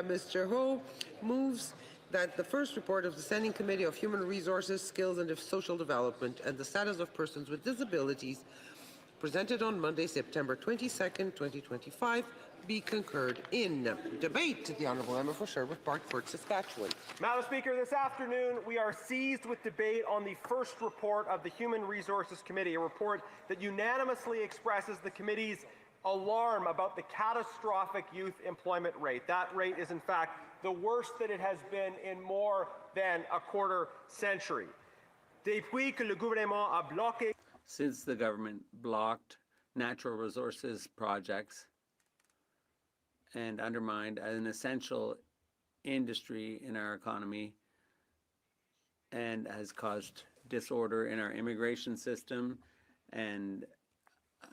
Mr. Ho moves that the first report of the Standing Committee of Human Resources, Skills and Social Development and the Status of Persons with Disabilities, presented on Monday, September 22nd, 2025, be concurred in. Debate. The Honourable Member for Sherbrooke Park, Fort Saskatchewan. Madam Speaker, this afternoon we are seized with debate on the first report of the Human Resources Committee, a report that unanimously expresses the committee's alarm about the catastrophic youth employment rate. That rate is in fact the worst that it has been in more than a quarter century. Since the government blocked natural resources projects and undermined an essential industry in our economy and has caused disorder in our immigration system and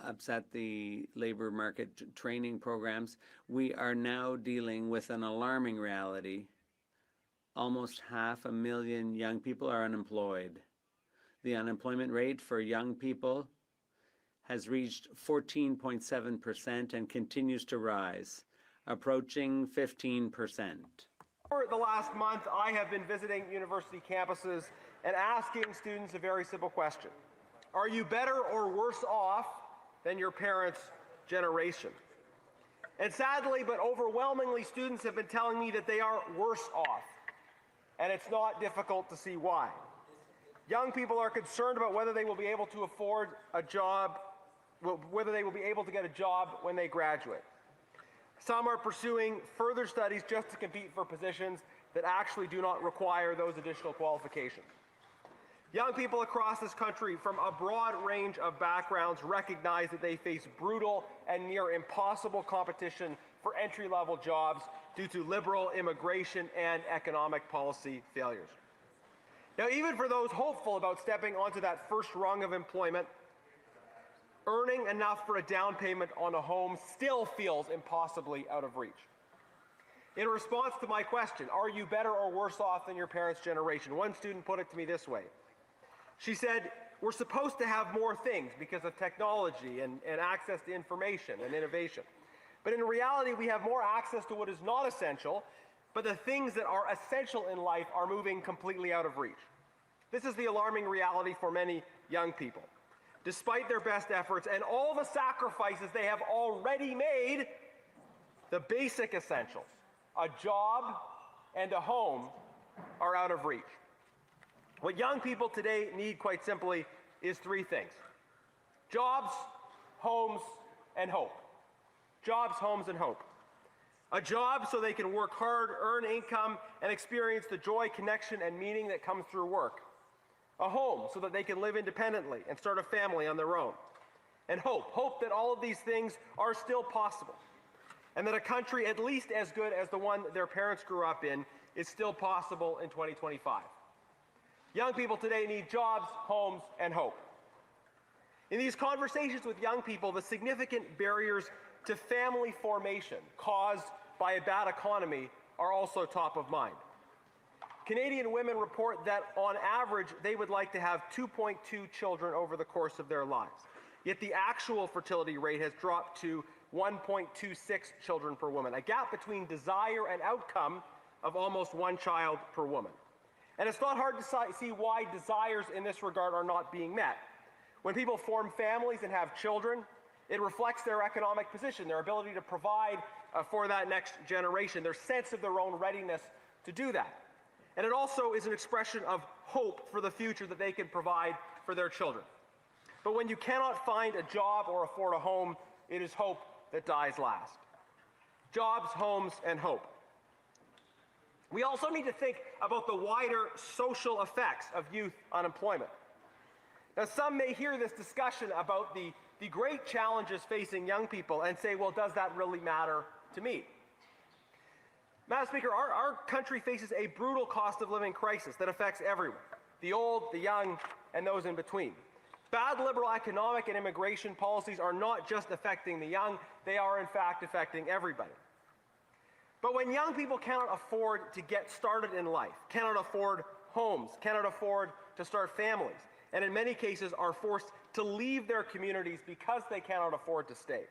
upset the labor market training programs, we are now dealing with an alarming reality. Almost 500,000 young people are unemployed. The unemployment rate for young people has reached 14.7% and continues to rise, approaching 15%. For the last month, I have been visiting university campuses and asking students a very simple question. Are you better or worse off than your parents' generation? And sadly, but overwhelmingly, students have been telling me that they are worse off. And it's not difficult to see why. Young people are concerned about whether they will be able to afford a job, whether they will be able to get a job when they graduate. Some are pursuing further studies just to compete for positions that actually do not require those additional qualifications. Young people across this country from a broad range of backgrounds recognize that they face brutal and near impossible competition for entry-level jobs due to liberal immigration and economic policy failures. Now, even for those hopeful about stepping onto that first rung of employment, earning enough for a down payment on a home still feels impossibly out of reach. In response to my question, are you better or worse off than your parents' generation, one student put it to me this way. She said, we're supposed to have more things because of technology and access to information and innovation. But in reality, we have more access to what is not essential, but the things that are essential in life are moving completely out of reach. This is the alarming reality for many young people. Despite their best efforts and all the sacrifices they have already made, the basic essentials, a job and a home, are out of reach. What young people today need, quite simply, is three things: jobs, homes, and hope. Jobs, homes, and hope. A job so they can work hard, earn income, and experience the joy, connection, and meaning that comes through work. A home so that they can live independently and start a family on their own. And hope. Hope that all of these things are still possible. And that a country at least as good as the one their parents grew up in is still possible in 2025. Young people today need jobs, homes, and hope. In these conversations with young people, the significant barriers to family formation caused by a bad economy are also top of mind. Canadian women report that on average they would like to have 2.2 children over the course of their lives. Yet the actual fertility rate has dropped to 1.26 children per woman, a gap between desire and outcome of almost one child per woman. And it's not hard to see why desires in this regard are not being met. When people form families and have children, it reflects their economic position, their ability to provide for that next generation, their sense of their own readiness to do that. And it also is an expression of hope for the future that they can provide for their children. But when you cannot find a job or afford a home, it is hope that dies last. Jobs, homes, and hope. We also need to think about the wider social effects of youth unemployment. Now, some may hear this discussion about the great challenges facing young people and say, well, does that really matter to me? Madam Speaker, our country faces a brutal cost of living crisis that affects everyone, the old, the young, and those in between. Bad liberal economic and immigration policies are not just affecting the young, they are in fact affecting everybody. But when young people cannot afford to get started in life, cannot afford homes, cannot afford to start families, and in many cases are forced to leave their communities because they cannot afford to stay,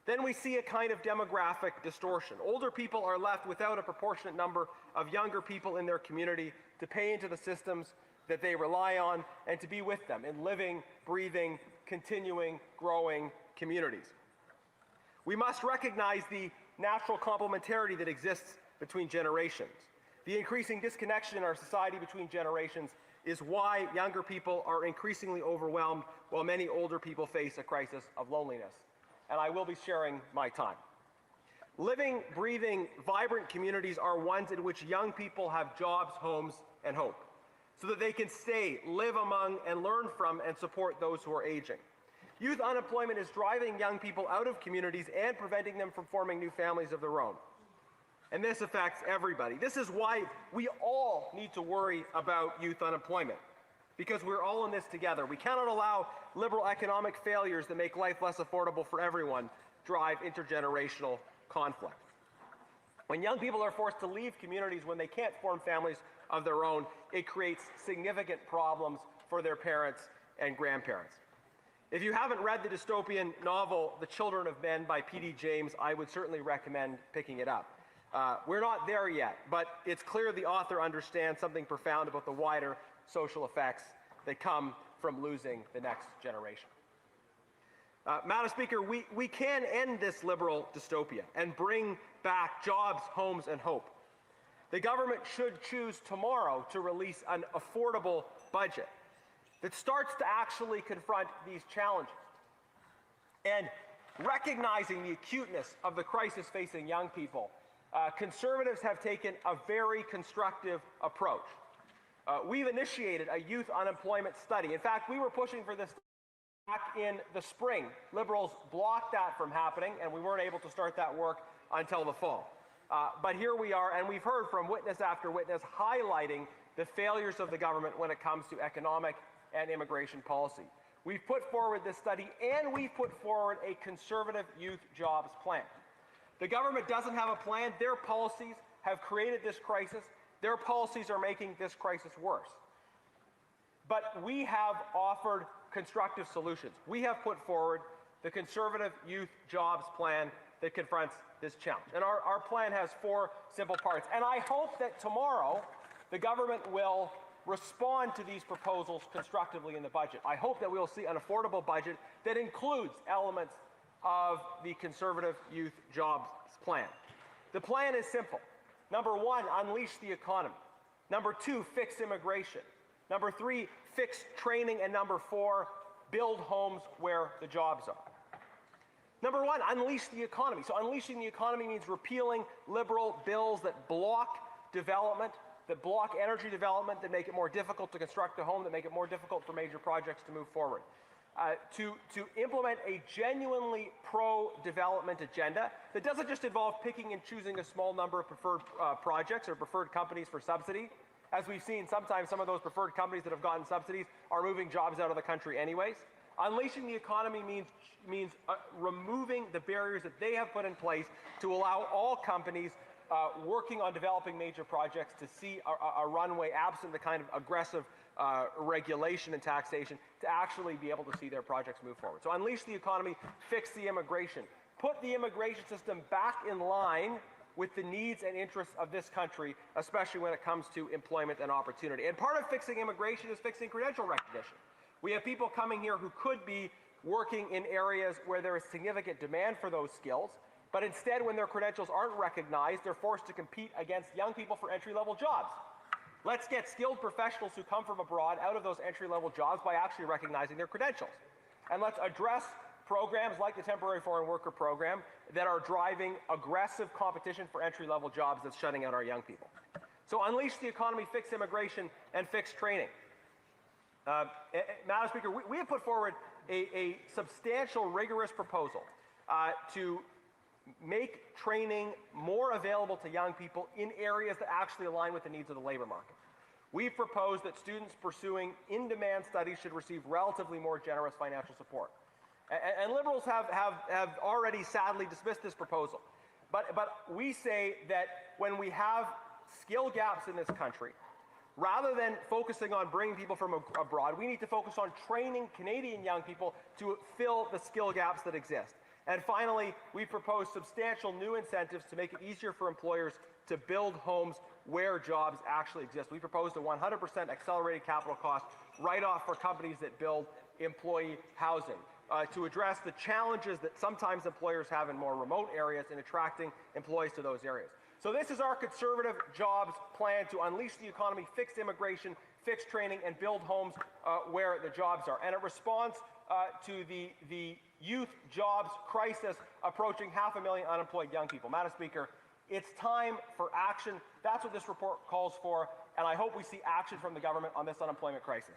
then we see a kind of demographic distortion. Older people are left without a proportionate number of younger people in their community to pay into the systems that they rely on and to be with them in living, breathing, continuing, growing communities. We must recognize the natural complementarity that exists between generations. The increasing disconnection in our society between generations is why younger people are increasingly overwhelmed while many older people face a crisis of loneliness. And I will be sharing my time. Living, breathing, vibrant communities are ones in which young people have jobs, homes, and hope, so that they can stay, live among, and learn from and support those who are aging. Youth unemployment is driving young people out of communities and preventing them from forming new families of their own. And this affects everybody. This is why we all need to worry about youth unemployment, because we're all in this together. We cannot allow liberal economic failures that make life less affordable for everyone drive intergenerational conflict. When young people are forced to leave communities when they can't form families of their own, it creates significant problems for their parents and grandparents. If you haven't read the dystopian novel The Children of Men by P.D. James, I would certainly recommend picking it up. We're not there yet, but it's clear the author understands something profound about the wider social effects that come from losing the next generation. Madam Speaker, we can end this liberal dystopia and bring back jobs, homes, and hope. The government should choose tomorrow to release an affordable budget that starts to actually confront these challenges. And recognizing the acuteness of the crisis facing young people, conservatives have taken a very constructive approach. We've initiated a youth unemployment study. In fact, we were pushing for this back in the spring. Liberals blocked that from happening, and we weren't able to start that work until the fall. But here we are, and we've heard from witness after witness highlighting the failures of the government when it comes to economic and immigration policy. We've put forward this study, and we've put forward a conservative youth jobs plan. The government doesn't have a plan. Their policies have created this crisis. Their policies are making this crisis worse. But we have offered constructive solutions. We have put forward the conservative youth jobs plan that confronts this challenge. And our plan has 4 simple parts. And I hope that tomorrow the government will respond to these proposals constructively in the budget. I hope that we will see an affordable budget that includes elements of the conservative youth jobs plan. The plan is simple. Number 1, unleash the economy. Number 2, fix immigration. Number 3, fix training. And number 4, build homes where the jobs are. Number 1, unleash the economy. So unleashing the economy means repealing liberal bills that block development, that block energy development, that make it more difficult to construct a home, that make it more difficult for major projects to move forward. To implement a genuinely pro-development agenda that doesn't just involve picking and choosing a small number of preferred projects or preferred companies for subsidy. As we've seen, sometimes some of those preferred companies that have gotten subsidies are moving jobs out of the country anyways. Unleashing the economy means removing the barriers that they have put in place to allow all companies working on developing major projects to see a runway absent the kind of aggressive regulation and taxation to actually be able to see their projects move forward. So unleash the economy, fix the immigration, put the immigration system back in line with the needs and interests of this country, especially when it comes to employment and opportunity. And part of fixing immigration is fixing credential recognition. We have people coming here who could be working in areas where there is significant demand for those skills, but instead when their credentials aren't recognized, they're forced to compete against young people for entry-level jobs. Let's get skilled professionals who come from abroad out of those entry-level jobs by actually recognizing their credentials. And let's address programs like the Temporary Foreign Worker Program that are driving aggressive competition for entry-level jobs that's shutting out our young people. So unleash the economy, fix immigration, and fix training. Madam Speaker, we have put forward a substantial, rigorous proposal to make training more available to young people in areas that actually align with the needs of the labor market. We've proposed that students pursuing in-demand studies should receive relatively more generous financial support. And liberals have already sadly dismissed this proposal. But we say that when we have skill gaps in this country, rather than focusing on bringing people from abroad, we need to focus on training Canadian young people to fill the skill gaps that exist. And finally, we propose substantial new incentives to make it easier for employers to build homes where jobs actually exist. We proposed a 100% accelerated capital cost write-off for companies that build employee housing to address the challenges that sometimes employers have in more remote areas in attracting employees to those areas. So this is our conservative jobs plan to unleash the economy, fix immigration, fix training, and build homes where the jobs are. And it responds to the youth jobs crisis approaching 500,000 unemployed young people. Madam Speaker, it's time for action. That's what this report calls for, and I hope we see action from the government on this unemployment crisis.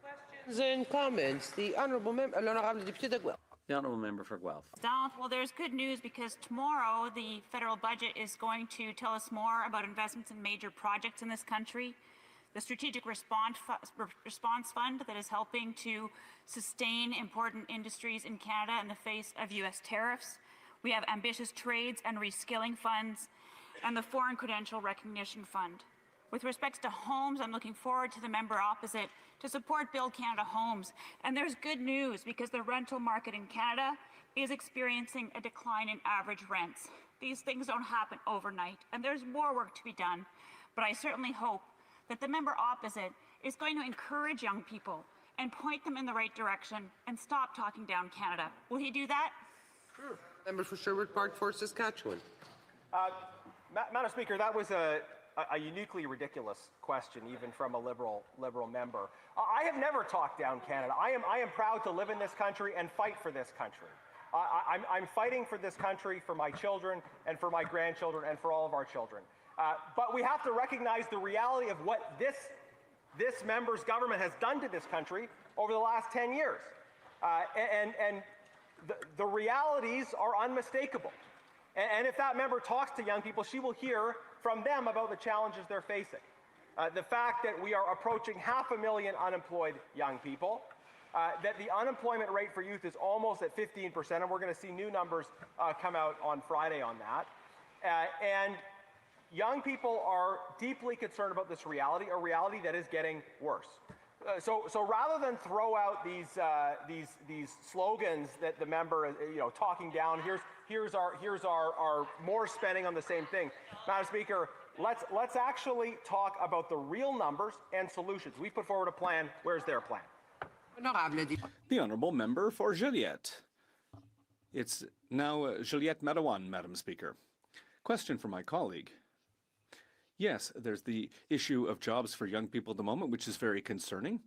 Questions and comments? The honourable member, l'honorable député de Guelph. The honourable member for Guelph. Donald, well, there's good news because tomorrow the federal budget is going to tell us more about investments in major projects in this country. The Strategic Response Fund that is helping to sustain important industries in Canada in the face of U.S. tariffs. We have ambitious trades and reskilling funds, and the Foreign Credential Recognition Fund. With respect to homes, I'm looking forward to the member opposite to support Build Canada Homes. And there's good news because the rental market in Canada is experiencing a decline in average rents. These things don't happen overnight, and there's more work to be done. But I certainly hope that the member opposite is going to encourage young people and point them in the right direction and stop talking down Canada. Will he do that? Sure. Member for Sherwood Park for Saskatchewan. Madam Speaker, that was a uniquely ridiculous question, even from a liberal member. I have never talked down Canada. I am proud to live in this country and fight for this country. I'm fighting for this country, for my children, and for my grandchildren, and for all of our children. But we have to recognize the reality of what this member's government has done to this country over the last 10 years. And the realities are unmistakable. And if that member talks to young people, she will hear from them about the challenges they're facing. The fact that we are approaching 500,000 unemployed young people, that the unemployment rate for youth is almost at 15%, and we're going to see new numbers come out on Friday on that. And young people are deeply concerned about this reality, a reality that is getting worse. So rather than throw out these slogans that the member talking down, here's our more spending on the same thing. Madam Speaker, let's actually talk about the real numbers and solutions. We put forward a plan. Where's their plan? The honourable member for Joliette. It's now Joliette Madawan, Madam Speaker. Question for my colleague. Yes, there's the issue of jobs for young people at the moment, which is very concerning.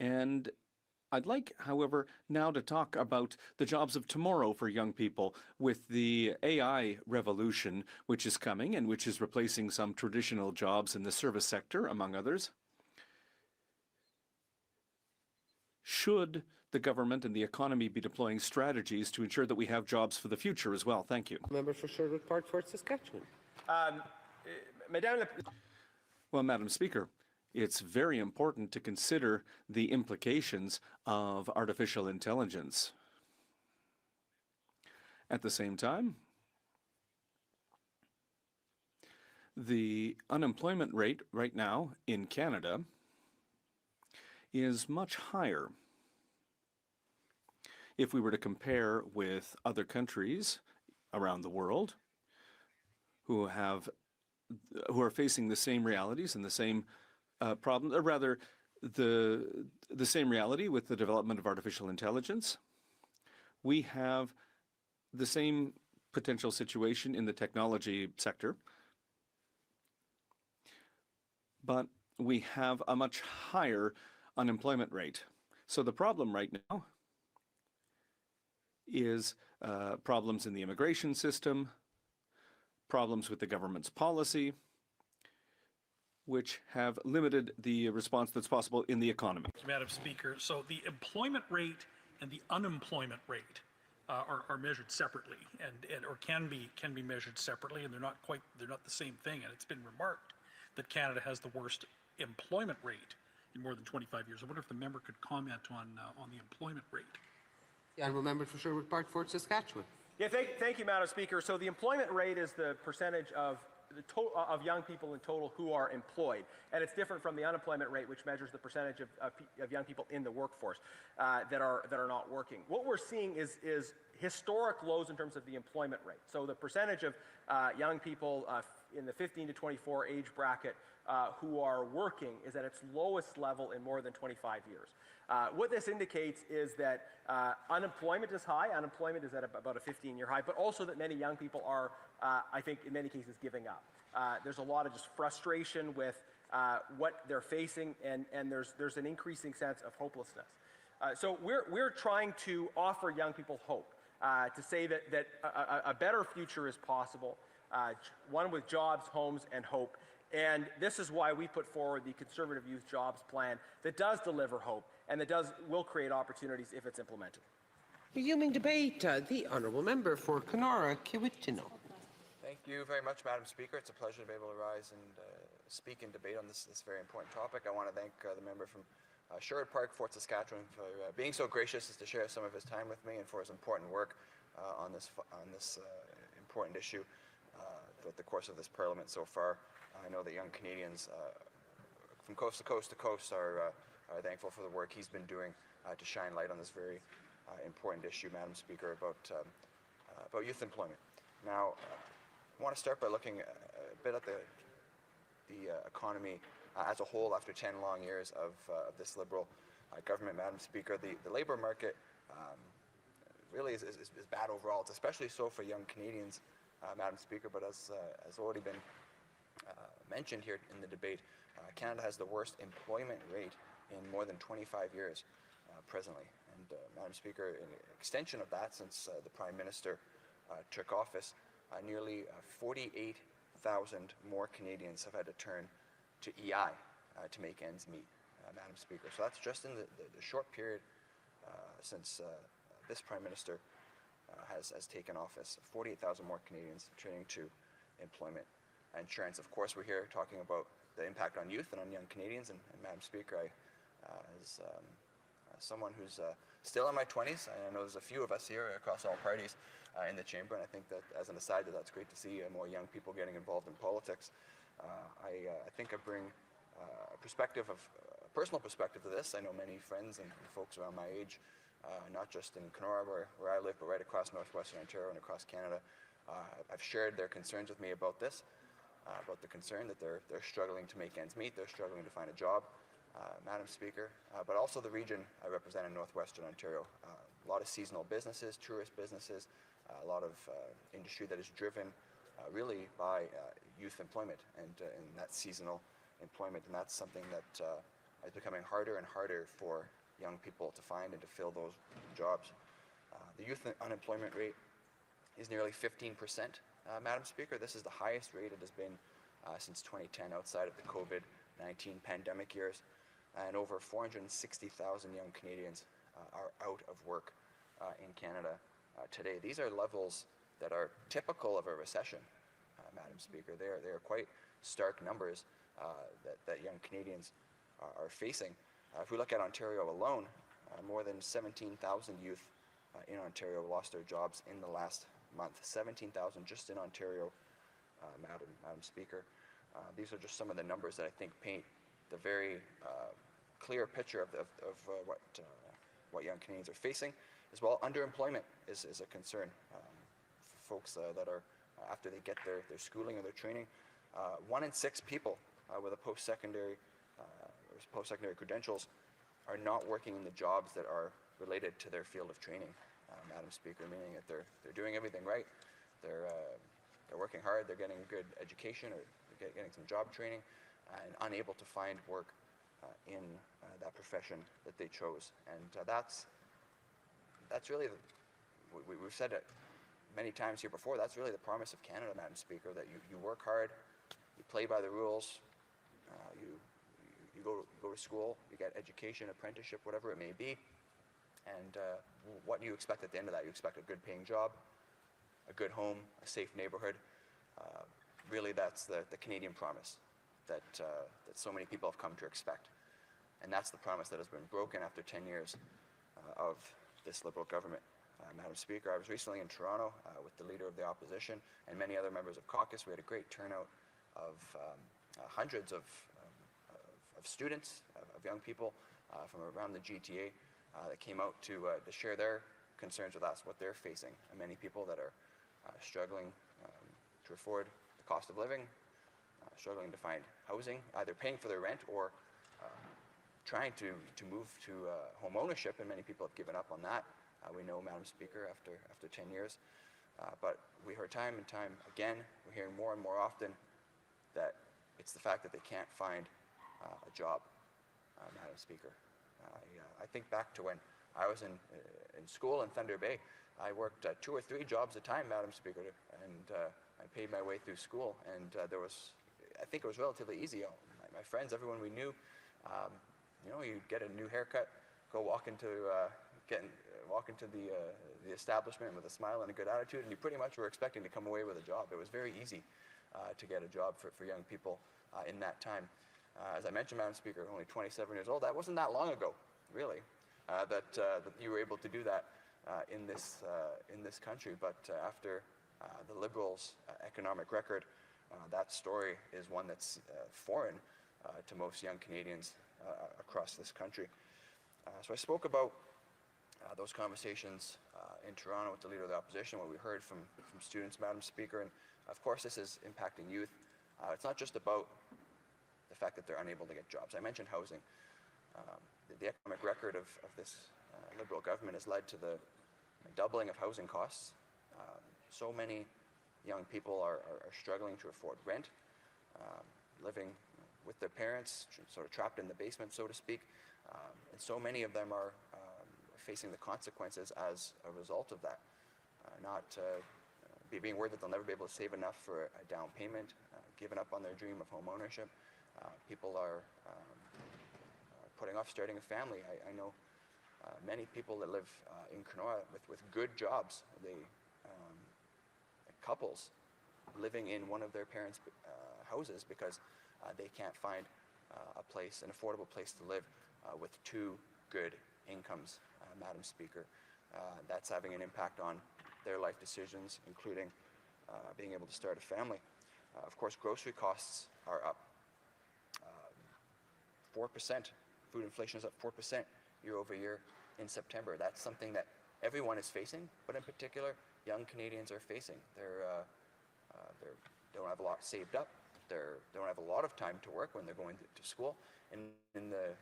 And I'd like, however, now to talk about the jobs of tomorrow for young people with the AI revolution, which is coming and which is replacing some traditional jobs in the service sector, among others. Should the government and the economy be deploying strategies to ensure that we have jobs for the future as well? Thank you. Member for Sherwood Park for Saskatchewan. Well, Madam Speaker, it's very important to consider the implications of artificial intelligence. At the same time, the unemployment rate right now in Canada is much higher. If we were to compare with other countries around the world who are facing the same realities and the same problems, or rather the same reality with the development of artificial intelligence, we have the same potential situation in the technology sector, but we have a much higher unemployment rate. So the problem right now is problems in the immigration system, problems with the government's policy, which have limited the response that's possible in the economy. Madam Speaker, so the employment rate and the unemployment rate are measured separately, and or can be measured separately, and they're not the same thing. And it's been remarked that Canada has the worst employment rate in more than 25 years. I wonder if the member could comment on the employment rate. The honourable member for Sherwood Park for Saskatchewan. Yeah, thank you, Madam Speaker. So the employment rate is the percentage of young people in total who are employed, and it's different from the unemployment rate, which measures the percentage of young people in the workforce that are not working. What we're seeing is historic lows in terms of the employment rate. So the percentage of young people in the 15 to 24 age bracket who are working is at its lowest level in more than 25 years. What this indicates is that unemployment is high. Unemployment is at about a 15-year high, but also that many young people are, I think, in many cases, giving up. There's a lot of just frustration with what they're facing, and there's an increasing sense of hopelessness. So we're trying to offer young people hope, to say that a better future is possible, one with jobs, homes, and hope. And this is why we put forward the Conservative Youth Jobs Plan that does deliver hope and that will create opportunities if it's implemented. Resuming debate, the honourable member for Kenora Kiwitino. Thank you very much, Madam Speaker. It's a pleasure to be able to rise and speak and debate on this very important topic. I want to thank the member from Sherwood Park, Fort Saskatchewan, for being so gracious as to share some of his time with me and for his important work on this important issue throughout the course of this Parliament so far. I know that young Canadians from coast to coast to coast are thankful for the work he's been doing to shine light on this very important issue, Madam Speaker, about youth employment. Now, I want to start by looking a bit at the economy as a whole after 10 long years of this Liberal government, Madam Speaker. The labour market really is bad overall. It's especially so for young Canadians, Madam Speaker, but as has already been mentioned here in the debate, Canada has the worst employment rate in more than 25 years presently. And Madam Speaker, in extension of that, since the Prime Minister took office, nearly 48,000 more Canadians have had to turn to EI to make ends meet, Madam Speaker. So that's just in the short period since this Prime Minister has taken office. 48,000 more Canadians turning to employment. Insurance, of course, we're here talking about the impact on youth and on young Canadians. And Madam Speaker, as someone who's still in my 20s, I know there's a few of us here across all parties in the chamber, and I think that, as an aside, that's great to see more young people getting involved in politics. I think I bring a personal perspective to this. I know many friends and folks around my age, not just in Kenora where I live, but right across northwestern Ontario and across Canada, have shared their concerns with me about this. About the concern that they're struggling to make ends meet, they're struggling to find a job, Madam Speaker, but also the region I represent in northwestern Ontario. A lot of seasonal businesses, tourist businesses, a lot of industry that is driven really by youth employment and that seasonal employment, and that's something that is becoming harder and harder for young people to find and to fill those jobs. The youth unemployment rate is nearly 15%. Madam Speaker, this is the highest rate it has been since 2010 outside of the COVID-19 pandemic years, and over 460,000 young Canadians are out of work in Canada today. These are levels that are typical of a recession, Madam Speaker. They are quite stark numbers that young Canadians are facing. If we look at Ontario alone, more than 17,000 youth in Ontario lost their jobs in the last month. 17,000 just in Ontario, Madam Speaker. These are just some of the numbers that I think paint the very clear picture of what young Canadians are facing. As well, underemployment is a concern. Folks that are, after they get their schooling or their training, 1 in 6 people with a post-secondary credentials are not working in the jobs that are related to their field of training. Madam Speaker, meaning that they're doing everything right, they're working hard, they're getting a good education or getting some job training, and unable to find work in that profession that they chose. And that's really we've said it many times here before. That's really the promise of Canada, Madam Speaker, that you work hard, you play by the rules, you go to school, you get education, apprenticeship, whatever it may be. And what do you expect at the end of that? You expect a good paying job, a good home, a safe neighborhood. Really, that's the Canadian promise that so many people have come to expect. And that's the promise that has been broken after 10 years of this Liberal government. Madam Speaker, I was recently in Toronto with the Leader of the Opposition and many other members of caucus. We had a great turnout of hundreds of students, of young people from around the GTA that came out to share their concerns with us, what they're facing, and many people that are struggling to afford the cost of living, struggling to find housing, either paying for their rent or trying to move to home ownership, and many people have given up on that. We know, Madam Speaker, after 10 years. But we heard time and time again, we're hearing more and more often that it's the fact that they can't find a job, Madam Speaker. I think back to when I was in school in Thunder Bay. I worked 2 or 3 jobs a time, Madam Speaker, and I paid my way through school, and I think it was relatively easy. My friends, everyone we knew, you'd get a new haircut, go walk into the establishment with a smile and a good attitude, and you pretty much were expecting to come away with a job. It was very easy to get a job for young people in that time. As I mentioned, Madam Speaker, only 27 years old. That wasn't that long ago, really, that you were able to do that in this country. But after the Liberals' economic record, that story is one that's foreign to most young Canadians across this country. So I spoke about those conversations in Toronto with the Leader of the Opposition, what we heard from students, Madam Speaker, and of course this is impacting youth. It's not just about the fact that they're unable to get jobs. I mentioned housing. The economic record of this Liberal government has led to the doubling of housing costs. So many young people are struggling to afford rent, living with their parents, sort of trapped in the basement, so to speak. And so many of them are facing the consequences as a result of that. Being worried that they'll never be able to save enough for a down payment, giving up on their dream of home ownership. People are putting off starting a family. I know many people that live in Kenora with good jobs. Couples living in one of their parents' houses because they can't find an affordable place to live with 2 good incomes, Madam Speaker. That's having an impact on their life decisions, including being able to start a family. Of course, grocery costs are up 4%. Food inflation is up 4% year over year in September. That's something that everyone is facing, but in particular, young Canadians are facing. They don't have a lot saved up. They don't have a lot of time to work when they're going to school. And in the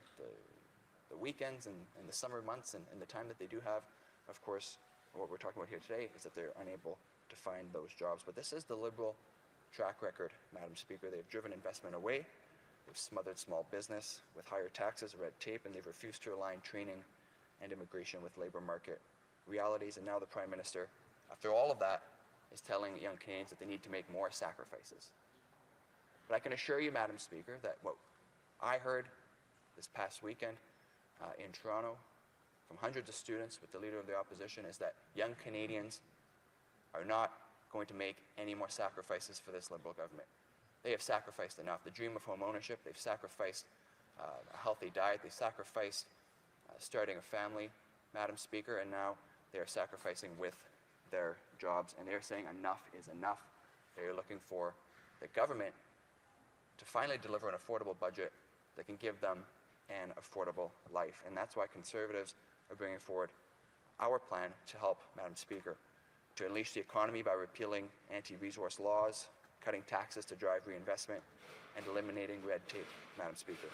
weekends and the summer months and the time that they do have, of course, what we're talking about here today is that they're unable to find those jobs. But this is the Liberal track record, Madam Speaker. They've driven investment away. They've smothered small business with higher taxes, red tape, and they've refused to align training and immigration with labor market realities. And now the Prime Minister, after all of that, is telling young Canadians that they need to make more sacrifices. But I can assure you, Madam Speaker, that what I heard this past weekend in Toronto from hundreds of students with the Leader of the Opposition is that young Canadians are not going to make any more sacrifices for this Liberal government. They have sacrificed enough. The dream of home ownership, they've sacrificed a healthy diet, they sacrificed starting a family, Madam Speaker, and now they are sacrificing with their jobs, and they're saying enough is enough. They're looking for the government to finally deliver an affordable budget that can give them an affordable life. And that's why Conservatives are bringing forward our plan to help, Madam Speaker, to unleash the economy by repealing anti-resource laws, cutting taxes to drive reinvestment, and eliminating red tape, Madam Speaker.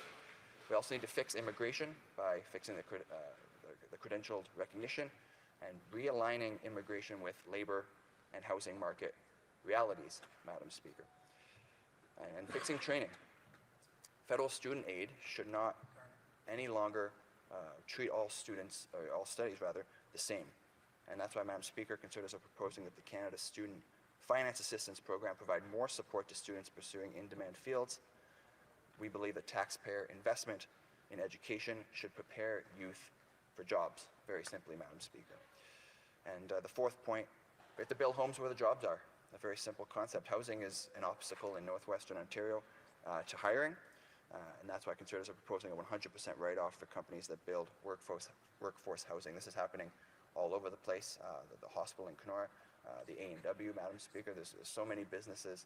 We also need to fix immigration by fixing the credentialed recognition and realigning immigration with labor and housing market realities, Madam Speaker. And fixing training. Federal student aid should not any longer treat all students, or all studies rather, the same. And that's why, Madam Speaker, Conservatives are proposing that the Canada Student Finance Assistance Program provide more support to students pursuing in-demand fields. We believe that taxpayer investment in education should prepare youth for jobs, very simply, Madam Speaker. And the fourth point, we have to build homes where the jobs are. A very simple concept. Housing is an obstacle in northwestern Ontario to hiring, and that's why Conservatives are proposing a 100% write-off for companies that build workforce housing. This is happening all over the place. The hospital in Kenora, the A&W, Madam Speaker. There's so many businesses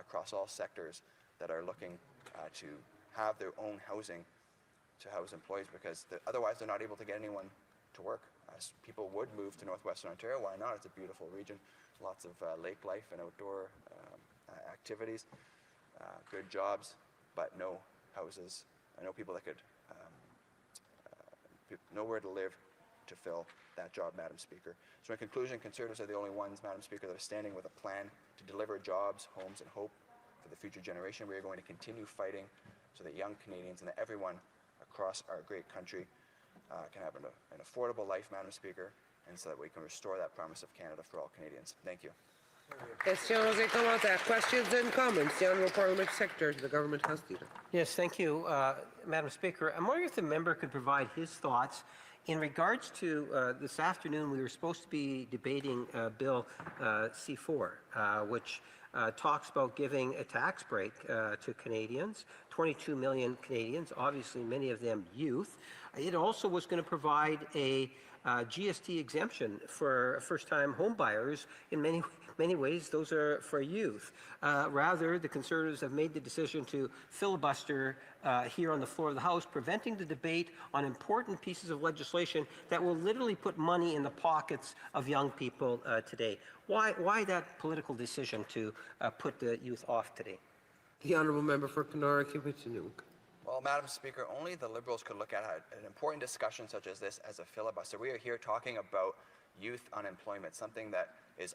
across all sectors that are looking to have their own housing to house employees because otherwise they're not able to get anyone to work. people would move to northwestern Ontario. Why not? It's a beautiful region, lots of lake life and outdoor activities, good jobs, but no houses, no people that could, nowhere to live to fill that job, Madam Speaker. So in conclusion, Conservatives are the only ones, Madam Speaker, that are standing with a plan to deliver jobs, homes, and hope for the future generation. We are going to continue fighting so that young Canadians and that everyone across our great country can have an affordable life, Madam Speaker, and so that we can restore that promise of Canada for all Canadians. Thank you. Questions et commentaires. Questions and comments. The Honourable Parliamentary Secretary to the Government House Leader. Yes, thank you, Madam Speaker. I'm wondering if the member could provide his thoughts in regards to this afternoon. We were supposed to be debating Bill C4, which talks about giving a tax break to Canadians, 22 million Canadians, obviously many of them youth. It also was going to provide a GST exemption for first-time home buyers. In many ways, those are for youth. Rather, the Conservatives have made the decision to filibuster here on the floor of the House, preventing the debate on important pieces of legislation that will literally put money in the pockets of young people today. Why that political decision to put the youth off today? The Honourable Member for Kenora-Kiwichanuk. Well, Madam Speaker, only the Liberals could look at an important discussion such as this as a filibuster. We are here talking about youth unemployment, something that is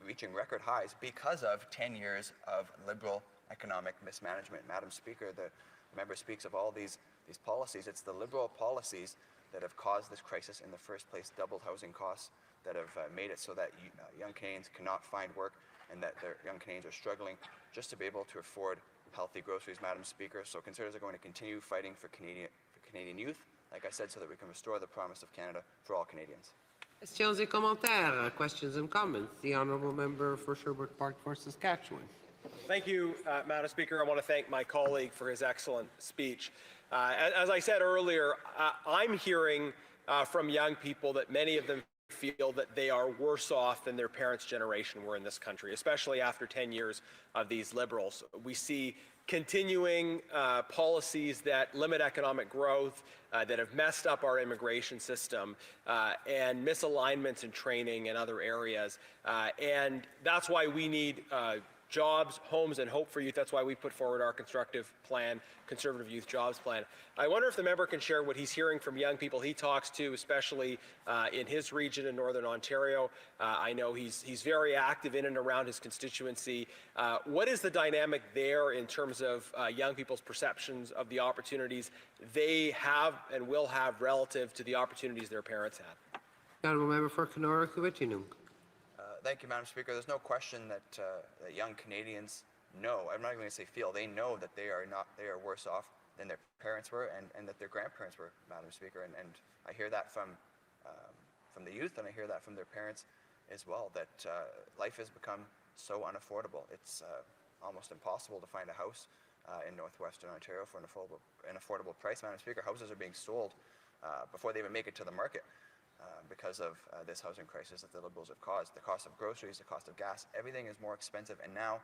reaching record highs because of 10 years of Liberal economic mismanagement. Madam Speaker, the member speaks of all these policies. It's the Liberal policies that have caused this crisis in the first place, doubled housing costs that have made it so that young Canadians cannot find work and that their young Canadians are struggling just to be able to afford healthy groceries, Madam Speaker. So Conservatives are going to continue fighting for Canadian youth, like I said, so that we can restore the promise of Canada for all Canadians. Questions et commentaires. Questions and comments. The Honourable Member for Sherbrooke Park for Saskatchewan. Thank you, Madam Speaker. I want to thank my colleague for his excellent speech. As I said earlier, I'm hearing from young people that many of them feel that they are worse off than their parents' generation were in this country, especially after 10 years of these Liberals. We see continuing policies that limit economic growth, that have messed up our immigration system, and misalignments in training and other areas. And that's why we need jobs, homes, and hope for youth. That's why we put forward our constructive plan, Conservative Youth Jobs Plan. I wonder if the member can share what he's hearing from young people he talks to, especially in his region in Northern Ontario. I know he's very active in and around his constituency. What is the dynamic there in terms of young people's perceptions of the opportunities they have and will have relative to the opportunities their parents had? Honourable Member for Kenora-Kiwichanuk. Thank you, Madam Speaker. There's no question that that young Canadians know, I'm not even going to say feel, they know that they are worse off than their parents were and that their grandparents were, Madam Speaker. And I hear that from the youth, and I hear that from their parents as well, that life has become so unaffordable. It's almost impossible to find a house in northwestern Ontario for an affordable price, Madam Speaker. Houses are being sold before they even make it to the market. Because of this housing crisis that the Liberals have caused. The cost of groceries, the cost of gas, everything is more expensive, and now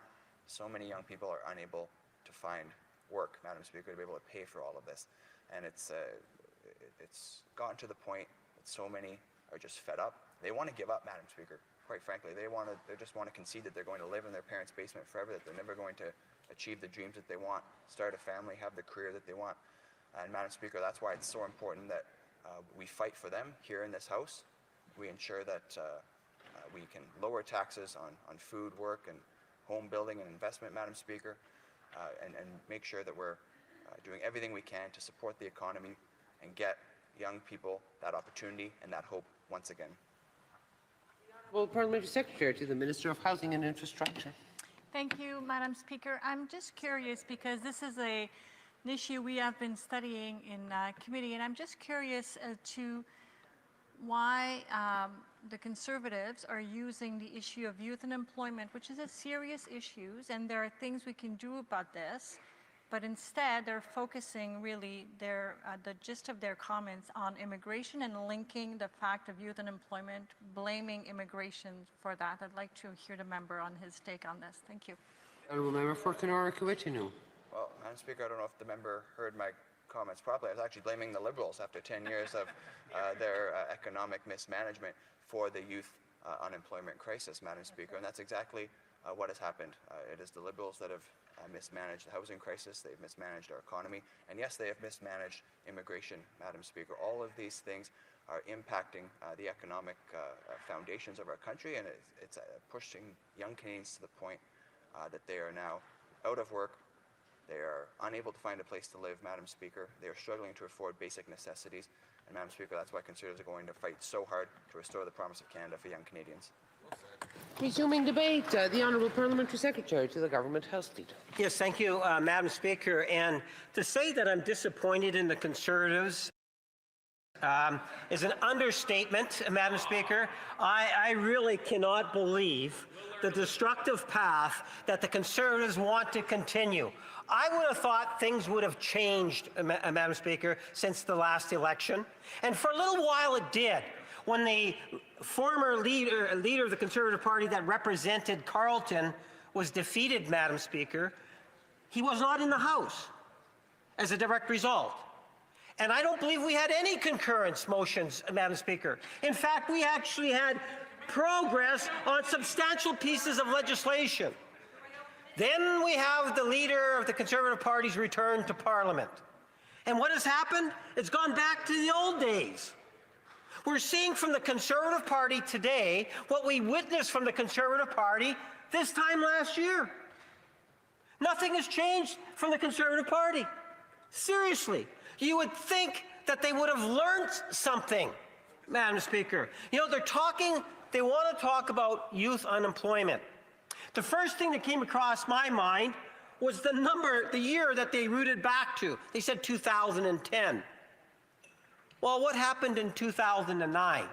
so many young people are unable to find work, Madam Speaker, to be able to pay for all of this. And it's gotten to the point that so many are just fed up. They want to give up, Madam Speaker, quite frankly. They just want to concede that they're going to live in their parents' basement forever, that they're never going to achieve the dreams that they want, start a family, have the career that they want. And Madam Speaker, that's why it's so important that we fight for them here in this House. We ensure that we can lower taxes on food, work, and home building and investment, Madam Speaker, and make sure that we're doing everything we can to support the economy and get young people that opportunity and that hope once again. Well, Parliamentary Secretary to the Minister of Housing and Infrastructure. Thank you, Madam Speaker. I'm just curious because this is an issue we have been studying in committee, and I'm just curious as to why the Conservatives are using the issue of youth unemployment, which is a serious issue, and there are things we can do about this, but instead they're focusing really the gist of their comments on immigration and linking the fact of youth unemployment, blaming immigration for that. I'd like to hear the member on his take on this. Thank you. Honourable Member for Kenora-Kiwichanuk. Well, Madam Speaker, I don't know if the member heard my comments properly. I was actually blaming the Liberals after 10 years of their economic mismanagement for the youth unemployment crisis, Madam Speaker, and that's exactly what has happened. It is the Liberals that have mismanaged the housing crisis, they've mismanaged our economy, and yes, they have mismanaged immigration, Madam Speaker. All of these things are impacting the economic foundations of our country, and it's pushing young Canadians to the point that they are now out of work, they are unable to find a place to live, Madam Speaker. They are struggling to afford basic necessities, and Madam Speaker, that's why Conservatives are going to fight so hard to restore the promise of Canada for young Canadians. Resuming debate, the Honourable Parliamentary Secretary to the Government House Leader. Yes, thank you, Madam Speaker. And to say that I'm disappointed in the Conservatives is an understatement, Madam Speaker. I really cannot believe the destructive path that the Conservatives want to continue. I would have thought things would have changed, Madam Speaker, since the last election. And for a little while it did. When the former leader of the Conservative Party that represented Carleton was defeated, Madam Speaker, he was not in the House as a direct result. And I don't believe we had any concurrence motions, Madam Speaker. In fact, we actually had progress on substantial pieces of legislation. Then we have the leader of the Conservative Party's return to Parliament. And what has happened? It's gone back to the old days. We're seeing from the Conservative Party today what we witnessed from the Conservative Party this time last year. Nothing has changed from the Conservative Party. Seriously, you would think that they would have learned something, Madam Speaker. You know, they want to talk about youth unemployment. The first thing that came across my mind was the year that they rooted back to. They said 2010. Well, what happened in 2009?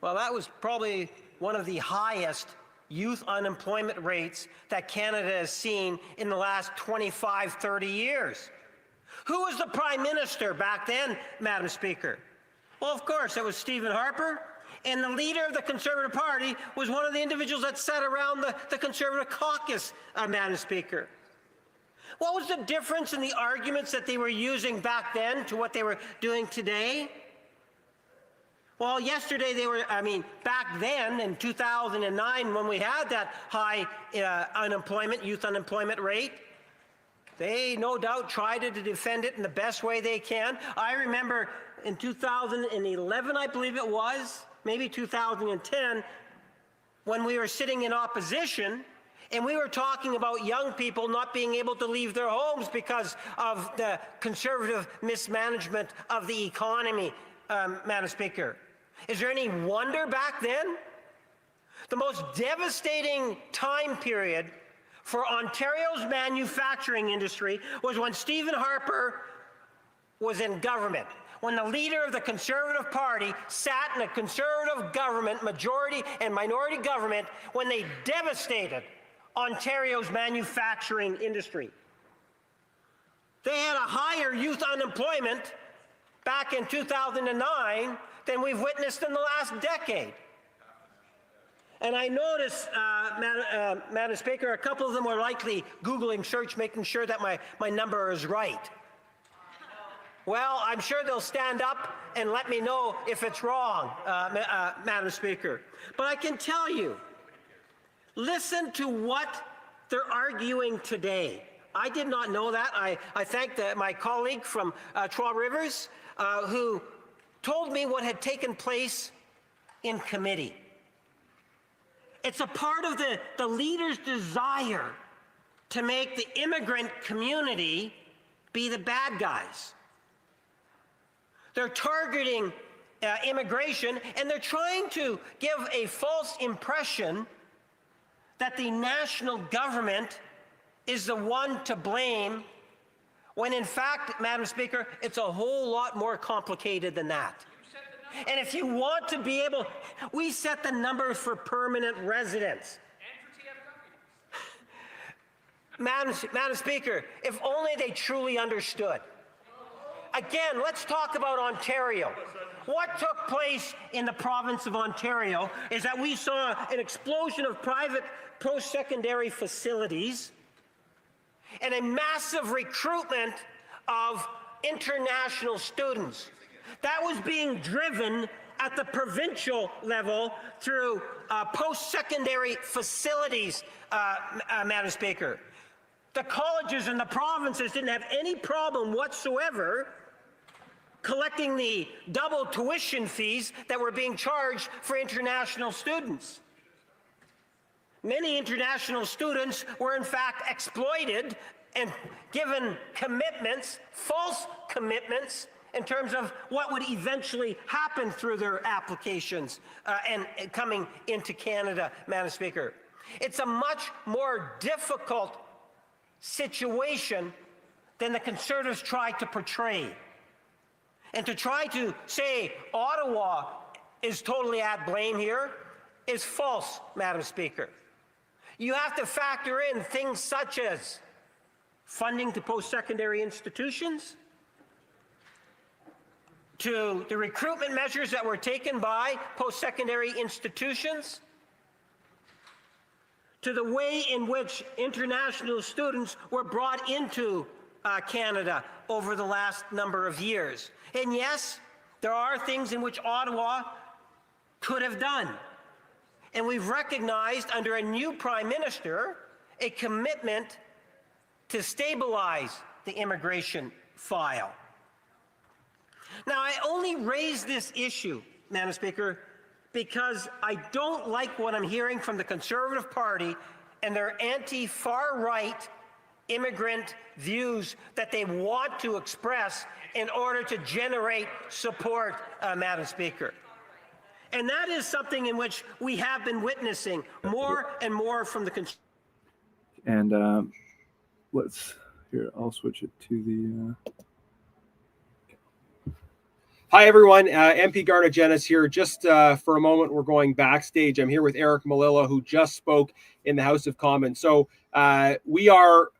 Well, that was probably one of the highest youth unemployment rates that Canada has seen in the last 25, 30 years. Who was the Prime Minister back then, Madam Speaker? Well, of course, it was Stephen Harper, and the leader of the Conservative Party was one of the individuals that sat around the Conservative caucus, Madam Speaker. What was the difference in the arguments that they were using back then to what they were doing today? Well, yesterday back then in 2009 when we had that high youth unemployment rate, they no doubt tried to defend it in the best way they can. I remember in 2011, I believe it was, maybe 2010, when we were sitting in opposition, and we were talking about young people not being able to leave their homes because of the Conservative mismanagement of the economy, Madam Speaker. Is there any wonder back then? The most devastating time period for Ontario's manufacturing industry was when Stephen Harper was in government, when the leader of the Conservative Party sat in a Conservative government, majority and minority government, when they devastated Ontario's manufacturing industry. They had a higher youth unemployment back in 2009 than we've witnessed in the last decade. And I noticed, Madam Speaker, a couple of them were likely Googling search, making sure that my number is right. Well, I'm sure they'll stand up and let me know if it's wrong, Madam Speaker. But I can tell you, listen to what they're arguing today. I did not know that. I thank my colleague from Trois Rivers who told me what had taken place in committee. It's a part of the leader's desire to make the immigrant community be the bad guys. They're targeting immigration, and they're trying to give a false impression that the national government is the one to blame, when in fact, Madam Speaker, it's a whole lot more complicated than that. And if you want to be able, we set the numbers for permanent residents. Madam Speaker, if only they truly understood. Again, let's talk about Ontario. What took place in the province of Ontario is that we saw an explosion of private post-secondary facilities and a massive recruitment of international students. That was being driven at the provincial level through post-secondary facilities, Madam Speaker. The colleges and the provinces didn't have any problem whatsoever collecting the double tuition fees that were being charged for international students. Many international students were in fact exploited and given commitments, false commitments, in terms of what would eventually happen through their applications and coming into Canada, Madam Speaker. It's a much more difficult situation than the Conservatives try to portray. And to try to say Ottawa is totally at blame here is false, Madam Speaker. You have to factor in things such as funding to post-secondary institutions, to the recruitment measures that were taken by post-secondary institutions, to the way in which international students were brought into Canada over the last number of years. And yes, there are things in which Ottawa could have done. And we've recognized under a new Prime Minister a commitment to stabilize the immigration file. Now, I only raise this issue, Madam Speaker, because I don't like what I'm hearing from the Conservative Party and their anti-far-right immigrant views that they want to express in order to generate support, Madam Speaker. And that is something in which we have been witnessing more and more from the Conservative. And let's, here, I'll switch it to the... Hi, everyone. MP Garna Genis here. Just for a moment, we're going backstage. I'm here with Eric Malilla, who just spoke in the House of Commons. So we are,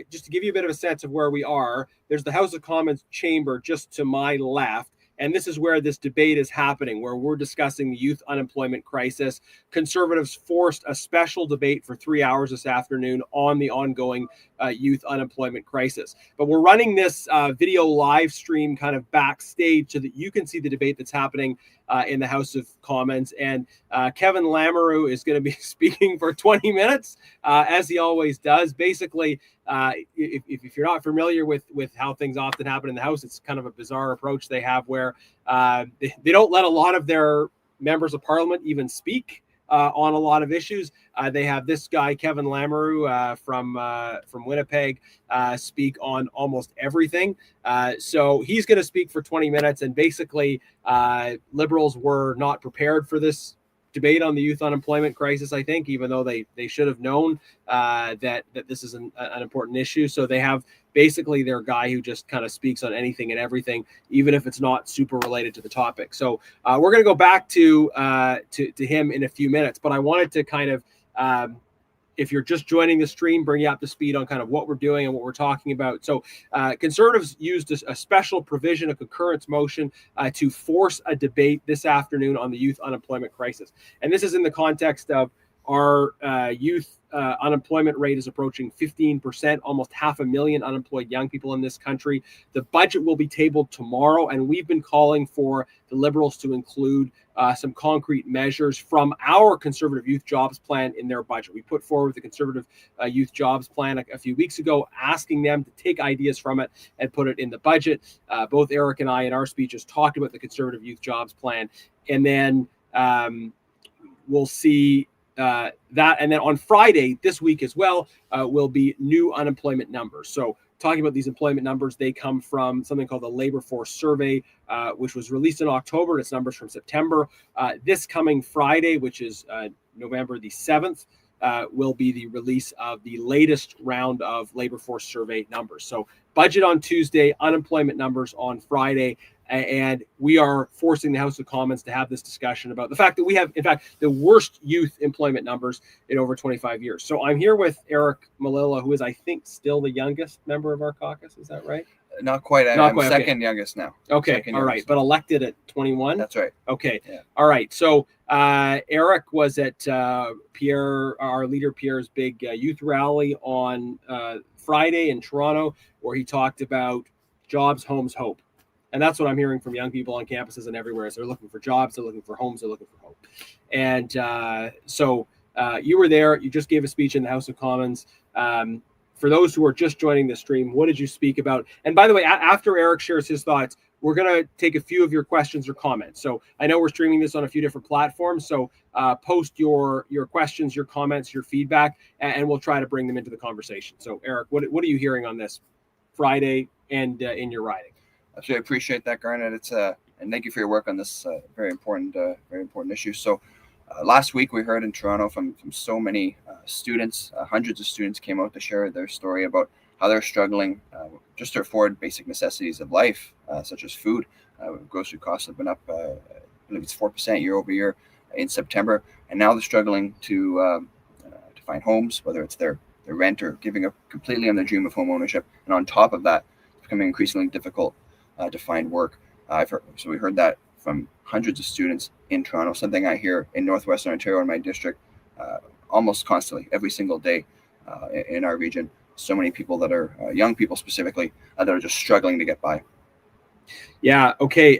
just to give you a bit of a sense of where we are, there's the House of Commons chamber just to my left. And this is where this debate is happening, where we're discussing the youth unemployment crisis. Conservatives forced a special debate for 3 hours this afternoon on the ongoing youth unemployment crisis. But we're running this video live stream kind of backstage so that you can see the debate that's happening in the House of Commons. And Kevin Lamoureux is going to be speaking for 20 minutes, as he always does. Basically, if you're not familiar with how things often happen in the House, it's kind of a bizarre approach they have where they don't let a lot of their members of Parliament even speak on a lot of issues. They have this guy, Kevin Lamoureux from Winnipeg, speak on almost everything. So he's going to speak for 20 minutes. And basically, Liberals were not prepared for this debate on the youth unemployment crisis, I think, even though they should have known that this is an important issue. So they have basically their guy who just kind of speaks on anything and everything, even if it's not super related to the topic. So we're going to go back to him in a few minutes. But I wanted to kind of, if you're just joining the stream, bring you up to speed on kind of what we're doing and what we're talking about. So Conservatives used a special provision, a concurrence motion to force a debate this afternoon on the youth unemployment crisis. And this is in the context of our youth unemployment rate is approaching 15%, almost 500,000 unemployed young people in this country. The budget will be tabled tomorrow, and we've been calling for the Liberals to include some concrete measures from our Conservative Youth Jobs Plan in their budget. We put forward the Conservative Youth Jobs Plan a few weeks ago, asking them to take ideas from it and put it in the budget. Both Eric and I in our speeches talked about the Conservative Youth Jobs Plan, and then we'll see that. And then on Friday this week as well will be new unemployment numbers. So talking about these employment numbers, they come from something called the Labor Force Survey, which was released in October. It's numbers from September. This coming Friday, which is November the 7th, will be the release of the latest round of Labor Force Survey numbers. So budget on Tuesday, unemployment numbers on Friday. And we are forcing the House of Commons to have this discussion about the fact that we have, in fact, the worst youth employment numbers in over 25 years. So I'm here with Eric Malilla, who is, I think, still the youngest member of our caucus. Is that right? Not quite. I'm second youngest now. Okay. All right. But elected at 21? That's right. Okay. Yeah. All right. So Eric was at our leader Pierre's big youth rally on Friday in Toronto, where he talked about jobs, homes, hope. And that's what I'm hearing from young people on campuses and everywhere is they're looking for jobs, they're looking for homes, they're looking for hope. And so you were there, you just gave a speech in the House of Commons. For those who are just joining the stream, what did you speak about? And by the way, after Eric shares his thoughts, we're going to take a few of your questions or comments. So I know we're streaming this on a few different platforms. So post your questions, your comments, your feedback, and we'll try to bring them into the conversation. So Eric, what are you hearing on this Friday and in your riding? I appreciate that, Garnet. It's and thank you for your work on this very important issue. So last week we heard in Toronto from so many students, hundreds of students came out to share their story about how they're struggling just to afford basic necessities of life, such as food. Grocery costs have been up, I believe it's 4% year over year in September, and now they're struggling to find homes, whether it's their rent or giving up completely on their dream of home ownership. And on top of that, it's becoming increasingly difficult to find work. So we heard that from hundreds of students in Toronto, something I hear in Northwestern Ontario in my district almost constantly, every single day in our region. So many people that are young people specifically that are just struggling to get by. Yeah. Okay.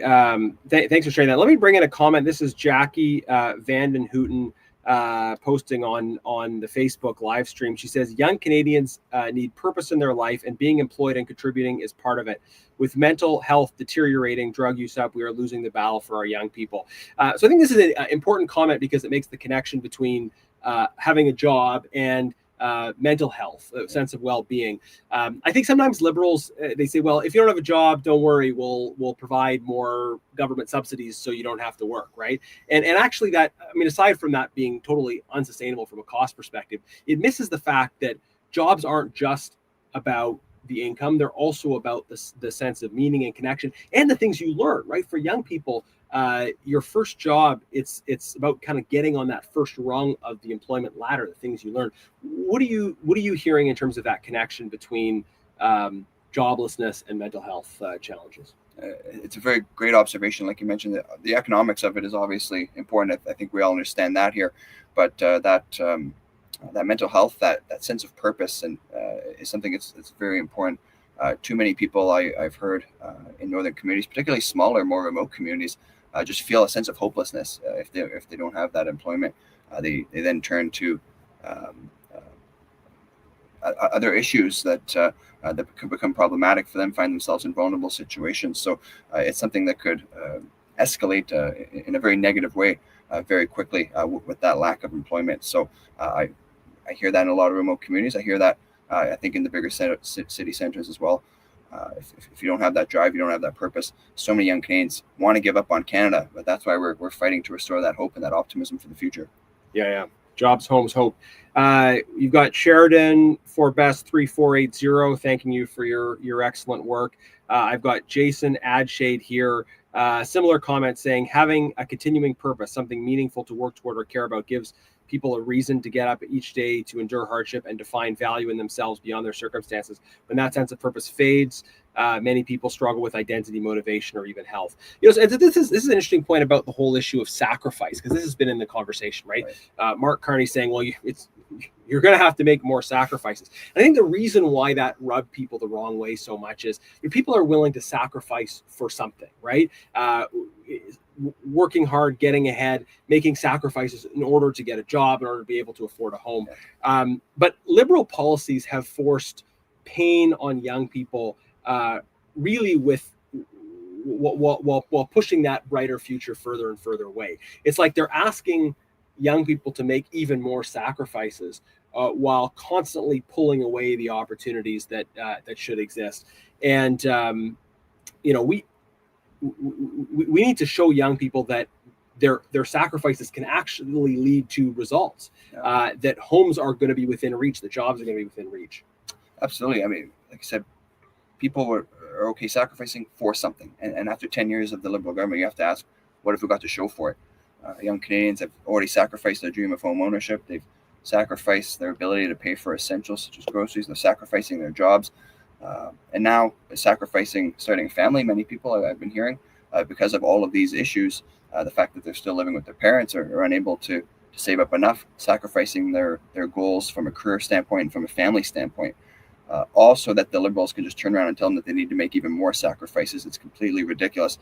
Thanks for sharing that. Let me bring in a comment. This is Jackie Vanden Hooten posting on the Facebook live stream. She says, young Canadians need purpose in their life, and being employed and contributing is part of it. With mental health deteriorating, drug use up, we are losing the battle for our young people. So I think this is an important comment because it makes the connection between having a job and mental health, a sense of well-being. I think sometimes liberals, they say, well, if you don't have a job, don't worry, we'll provide more government subsidies so you don't have to work, right? And actually that, I mean, aside from that being totally unsustainable from a cost perspective, it misses the fact that jobs aren't just about the income, they're also about the sense of meaning and connection and the things you learn, right? For young people, your first job, it's about kind of getting on that first rung of the employment ladder, the things you learn. What are you hearing in terms of that connection between joblessness and mental health challenges? It's a very great observation. Like you mentioned, the economics of it is obviously important. I think we all understand that here, but that mental health, that sense of purpose, and is something that's very important. Too many people I've heard in northern communities, particularly smaller, more remote communities, just feel a sense of hopelessness if they don't have that employment. They then turn to other issues that could become problematic for them, find themselves in vulnerable situations. So it's something that could escalate in a very negative way very quickly with that lack of employment. So I hear that in a lot of remote communities. I hear that I think in the bigger city centers as well. If you don't have that drive, you don't have that purpose. So many young Canadians want to give up on Canada, but that's why we're fighting to restore that hope and that optimism for the future. Yeah. Jobs, homes, hope. You've got Sheridan for Best 3480 thanking you for your excellent work. I've got Jason Adshade here. Similar comment saying having a continuing purpose, something meaningful to work toward or care about, gives people a reason to get up each day, to endure hardship, and to find value in themselves beyond their circumstances. When that sense of purpose fades, many people struggle with identity, motivation, or even health. And this is an interesting point about the whole issue of sacrifice, because this has been in the conversation, right? Mark Carney saying, well, you're going to have to make more sacrifices. I think the reason why that rubbed people the wrong way so much is people are willing to sacrifice for something, right? Working hard, getting ahead, making sacrifices in order to get a job, in order to be able to afford a home. But liberal policies have forced pain on young people, really with while pushing that brighter future further and further away. It's like they're asking young people to make even more sacrifices while constantly pulling away the opportunities that should exist. And we need to show young people that their sacrifices can actually lead to results, that homes are going to be within reach, that jobs are going to be within reach. Absolutely. I mean, like I said, people are okay sacrificing for something. And after 10 years of the Liberal government, you have to ask, what have we got to show for it? Young Canadians have already sacrificed their dream of home ownership. They've sacrificed their ability to pay for essentials such as groceries. They're sacrificing their jobs. And now sacrificing starting a family. Many people I've been hearing because of all of these issues, the fact that they're still living with their parents or unable to save up enough, sacrificing their goals from a career standpoint and from a family standpoint. also that the Liberals can just turn around and tell them that they need to make even more sacrifices. It's completely ridiculous.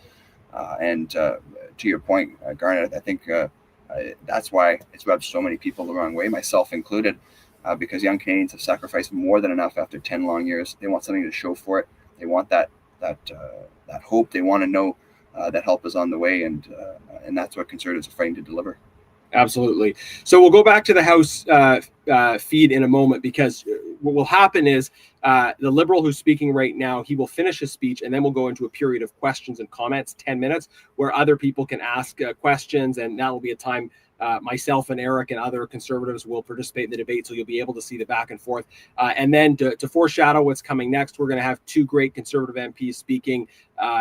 And to your point, Garnet, I think that's why it's rubbed so many people the wrong way, myself included, because young Canadians have sacrificed more than enough after 10 long years. They want something to show for it. They want that hope. They want to know that help is on the way, and that's what Conservatives are fighting to deliver. Absolutely. So we'll go back to the House feed in a moment, because what will happen is the Liberal who's speaking right now, he will finish his speech, and then we'll go into a period of questions and comments, 10 minutes, where other people can ask questions, and that will be a time myself and Eric and other Conservatives will participate in the debate, so you'll be able to see the back and forth. And then to foreshadow what's coming next, we're going to have two great Conservative MPs speaking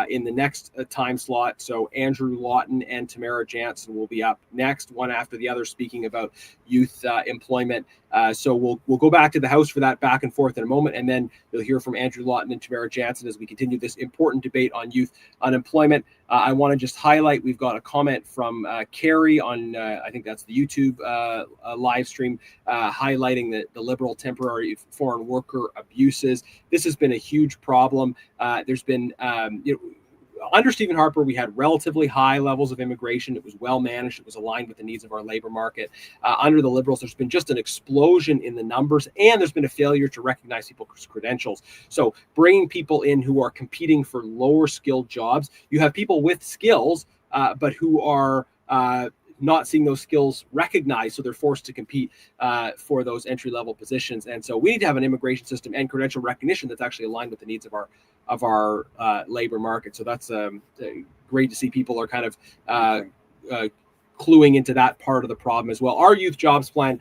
in the next time slot. So Andrew Lawton and Tamara Jansen will be up next, one after the other, speaking about youth employment. So we'll go back to the House for that back and forth in a moment, and then you'll hear from Andrew Lawton and Tamara Jansen as we continue this important debate on youth unemployment. I want to just highlight, we've got a comment from Carrie on, I think that's the YouTube live stream, highlighting the Liberal temporary foreign worker abuses. This has been a huge problem. There's been, under Stephen Harper, we had relatively high levels of immigration. It was well managed. It was aligned with the needs of our labor market. Under the Liberals, there's been just an explosion in the numbers, and there's been a failure to recognize people's credentials. So bringing people in who are competing for lower skilled jobs, you have people with skills, but who are not seeing those skills recognized, so they're forced to compete for those entry-level positions. And so we need to have an immigration system and credential recognition that's actually aligned with the needs of our labor market. So that's great to see people are kind of cluing into that part of the problem as well. Our youth jobs plan,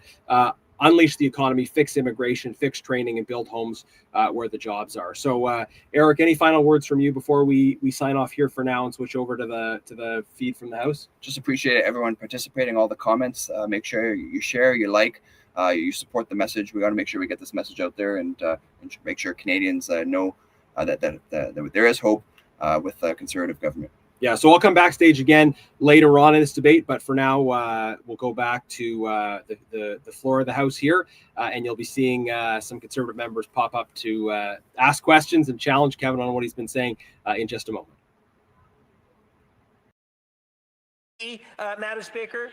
unleash the economy, fix immigration, fix training, and build homes where the jobs are. So Eric, any final words from you before we sign off here for now and switch over to the feed from the House? Just appreciate everyone participating, all the comments. Make sure you share, you like, you support the message. We got to make sure we get this message out there, and make sure Canadians know that there is hope with a Conservative government. Yeah, so I'll come backstage again later on in this debate, but for now, we'll go back to the floor of the House here, and you'll be seeing some Conservative members pop up to ask questions and challenge Kevin on what he's been saying in just a moment. Madam Speaker,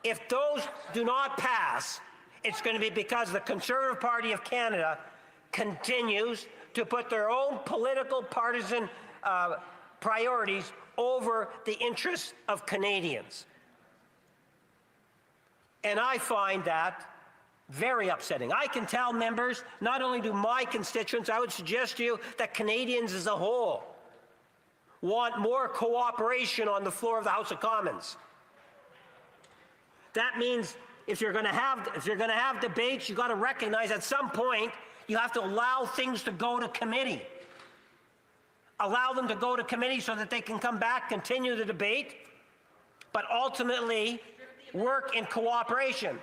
if those do not pass, it's going to be because the Conservative Party of Canada continues to put their own political partisan priorities over the interests of Canadians. And I find that very upsetting. I can tell members, not only do my constituents, I would suggest to you that Canadians as a whole want more cooperation on the floor of the House of Commons. That means if you're going to have debates, you've got to recognize at some point you have to allow things to go to committee. Allow them to go to committee so that they can come back, continue the debate, but ultimately work in cooperation.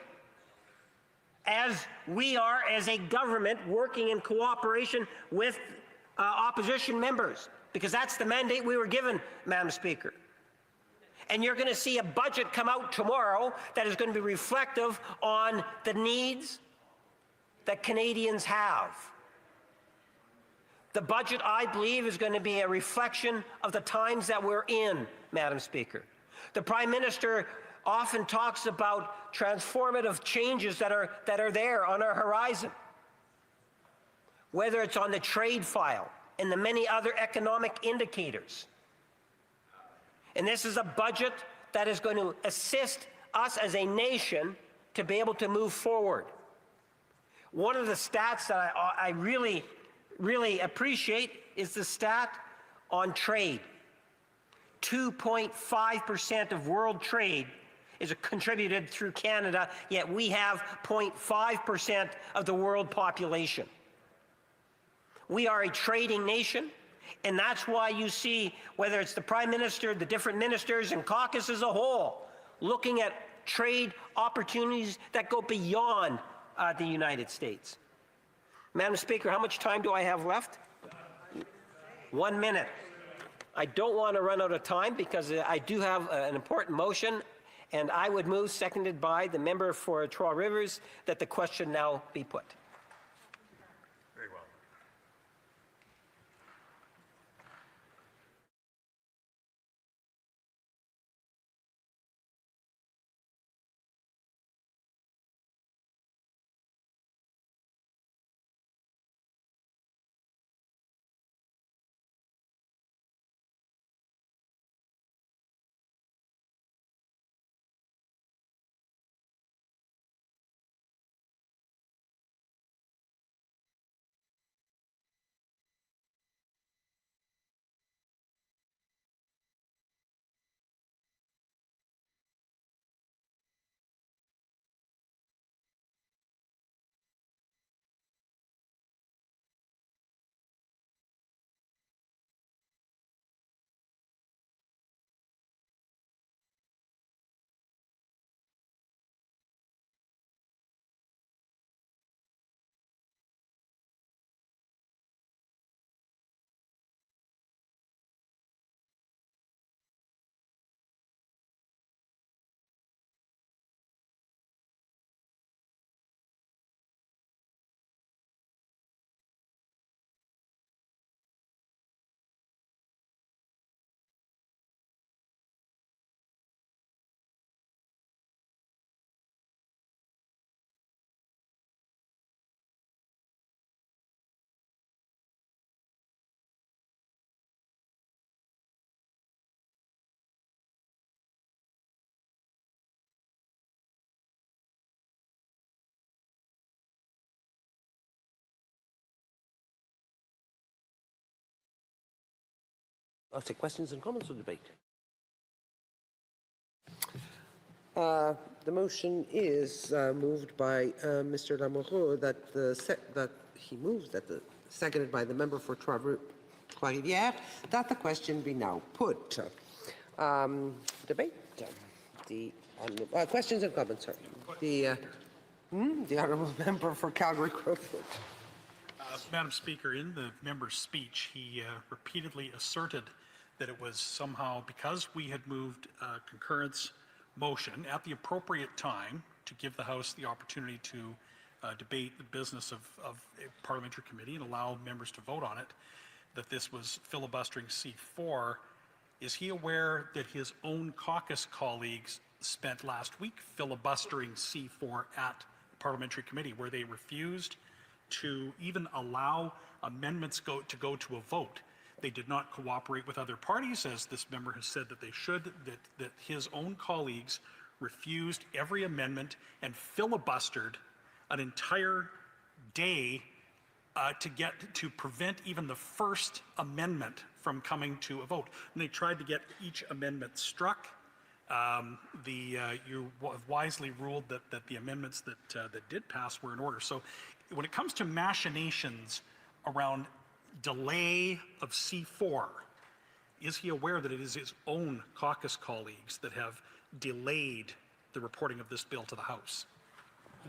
As we are, as a government, working in cooperation with opposition members, because that's the mandate we were given, Madam Speaker. And you're going to see a budget come out tomorrow that is going to be reflective on the needs that Canadians have. The budget, I believe, is going to be a reflection of the times that we're in, Madam Speaker. The Prime Minister often talks about transformative changes that are there on our horizon, whether it's on the trade file and the many other economic indicators. And this is a budget that is going to assist us as a nation to be able to move forward. One of the stats that I really appreciate is the stat on trade. 2.5% of world trade is contributed through Canada, yet we have 0.5% of the world population. We are a trading nation, and that's why you see, whether it's the Prime Minister, the different ministers, and caucus as a whole, looking at trade opportunities that go beyond the United States. Madam Speaker, how much time do I have left? 1 minute. I don't want to run out of time because I do have an important motion, and I would move, seconded by the member for Trois Rivers, that the question now be put. Very well. I'll take questions and comments or debate. The motion is moved by Mr. Lamoureux seconded by the member for Trois-Rivières, that the question be now put. Debate. Questions and comments, sorry. The honourable member for Calgary-Crowfoot. Madam Speaker, in the member's speech, he repeatedly asserted that it was somehow because we had moved concurrence motion at the appropriate time to give the House the opportunity to debate the business of a parliamentary committee and allow members to vote on it, that this was filibustering C4. Is he aware that his own caucus colleagues spent last week filibustering C4 at the parliamentary committee, where they refused to even allow amendments to go to a vote? They did not cooperate with other parties, as this member has said that they should, that his own colleagues refused every amendment and filibustered an entire day to prevent even the first amendment from coming to a vote. And they tried to get each amendment struck. You wisely ruled that the amendments that did pass were in order. So when it comes to machinations around delay of C4, is he aware that it is his own caucus colleagues that have delayed the reporting of this bill to the House?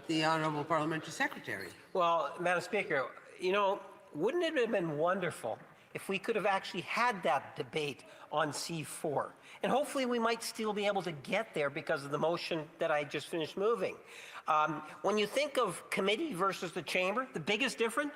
The Honourable Parliamentary Secretary. Well, Madam Speaker, you know, wouldn't it have been wonderful if we could have actually had that debate on C4? And hopefully we might still be able to get there because of the motion that I just finished moving. When you think of committee versus the chamber, the biggest difference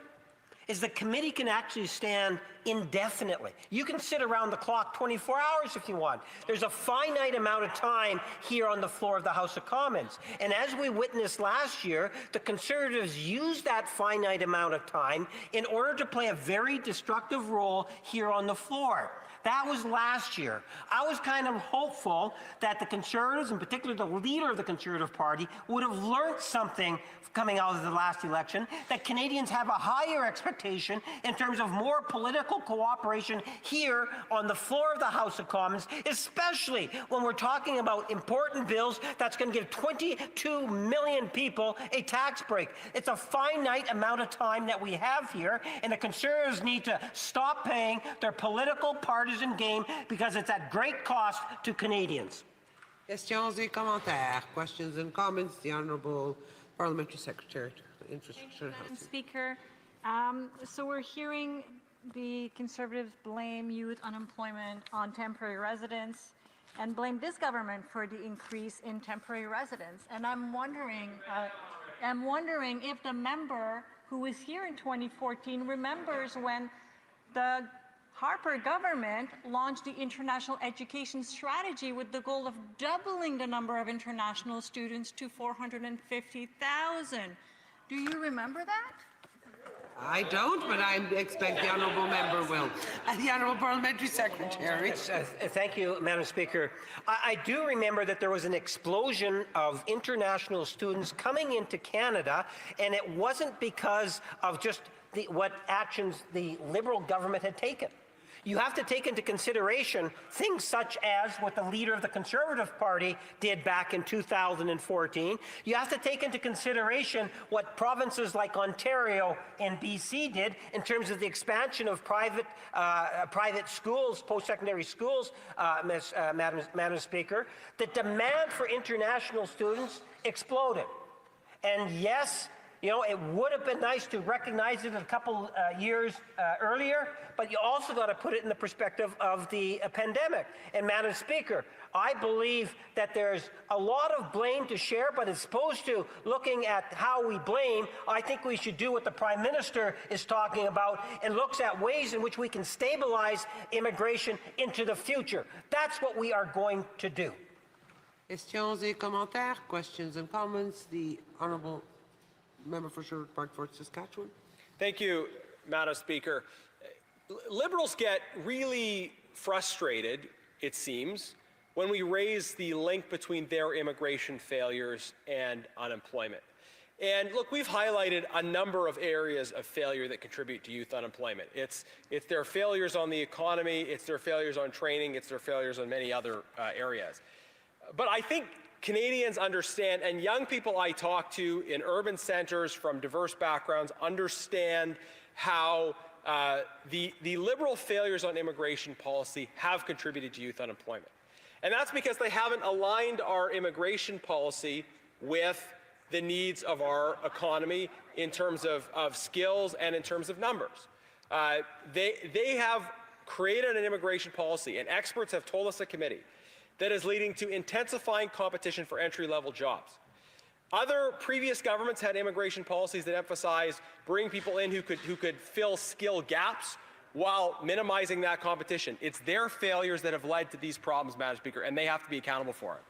is the committee can actually stand indefinitely. You can sit around the clock 24 hours if you want. There's a finite amount of time here on the floor of the House of Commons. And as we witnessed last year, the Conservatives used that finite amount of time in order to play a very destructive role here on the floor. That was last year. I was kind of hopeful that the Conservatives, in particular the leader of the Conservative Party, would have learned something coming out of the last election, that Canadians have a higher expectation in terms of more political cooperation here on the floor of the House of Commons, especially when we're talking about important bills that's going to give 22 million people a tax break. It's a finite amount of time that we have here, and the Conservatives need to stop playing their political partisan game because it's at great cost to Canadians. Questions et commentaires. Questions and comments. The Honourable Parliamentary Secretary. Madam Speaker, so we're hearing the Conservatives blame youth unemployment on temporary residents and blame this government for the increase in temporary residents. And I'm wondering if the member who was here in 2014 remembers when the Harper government launched the International Education Strategy with the goal of doubling the number of international students to 450,000. Do you remember that? I don't, but I expect the Honourable Member will. The Honourable Parliamentary Secretary. Thank you, Madam Speaker. I do remember that there was an explosion of international students coming into Canada, and it wasn't because of just what actions the Liberal government had taken. You have to take into consideration things such as what the leader of the Conservative Party did back in 2014. You have to take into consideration what provinces like Ontario and BC did in terms of the expansion of private schools, post-secondary schools, Madam Speaker. The demand for international students exploded. And yes, you know, it would have been nice to recognize it a couple years earlier, but you also got to put it in the perspective of the pandemic. And Madam Speaker, I believe that there's a lot of blame to share, but as opposed to looking at how we blame, I think we should do what the Prime Minister is talking about and looks at ways in which we can stabilize immigration into the future. That's what we are going to do. Questions et commentaires. Questions and comments. The Honourable Member for Sherwood Park, Fort Saskatchewan. Thank you, Madam Speaker. Liberals get really frustrated, it seems, when we raise the link between their immigration failures and unemployment. And look, we've highlighted a number of areas of failure that contribute to youth unemployment. It's their failures on the economy, it's their failures on training, it's their failures on many other areas. But I think Canadians understand, and young people I talk to in urban centers from diverse backgrounds understand how the Liberal failures on immigration policy have contributed to youth unemployment. And that's because they haven't aligned our immigration policy with the needs of our economy in terms of skills and in terms of numbers. They have created an immigration policy, and experts have told us at committee, that is leading to intensifying competition for entry-level jobs. Other previous governments had immigration policies that emphasized bringing people in who could fill skill gaps while minimizing that competition. It's their failures that have led to these problems, Madam Speaker, and they have to be accountable for it.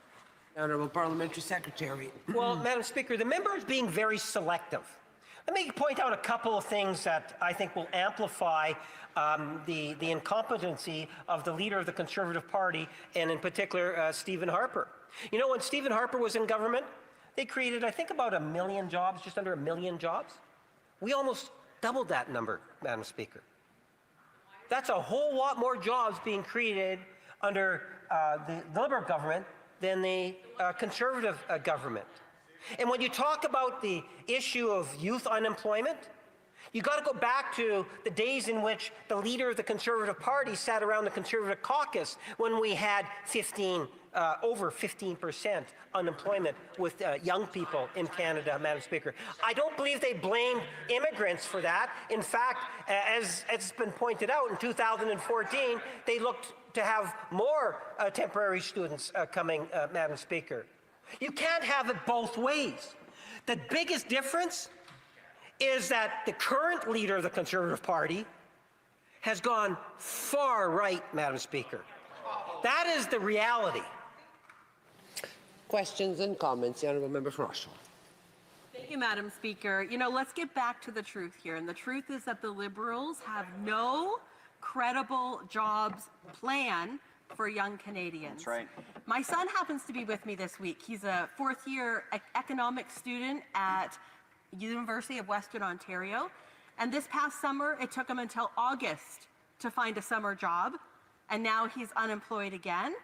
Honourable Parliamentary Secretary. Well, Madam Speaker, the member is being very selective. Let me point out a couple of things that I think will amplify the incompetency of the leader of the Conservative Party, and in particular, Stephen Harper. You know, when Stephen Harper was in government, they created, I think, about 1 million jobs, just under 1 million jobs. We almost doubled that number, Madam Speaker. That's a whole lot more jobs being created under the Liberal government than the Conservative government. And when you talk about the issue of youth unemployment, you got to go back to the days in which the leader of the Conservative Party sat around the Conservative caucus when we had over 15% unemployment with young people in Canada, Madam Speaker. I don't believe they blamed immigrants for that. In fact, as it's been pointed out, in 2014, they looked to have more temporary students coming, Madam Speaker. You can't have it both ways. The biggest difference is that the current leader of the Conservative Party has gone far right, Madam Speaker. That is the reality. Questions and comments. The Honourable Member for Oshawa. Thank you, Madam Speaker. You know, let's get back to the truth here. And the truth is that the Liberals have no credible jobs plan for young Canadians. That's right. My son happens to be with me this week. He's a fourth-year economics student at University of Western Ontario. And this past summer, it took him until August to find a summer job. And now he's unemployed again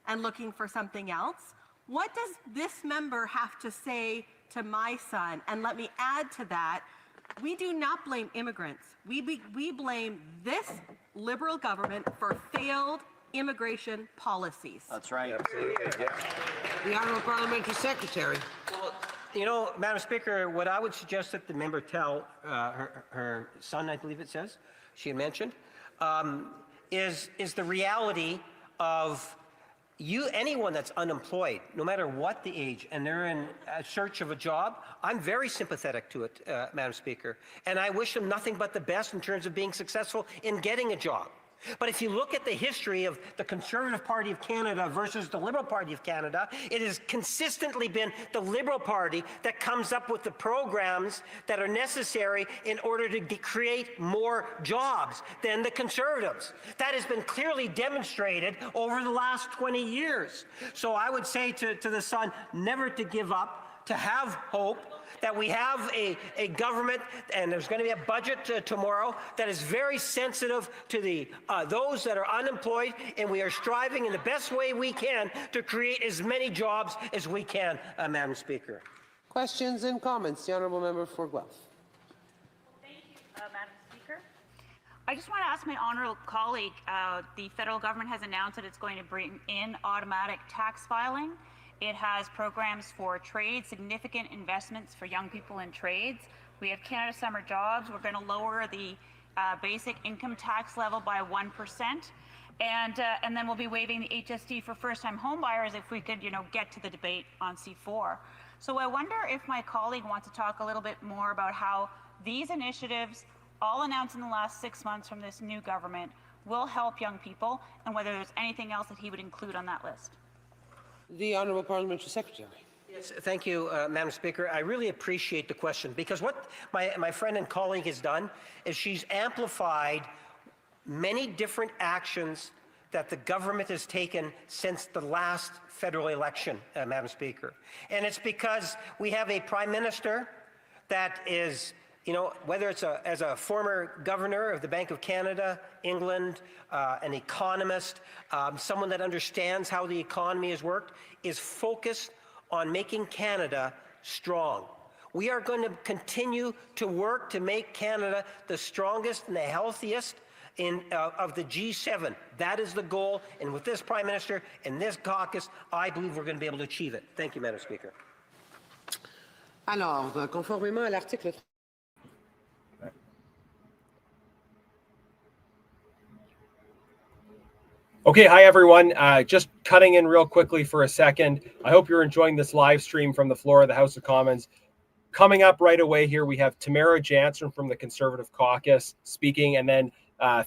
and looking for something else. What does this member have to say to my son? And let me add to that, we do not blame immigrants. We blame this Liberal government for failed immigration policies. That's right. Absolutely. Yeah. The Honourable Parliamentary Secretary. Well, you know, Madam Speaker, what I would suggest that the member tell her son, I believe it says, she had mentioned, is the reality of anyone that's unemployed, no matter what the age, and they're in a search of a job. I'm very sympathetic to it, Madam Speaker, and I wish them nothing but the best in terms of being successful in getting a job. But if you look at the history of the Conservative Party of Canada versus the Liberal Party of Canada, it has consistently been the Liberal Party that comes up with the programs that are necessary in order to create more jobs than the Conservatives. That has been clearly demonstrated over the last 20 years. So I would say to the son, never to give up, to have hope, that we have a government, and there's going to be a budget tomorrow, that is very sensitive to those that are unemployed, and we are striving in the best way we can to create as many jobs as we can, Madam Speaker. Questions and comments. The Honourable Member for Guelph. Thank you, Madam Speaker. I just want to ask my honourable colleague, the federal government has announced that it's going to bring in automatic tax filing. It has programs for trade, significant investments for young people in trades. We have Canada Summer Jobs. We're going to lower the basic income tax level by 1%. And then we'll be waiving the HST for first-time homebuyers if we could, get to the debate on C4. So I wonder if my colleague wants to talk a little bit more about how these initiatives, all announced in the last 6 months from this new government, will help young people, and whether there's anything else that he would include on that list. The Honourable Parliamentary Secretary. Yes, thank you, Madam Speaker. I really appreciate the question, because what my friend and colleague has done is she's amplified many different actions that the government has taken since the last federal election, Madam Speaker. And it's because we have a Prime Minister that is, you know, whether it's as a former governor of the Bank of Canada, England, an economist, someone that understands how the economy has worked, is focused on making Canada strong. We are going to continue to work to make Canada the strongest and the healthiest of the G7. That is the goal, and with this Prime Minister and this caucus, I believe we're going to be able to achieve it. Thank you, Madam Speaker. Alors, conformément à l'article. Okay, hi everyone. Just cutting in real quickly for a second. I hope you're enjoying this live stream from the floor of the House of Commons. Coming up right away here, we have Tamara Jansen from the Conservative Caucus speaking, and then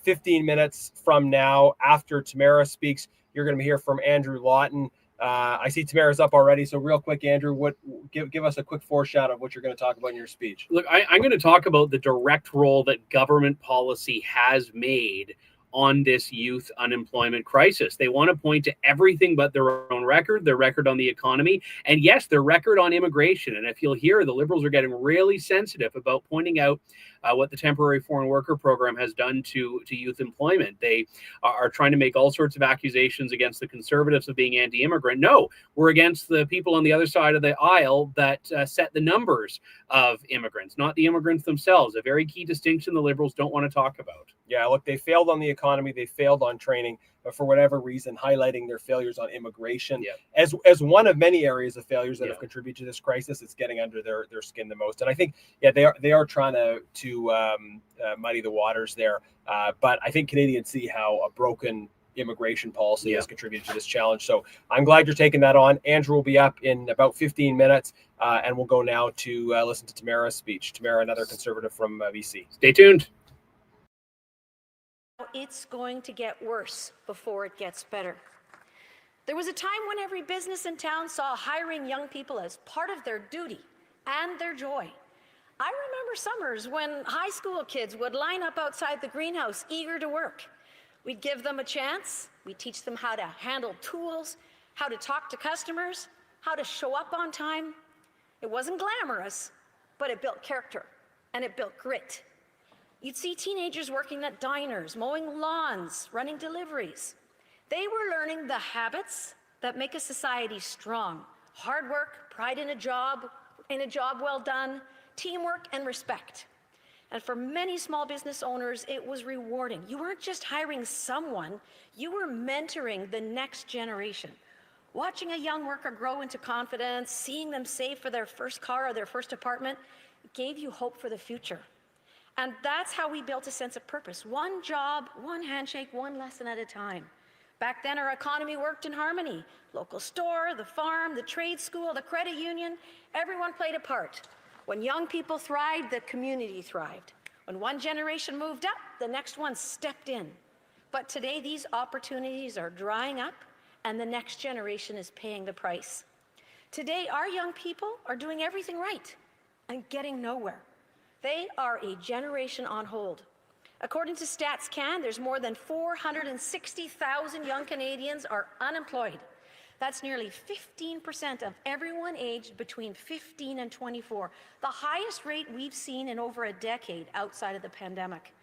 15 minutes from now, after Tamara speaks, you're going to hear from Andrew Lawton. I see Tamara's up already, so real quick, Andrew, give us a quick foreshadow of what you're going to talk about in your speech. Look, I'm going to talk about the direct role that government policy has made on this youth unemployment crisis. They want to point to everything but their own record, their record on the economy, and yes, their record on immigration. And if you'll hear, the Liberals are getting really sensitive about pointing out what the temporary foreign worker program has done to youth employment. They are trying to make all sorts of accusations against the Conservatives of being anti-immigrant. No, we're against the people on the other side of the aisle that set the numbers of immigrants, not the immigrants themselves. A very key distinction the Liberals don't want to talk about. Yeah, look, they failed on the economy, they failed on training, but for whatever reason, highlighting their failures on immigration as one of many areas of failures that have contributed to this crisis. It's getting under their skin the most. And I think, they are trying to muddy the waters there. But I think Canadians see how a broken immigration policy has contributed to this challenge. So I'm glad you're taking that on. Andrew will be up in about 15 minutes, and we'll go now to listen to Tamara's speech. Tamara, another Conservative from BC. Stay tuned. It's going to get worse before it gets better. There was a time when every business in town saw hiring young people as part of their duty and their joy. I remember summers when high school kids would line up outside the greenhouse eager to work. We'd give them a chance. We'd teach them how to handle tools, how to talk to customers, how to show up on time. It wasn't glamorous, but it built character and it built grit. You'd see teenagers working at diners, mowing lawns, running deliveries. They were learning the habits that make a society strong: hard work, pride in a job well done, teamwork, and respect. And for many small business owners, it was rewarding. You weren't just hiring someone, you were mentoring the next generation. Watching a young worker grow into confidence, seeing them save for their first car or their first apartment, gave you hope for the future. And that's how we built a sense of purpose. One job, one handshake, one lesson at a time. Back then, our economy worked in harmony. Local store, the farm, the trade school, the credit union, everyone played a part. When young people thrived, the community thrived. When one generation moved up, the next one stepped in. But today, these opportunities are drying up, and the next generation is paying the price. Today, our young people are doing everything right and getting nowhere. They are a generation on hold. According to StatsCan, there's more than 460,000 young Canadians are unemployed. That's nearly 15% of everyone aged between 15 and 24, the highest rate we've seen in over a decade outside of the pandemic.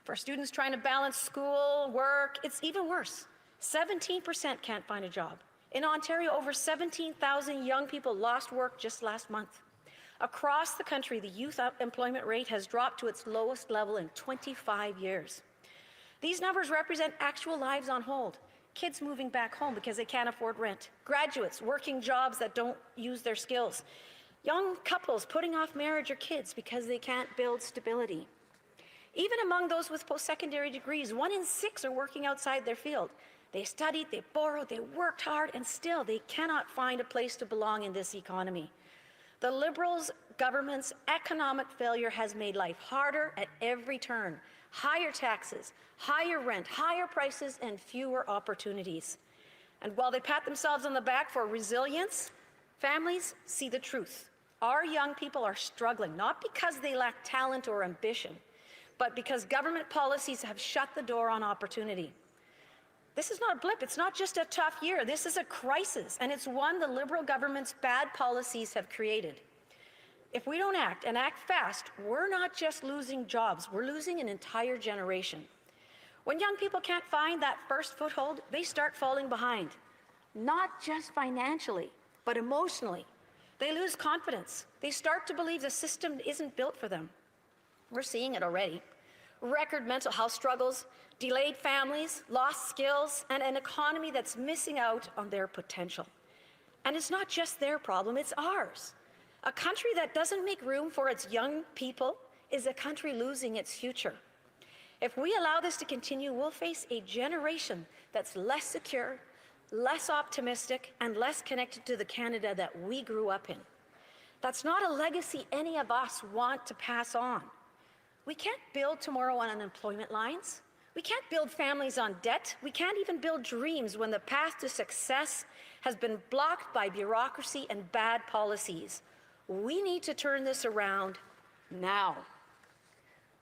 For students trying to balance school, work, it's even worse. 17% can't find a job. In Ontario, over 17,000 young people lost work just last month. Across the country, the youth employment rate has dropped to its lowest level in 25 years. These numbers represent actual lives on hold. Kids moving back home because they can't afford rent. Graduates working jobs that don't use their skills. Young couples putting off marriage or kids because they can't build stability. Even among those with post-secondary degrees, 1 in 6 are working outside their field. They studied, they borrowed, they worked hard, and still they cannot find a place to belong in this economy. The Liberals' government's economic failure has made life harder at every turn. Higher taxes, higher rent, higher prices, and fewer opportunities. And while they pat themselves on the back for resilience, families see the truth. Our young people are struggling, not because they lack talent or ambition, but because government policies have shut the door on opportunity. This is not a blip. It's not just a tough year. This is a crisis, and it's one the Liberal government's bad policies have created. If we don't act, and act fast, we're not just losing jobs, we're losing an entire generation. When young people can't find that first foothold, they start falling behind. Not just financially, but emotionally. They lose confidence. They start to believe the system isn't built for them. We're seeing it already. Record mental health struggles, delayed families, lost skills, and an economy that's missing out on their potential. And it's not just their problem, it's ours. A country that doesn't make room for its young people is a country losing its future. If we allow this to continue, we'll face a generation that's less secure, less optimistic, and less connected to the Canada that we grew up in. That's not a legacy any of us want to pass on. We can't build tomorrow on unemployment lines. We can't build families on debt. We can't even build dreams when the path to success has been blocked by bureaucracy and bad policies. We need to turn this around now.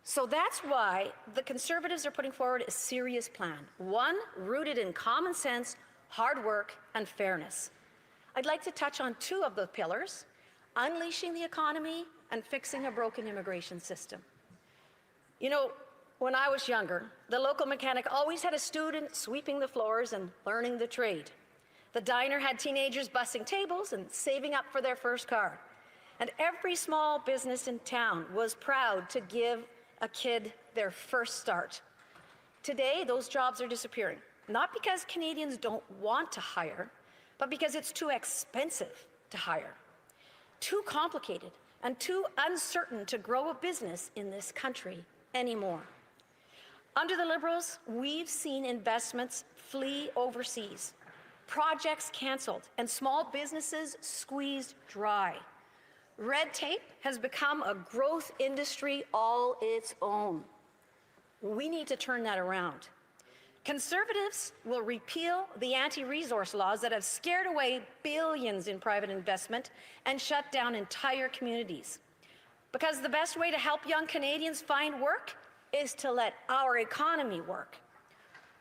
So that's why the Conservatives are putting forward a serious plan, one rooted in common sense, hard work, and fairness. I'd like to touch on two of the pillars: unleashing the economy and fixing a broken immigration system. You know, when I was younger, the local mechanic always had a student sweeping the floors and learning the trade. The diner had teenagers bussing tables and saving up for their first car. And every small business in town was proud to give a kid their first start. Today, those jobs are disappearing, not because Canadians don't want to hire, but because it's too expensive to hire, too complicated, and too uncertain to grow a business in this country anymore. Under the Liberals, we've seen investments flee overseas, projects canceled, and small businesses squeezed dry. Red tape has become a growth industry all its own. We need to turn that around. Conservatives will repeal the anti-resource laws that have scared away billions in private investment and shut down entire communities. Because the best way to help young Canadians find work is to let our economy work.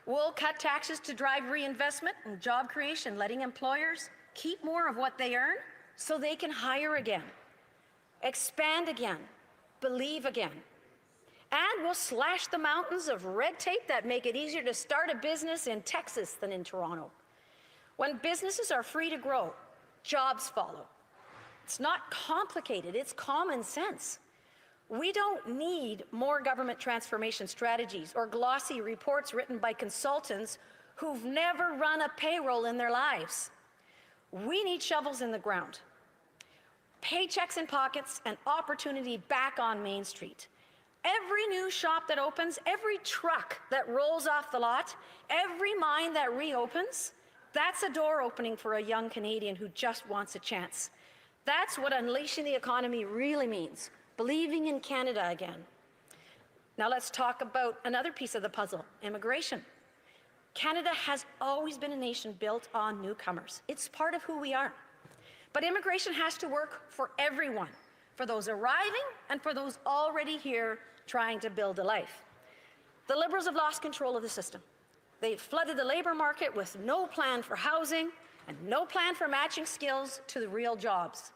We'll cut taxes to drive reinvestment and job creation, letting employers keep more of what they earn so they can hire again, expand again, believe again. And we'll slash the mountains of red tape that make it easier to start a business in Texas than in Toronto. When businesses are free to grow, jobs follow. It's not complicated, it's common sense. We don't need more government transformation strategies or glossy reports written by consultants who've never run a payroll in their lives. We need shovels in the ground, paychecks in pockets, and opportunity back on Main Street. Every new shop that opens, every truck that rolls off the lot, every mine that reopens, that's a door opening for a young Canadian who just wants a chance. That's what unleashing the economy really means, believing in Canada again. Now let's talk about another piece of the puzzle, immigration. Canada has always been a nation built on newcomers. It's part of who we are. But immigration has to work for everyone, for those arriving and for those already here trying to build a life. The Liberals have lost control of the system. They've flooded the labor market with no plan for housing and no plan for matching skills to the real jobs.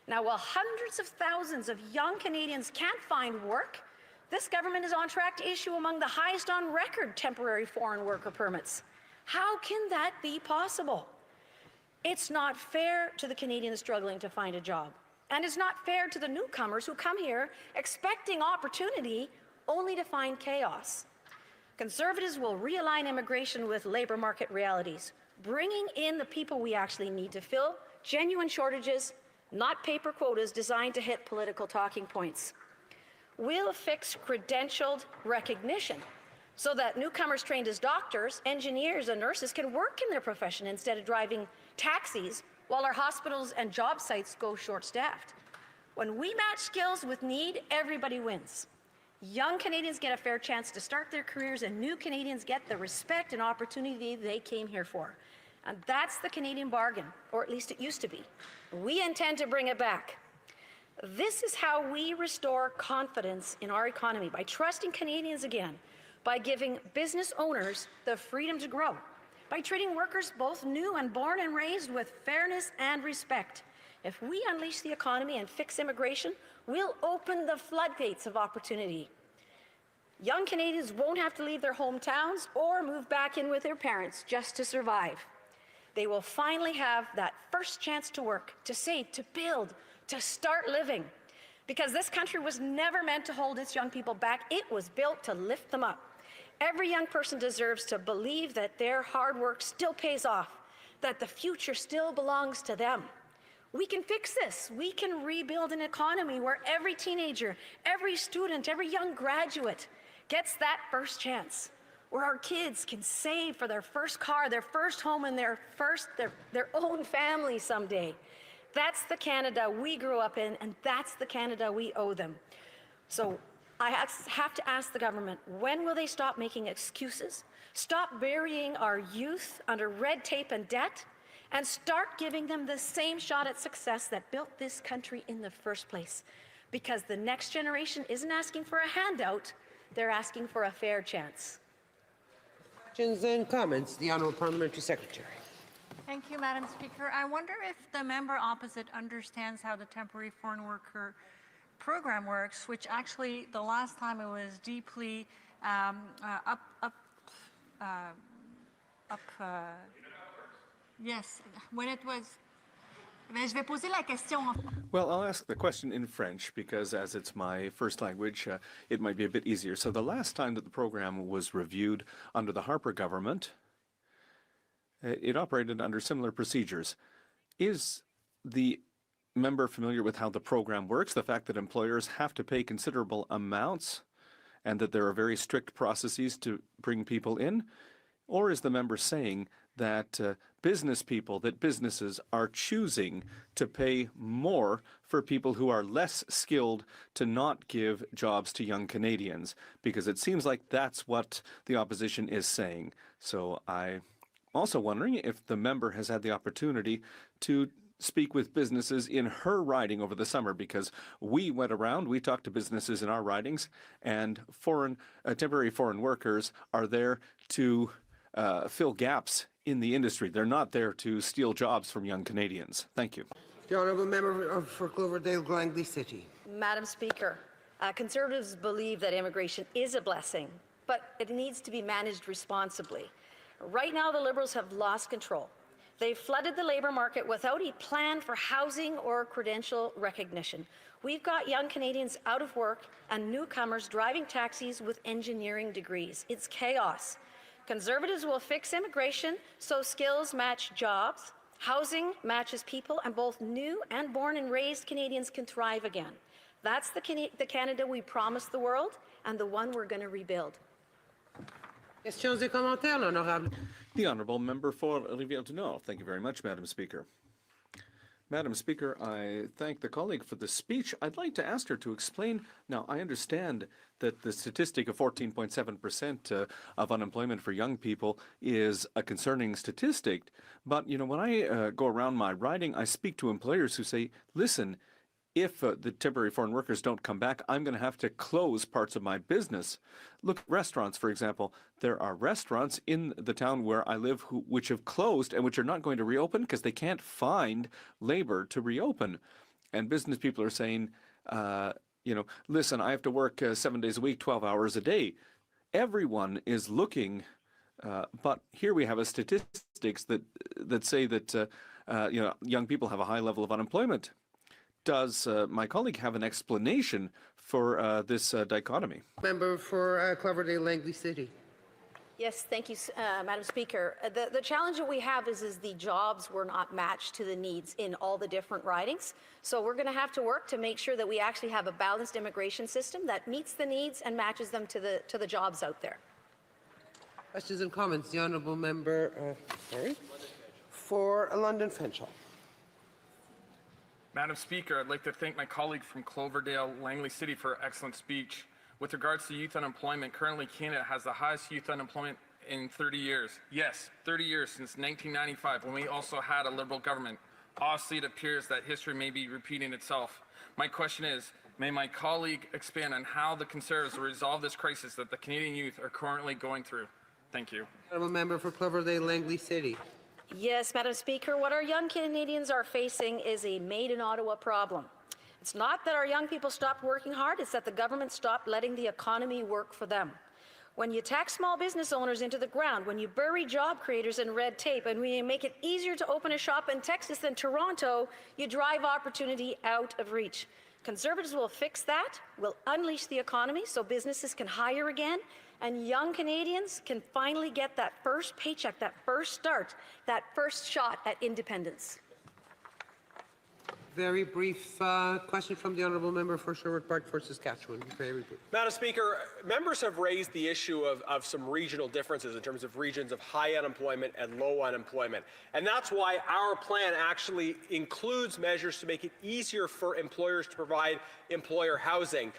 Now, while hundreds of thousands of young Canadians can't find work, this government is on track to issue among the highest on record temporary foreign worker permits. How can that be possible? It's not fair to the Canadians struggling to find a job. And it's not fair to the newcomers who come here expecting opportunity only to find chaos. Conservatives will realign immigration with labor market realities, bringing in the people we actually need to fill genuine shortages, not paper quotas designed to hit political talking points. We'll fix credentialed recognition so that newcomers trained as doctors, engineers, and nurses can work in their profession instead of driving taxis while our hospitals and job sites go short-staffed. When we match skills with need, everybody wins. Young Canadians get a fair chance to start their careers, and new Canadians get the respect and opportunity they came here for. And that's the Canadian bargain, or at least it used to be. We intend to bring it back. This is how we restore confidence in our economy, by trusting Canadians again, by giving business owners the freedom to grow, by treating workers both new and born and raised with fairness and respect. If we unleash the economy and fix immigration, we'll open the floodgates of opportunity. Young Canadians won't have to leave their hometowns or move back in with their parents just to survive. They will finally have that first chance to work, to save, to build, to start living. Because this country was never meant to hold its young people back. It was built to lift them up. Every young person deserves to believe that their hard work still pays off, that the future still belongs to them. We can fix this. We can rebuild an economy where every teenager, every student, every young graduate gets that first chance, where our kids can save for their first car, their first home, and their own family someday. That's the Canada we grew up in, and that's the Canada we owe them. So I have to ask the government, when will they stop making excuses, stop burying our youth under red tape and debt, and start giving them the same shot at success that built this country in the first place? Because the next generation isn't asking for a handout, they're asking for a fair chance. Questions and comments. The Honourable Parliamentary Secretary. Thank you, Madam Speaker. I wonder if the member opposite understands how the temporary foreign worker program works, which actually the last time it was deeply yes, when it was. Mais je vais poser la question. Well, I'll ask the question in French because as it's my first language, it might be a bit easier. So the last time that the program was reviewed under the Harper government, it operated under similar procedures. Is the member familiar with how the program works, the fact that employers have to pay considerable amounts and that there are very strict processes to bring people in? Or is the member saying that businesses are choosing to pay more for people who are less skilled to not give jobs to young Canadians? Because it seems like that's what the opposition is saying. So I'm also wondering if the member has had the opportunity to speak with businesses in her riding over the summer, because we went around, we talked to businesses in our ridings, and temporary foreign workers are there to fill gaps in the industry. They're not there to steal jobs from young Canadians. Thank you. The Honourable Member for Cloverdale-Langley City. Madam Speaker, Conservatives believe that immigration is a blessing, but it needs to be managed responsibly. Right now, the Liberals have lost control. They've flooded the labour market without a plan for housing or credential recognition. We've got young Canadians out of work and newcomers driving taxis with engineering degrees. It's chaos. Conservatives will fix immigration so skills match jobs, housing matches people, and both new and born and raised Canadians can thrive again. That's the Canada we promised the world and the one we're going to rebuild. Questions et commentaires, l'honorable. The Honourable Member for Rivière-du-Nord. Thank you very much, Madam Speaker. Madam Speaker, I thank the colleague for the speech. I'd like to ask her to explain. Now, I understand that the statistic of 14.7% of unemployment for young people is a concerning statistic. But, you know, when I go around my riding, I speak to employers who say, listen, if the temporary foreign workers don't come back, I'm going to have to close parts of my business. Look at restaurants, for example. There are restaurants in the town where I live which have closed and which are not going to reopen because they can't find labor to reopen. And business people are saying, you know, listen, I have to work 7 days a week, 12 hours a day. Everyone is looking, but here we have a statistics that say that you know, young people have a high level of unemployment. Does my colleague have an explanation for this dichotomy? Member for Cloverdale-Langley City. Yes, thank you, Madam Speaker. The challenge that we have is the jobs were not matched to the needs in all the different ridings. So we're going to have to work to make sure that we actually have a balanced immigration system that meets the needs and matches them to the jobs out there. Questions and comments. The Honourable Member for London Fanshawe. Madam Speaker, I'd like to thank my colleague from Cloverdale-Langley City for an excellent speech. With regards to youth unemployment, currently Canada has the highest youth unemployment in 30 years. Yes, 30 years since 1995, when we also had a Liberal government. Obviously, it appears that history may be repeating itself. My question is, may my colleague expand on how the Conservatives will resolve this crisis that the Canadian youth are currently going through? Thank you. Honourable Member for Cloverdale Langley City. Yes, Madam Speaker, what our young Canadians are facing is a made in Ottawa problem. It's not that our young people stopped working hard, it's that the government stopped letting the economy work for them. When you tax small business owners into the ground, when you bury job creators in red tape, and when you make it easier to open a shop in Texas than Toronto, you drive opportunity out of reach. Conservatives will fix that, will unleash the economy so businesses can hire again, and young Canadians can finally get that first paycheck, that first start, that first shot at independence. Very brief question from the Honourable Member for Sherwood Park for Saskatchewan. Very brief. Madam Speaker, members have raised the issue of some regional differences in terms of regions of high unemployment and low unemployment. And that's why our plan actually includes measures to make it easier for employers to provide employer housing,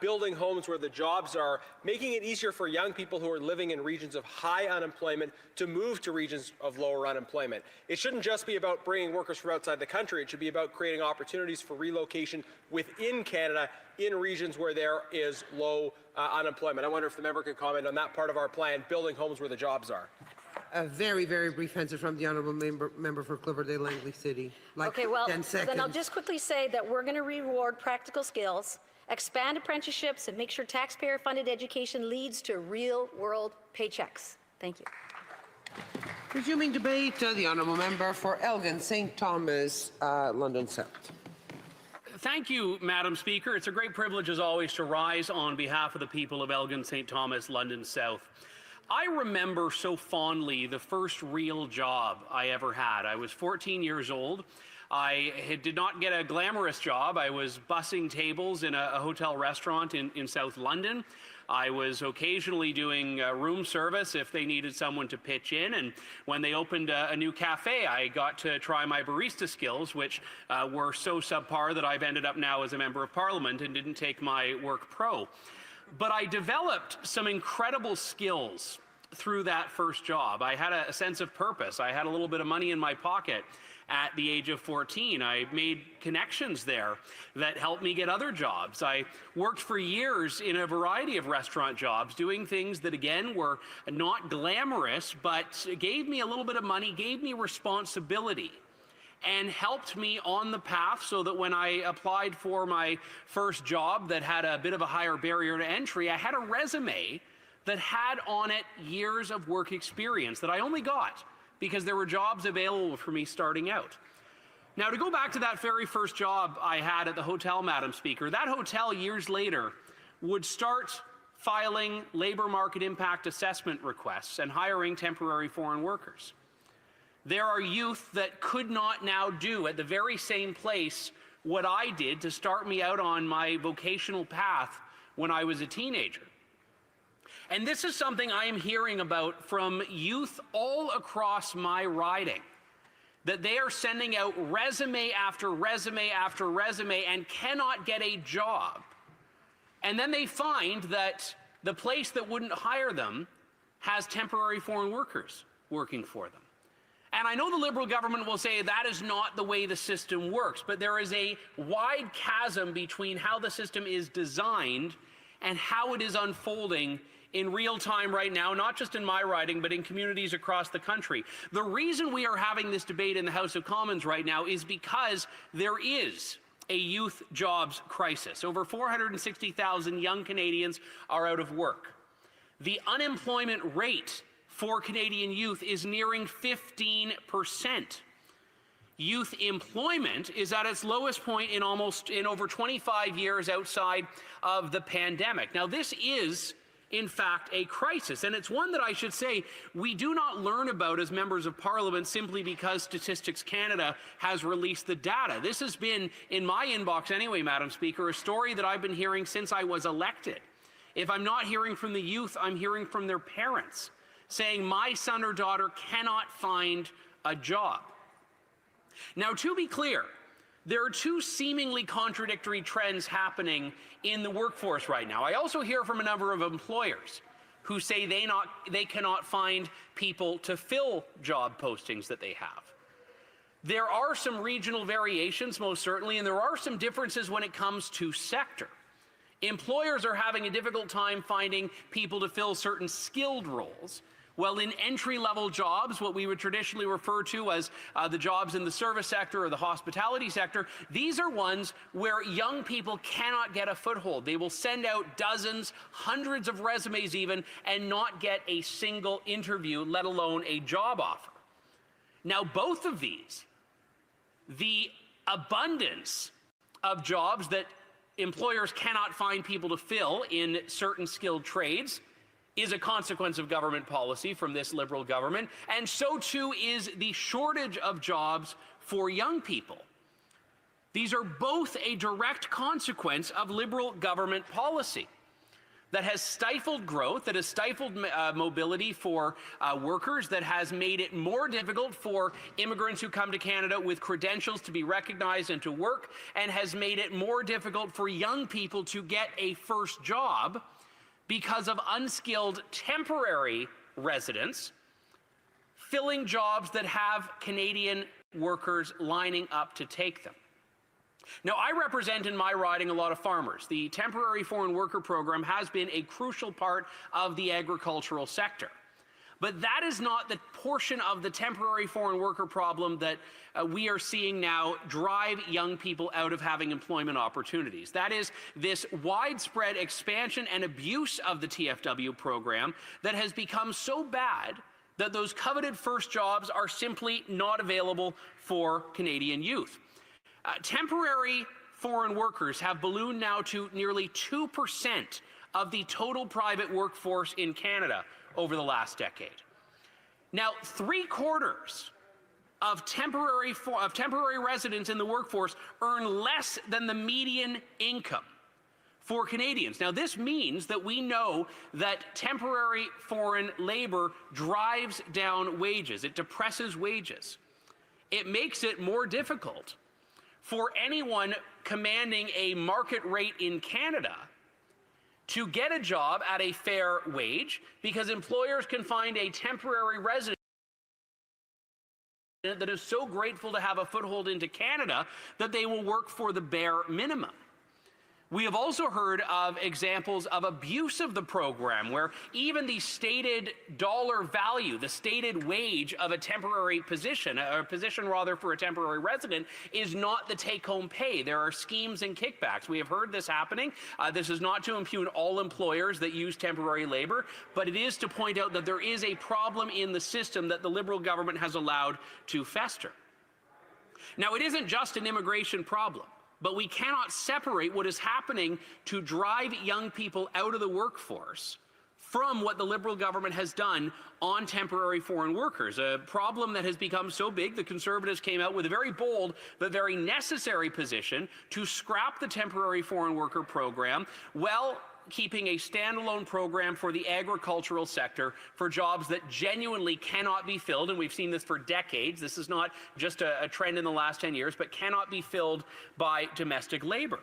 building homes where the jobs are, making it easier for young people who are living in regions of high unemployment to move to regions of lower unemployment. It shouldn't just be about bringing workers from outside the country. It should be about creating opportunities for relocation within Canada in regions where there is low unemployment. I wonder if the member could comment on that part of our plan, building homes where the jobs are. A very, very brief answer from the Honourable Member for Cloverdale Langley City. Like Okay, well, 10 seconds. then I'll just quickly say that we're going to reward practical skills, expand apprenticeships, and make sure taxpayer-funded education leads to real-world paychecks. Thank you. Resuming debate, the Honourable Member for Elgin, St. Thomas, London South. Thank you, Madam Speaker. It's a great privilege, as always, to rise on behalf of the people of Elgin, St. Thomas, London South. I remember so fondly the first real job I ever had. I was 14 years old. I did not get a glamorous job. I was bussing tables in a hotel restaurant in South London. I was occasionally doing room service if they needed someone to pitch in. And when they opened a new cafe, I got to try my barista skills, which were so subpar that I've ended up now as a member of Parliament and didn't take my work pro. But I developed some incredible skills through that first job. I had a sense of purpose. I had a little bit of money in my pocket at the age of 14. I made connections there that helped me get other jobs. I worked for years in a variety of restaurant jobs, doing things that, again, were not glamorous, but gave me a little bit of money, gave me responsibility, and helped me on the path so that when I applied for my first job that had a bit of a higher barrier to entry, I had a resume that had on it years of work experience that I only got because there were jobs available for me starting out. Now, to go back to that very first job I had at the hotel, Madam Speaker, that hotel years later would start filing labor market impact assessment requests and hiring temporary foreign workers. There are youth that could not now do at the very same place what I did to start me out on my vocational path when I was a teenager. And this is something I am hearing about from youth all across my riding, that they are sending out resume after resume after resume and cannot get a job. And then they find that the place that wouldn't hire them has temporary foreign workers working for them. And I know the Liberal government will say that is not the way the system works, but there is a wide chasm between how the system is designed and how it is unfolding in real time right now, not just in my riding, but in communities across the country. The reason we are having this debate in the House of Commons right now is because there is a youth jobs crisis. Over 460,000 young Canadians are out of work. The unemployment rate for Canadian youth is nearing 15%. Youth employment is at its lowest point in over 25 years outside of the pandemic. Now, this is in fact a crisis, and it's one that I should say we do not learn about as members of Parliament simply because Statistics Canada has released the data. This has been, in my inbox anyway, Madam Speaker, a story that I've been hearing since I was elected. If I'm not hearing from the youth, I'm hearing from their parents saying my son or daughter cannot find a job. Now, to be clear, there are two seemingly contradictory trends happening in the workforce right now. I also hear from a number of employers who say they cannot find people to fill job postings that they have. There are some regional variations, most certainly, and there are some differences when it comes to sector. Employers are having a difficult time finding people to fill certain skilled roles, Well, in entry-level jobs, what we would traditionally refer to as the jobs in the service sector or the hospitality sector, these are ones where young people cannot get a foothold. They will send out dozens, hundreds of resumes even, and not get a single interview, let alone a job offer. Now, both of these, the abundance of jobs that employers cannot find people to fill in certain skilled trades, is a consequence of government policy from this Liberal government, and so too is the shortage of jobs for young people. These are both a direct consequence of Liberal government policy that has stifled growth, that has stifled mobility for workers, that has made it more difficult for immigrants who come to Canada with credentials to be recognized and to work, and has made it more difficult for young people to get a first job because of unskilled temporary residents filling jobs that have Canadian workers lining up to take them. Now, I represent in my riding a lot of farmers. The temporary foreign worker program has been a crucial part of the agricultural sector. But that is not the portion of the temporary foreign worker problem that we are seeing now drive young people out of having employment opportunities. That is this widespread expansion and abuse of the TFW program that has become so bad that those coveted first jobs are simply not available for Canadian youth. Temporary foreign workers have ballooned now to nearly 2% of the total private workforce in Canada over the last decade. Now, 3/4 of temporary residents in the workforce earn less than the median income for Canadians. Now, this means that we know that temporary foreign labor drives down wages. It depresses wages. It makes it more difficult for anyone commanding a market rate in Canada to get a job at a fair wage, because employers can find a temporary resident that is so grateful to have a foothold into Canada that they will work for the bare minimum. We have also heard of examples of abuse of the program, where even the stated dollar value, the stated wage of a temporary position, a position rather for a temporary resident, is not the take-home pay. There are schemes and kickbacks. We have heard this happening. This is not to impugn all employers that use temporary labor, but it is to point out that there is a problem in the system that the Liberal government has allowed to fester. Now, it isn't just an immigration problem, but we cannot separate what is happening to drive young people out of the workforce from what the Liberal government has done on temporary foreign workers, a problem that has become so big the Conservatives came out with a very bold but very necessary position to scrap the temporary foreign worker program, while keeping a standalone program for the agricultural sector for jobs that genuinely cannot be filled, and we've seen this for decades. This is not just a trend in the last 10 years, but cannot be filled by domestic labor.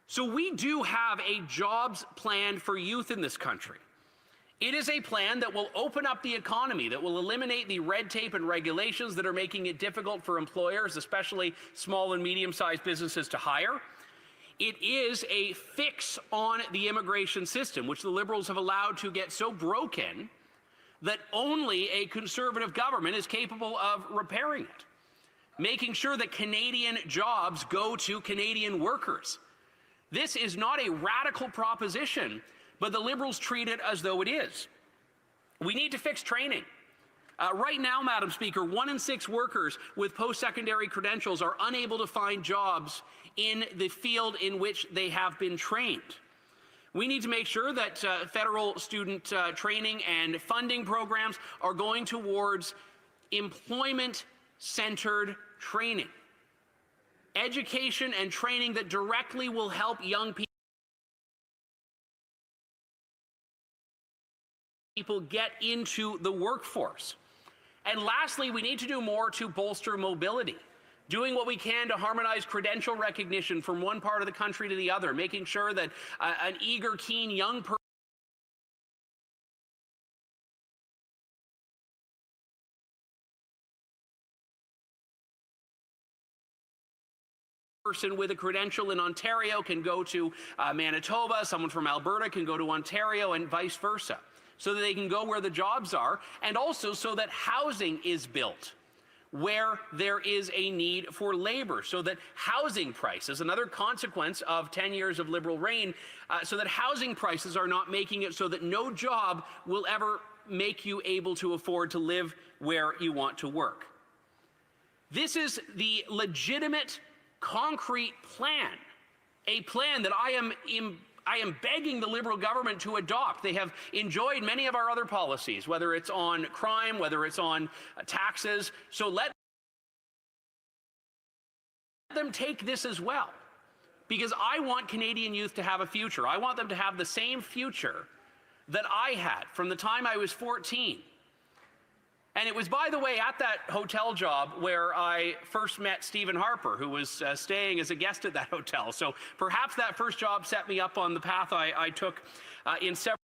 So we do have a jobs plan for youth in this country. It is a plan that will open up the economy, that will eliminate the red tape and regulations that are making it difficult for employers, especially small and medium-sized businesses, to hire. It is a fix on the immigration system, which the Liberals have allowed to get so broken that only a Conservative government is capable of repairing it, making sure that Canadian jobs go to Canadian workers. This is not a radical proposition, but the Liberals treat it as though it is. We need to fix training. Right now, Madam Speaker, 1 in 6 workers with post-secondary credentials are unable to find jobs in the field in which they have been trained. We need to make sure that federal student training and funding programs are going towards employment-centered training, education and training that directly will help young people get into the workforce. And lastly, we need to do more to bolster mobility, doing what we can to harmonize credential recognition from one part of the country to the other, making sure that an eager, keen young person with a credential in Ontario can go to Manitoba, someone from Alberta can go to Ontario, and vice versa. so that they can go where the jobs are, and also so that housing is built where there is a need for labor, so that housing prices, another consequence of 10 years of Liberal reign, so that housing prices are not making it so that no job will ever make you able to afford to live where you want to work. This is the legitimate, concrete plan, a plan that I am begging the Liberal government to adopt. They have enjoyed many of our other policies, whether it's on crime, whether it's on taxes. So let them take this as well, because I want Canadian youth to have a future. I want them to have the same future that I had from the time I was 14. And it was, by the way, at that hotel job where I first met Stephen Harper, who was staying as a guest at that hotel. So perhaps that first job set me up on the path I took in several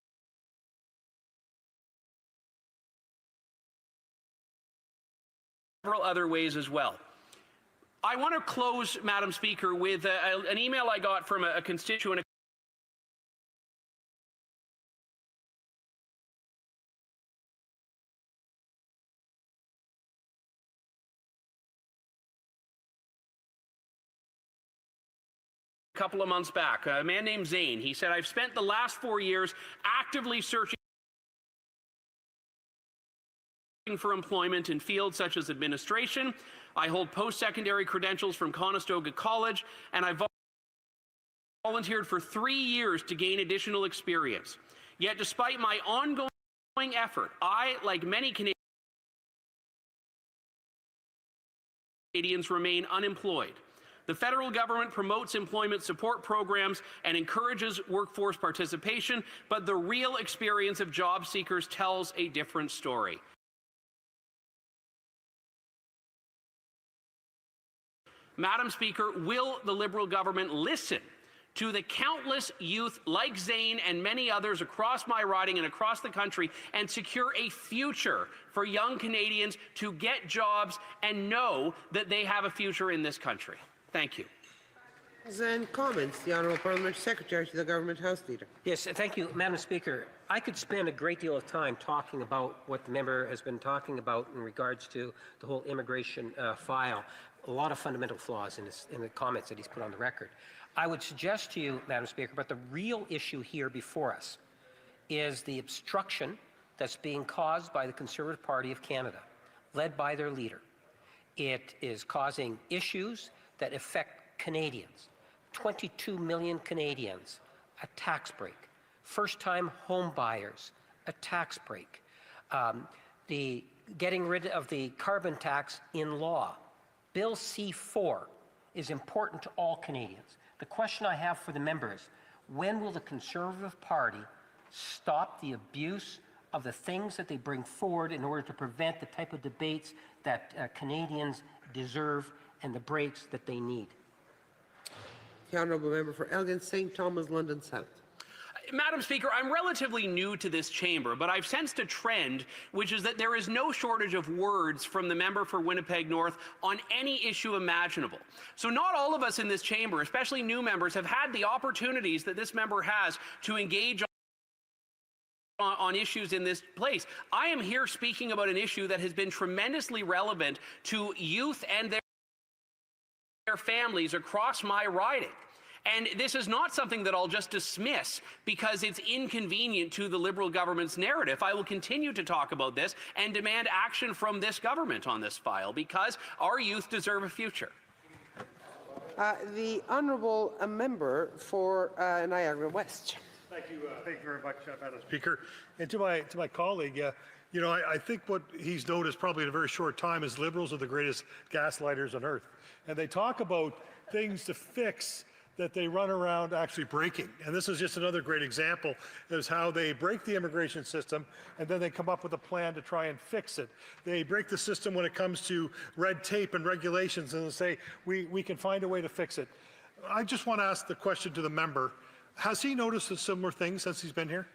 other ways as well. I want to close, Madam Speaker, with an email I got from a constituent a couple of months back, a man named Zane. He said, "I've spent the last 4 years actively searching for employment in fields such as administration. I hold post-secondary credentials from Conestoga College, and I've volunteered for 3 years to gain additional experience. Yet despite my ongoing effort, I, like many Canadians, remain unemployed. The federal government promotes employment support programs and encourages workforce participation, but the real experience of job seekers tells a different story." Madam Speaker, will the Liberal government listen to the countless youth like Zane and many others across my riding and across the country and secure a future for young Canadians to get jobs and know that they have a future in this country? Thank you. And comments, the Honourable Parliamentary Secretary to the Government House Leader. Yes, thank you, Madam Speaker. I could spend a great deal of time talking about what the member has been talking about in regards to the whole immigration file. A lot of fundamental flaws in the comments that he's put on the record. I would suggest to you, Madam Speaker, but the real issue here before us is the obstruction that's being caused by the Conservative Party of Canada, led by their leader. It is causing issues that affect Canadians. 22 million Canadians, a tax break. First-time home buyers, a tax break. The getting rid of the carbon tax in law. Bill C-4 is important to all Canadians. The question I have for the member is, when will the Conservative Party stop the abuse of the things that they bring forward in order to prevent the type of debates that Canadians deserve and the breaks that they need? The Honourable Member for Elgin, St. Thomas, London South. Madam Speaker, I'm relatively new to this chamber, but I've sensed a trend, which is that there is no shortage of words from the member for Winnipeg North on any issue imaginable. So not all of us in this chamber, especially new members, have had the opportunities that this member has to engage on issues in this place. I am here speaking about an issue that has been tremendously relevant to youth and their families across my riding. And this is not something that I'll just dismiss because it's inconvenient to the Liberal government's narrative. I will continue to talk about this and demand action from this government on this file because our youth deserve a future. The Honourable Member for Niagara West. Thank you very much, Madam Speaker. And to my colleague, you know, I think what he's noticed probably in a very short time is Liberals are the greatest gaslighters on earth. And they talk about things to fix that they run around actually breaking. And this is just another great example is how they break the immigration system and then they come up with a plan to try and fix it. They break the system when it comes to red tape and regulations and they say, we can find a way to fix it. I just want to ask the question to the member, has he noticed a similar thing since he's been here?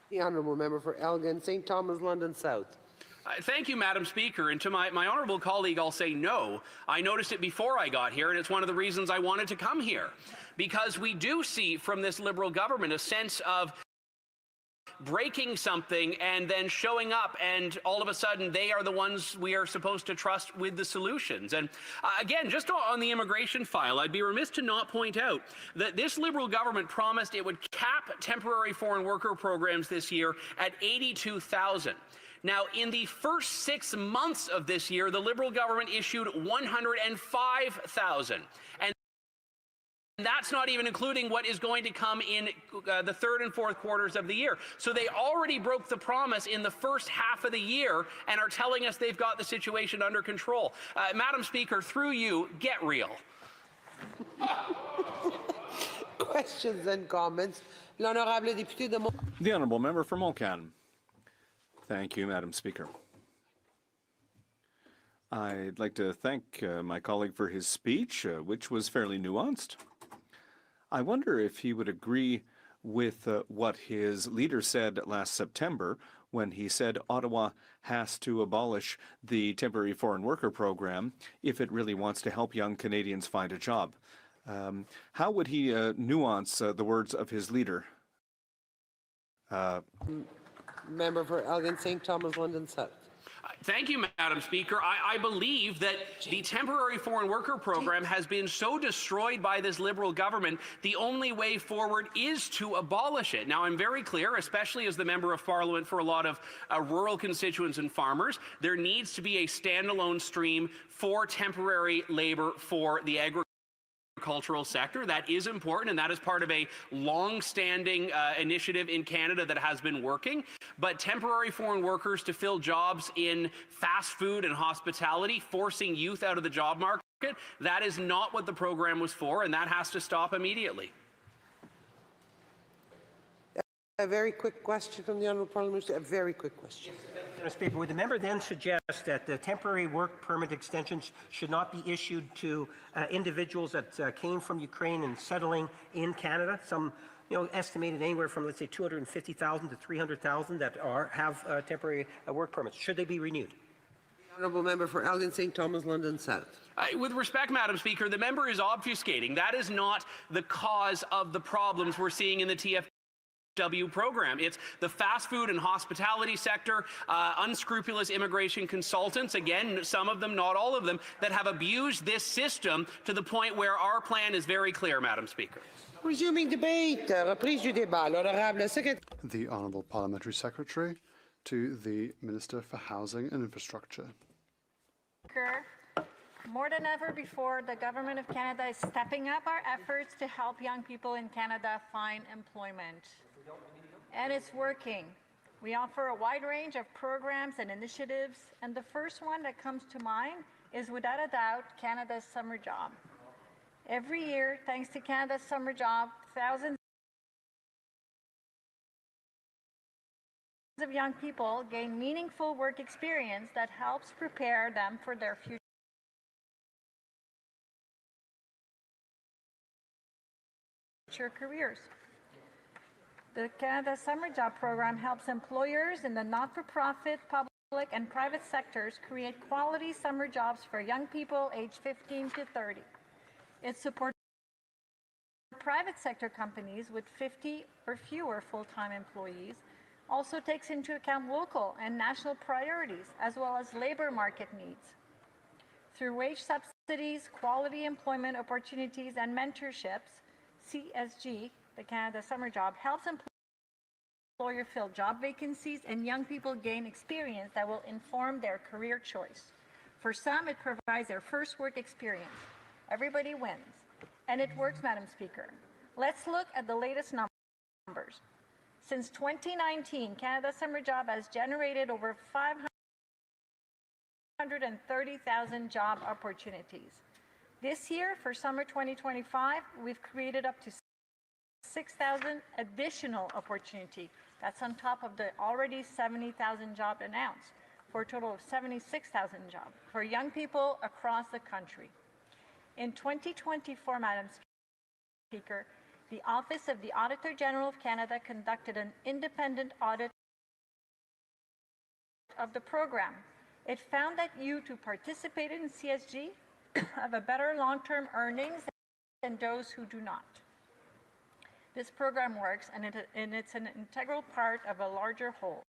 The Honourable Member for Elgin, St. Thomas, London South. Thank you, Madam Speaker. And to my honourable colleague, I'll say no. I noticed it before I got here, and it's one of the reasons I wanted to come here. Because we do see from this Liberal government a sense of breaking something and then showing up, and all of a sudden they are the ones we are supposed to trust with the solutions. And again, just on the immigration file, I'd be remiss to not point out that this Liberal government promised it would cap temporary foreign worker programs this year at 82,000. Now, in the first 6 months of this year, the Liberal government issued 105,000. And that's not even including what is going to come in the third and fourth quarters of the year. So they already broke the promise in the first half of the year and are telling us they've got the situation under control. Madam Speaker, through you, get real. Questions and comments. L'honorable député de Mont. The honourable member for Montcalm. Thank you, Madam Speaker. I'd like to thank my colleague for his speech, which was fairly nuanced. I wonder if he would agree with what his leader said last September when he said Ottawa has to abolish the temporary foreign worker program if it really wants to help young Canadians find a job. How would he nuance the words of his leader? Member for Elgin St. Thomas, London South. Thank you, Madam Speaker. I believe that the temporary foreign worker program has been so destroyed by this Liberal government, the only way forward is to abolish it. Now, I'm very clear, especially as the Member of Parliament for a lot of rural constituents and farmers, there needs to be a standalone stream for temporary labor for the agricultural sector. That is important, and that is part of a long-standing initiative in Canada that has been working. But temporary foreign workers to fill jobs in fast food and hospitality, forcing youth out of the job market, that is not what the program was for, and that has to stop immediately. A very quick question from the Honourable Parliamentary. A very quick question. Mr. Speaker, would the member then suggest that the temporary work permit extensions should not be issued to individuals that came from Ukraine and settling in Canada? Some, estimated anywhere from, let's say, 250,000 to 300,000 that have temporary work permits. Should they be renewed? Honourable member for Elgin St. Thomas, London South. With respect, Madam Speaker, the member is obfuscating. That is not the cause of the problems we're seeing in the TFW program. It's the fast food and hospitality sector, unscrupulous immigration consultants, again, some of them, not all of them, that have abused this system to the point where our plan is very clear, Madam Speaker. Resuming debate. Reprise du débat. L'honorable secrétaire. The Honourable Parliamentary Secretary to the Minister for Housing and Infrastructure. Speaker, more than ever before, the Government of Canada is stepping up our efforts to help young people in Canada find employment. And it's working. We offer a wide range of programs and initiatives, and the first one that comes to mind is, without a doubt, Canada's Summer Job. Every year, thanks to Canada's Summer Job, thousands of young people gain meaningful work experience that helps prepare them for their future careers. The Canada Summer Job Program helps employers in the not-for-profit, public, and private sectors create quality summer jobs for young people aged 15 to 30. It supports private sector companies with 50 or fewer full-time employees, also takes into account local and national priorities, as well as labor market needs. Through wage subsidies, quality employment opportunities, and mentorships, CSG, the Canada Summer Job, helps employers fill job vacancies and young people gain experience that will inform their career choice. For some, it provides their first work experience. Everybody wins. And it works, Madam Speaker. Let's look at the latest numbers. Since 2019, Canada Summer Job has generated over 530,000 job opportunities. This year, for summer 2025, we've created up to 6,000 additional opportunity. That's on top of the already 70,000 jobs announced, for a total of 76,000 jobs for young people across the country. In 2024, Madam Speaker, the Office of the Auditor General of Canada conducted an independent audit of the program. It found that youth who participated in CSG have a better long-term earnings than those who do not. This program works, and it's an integral part of a larger whole.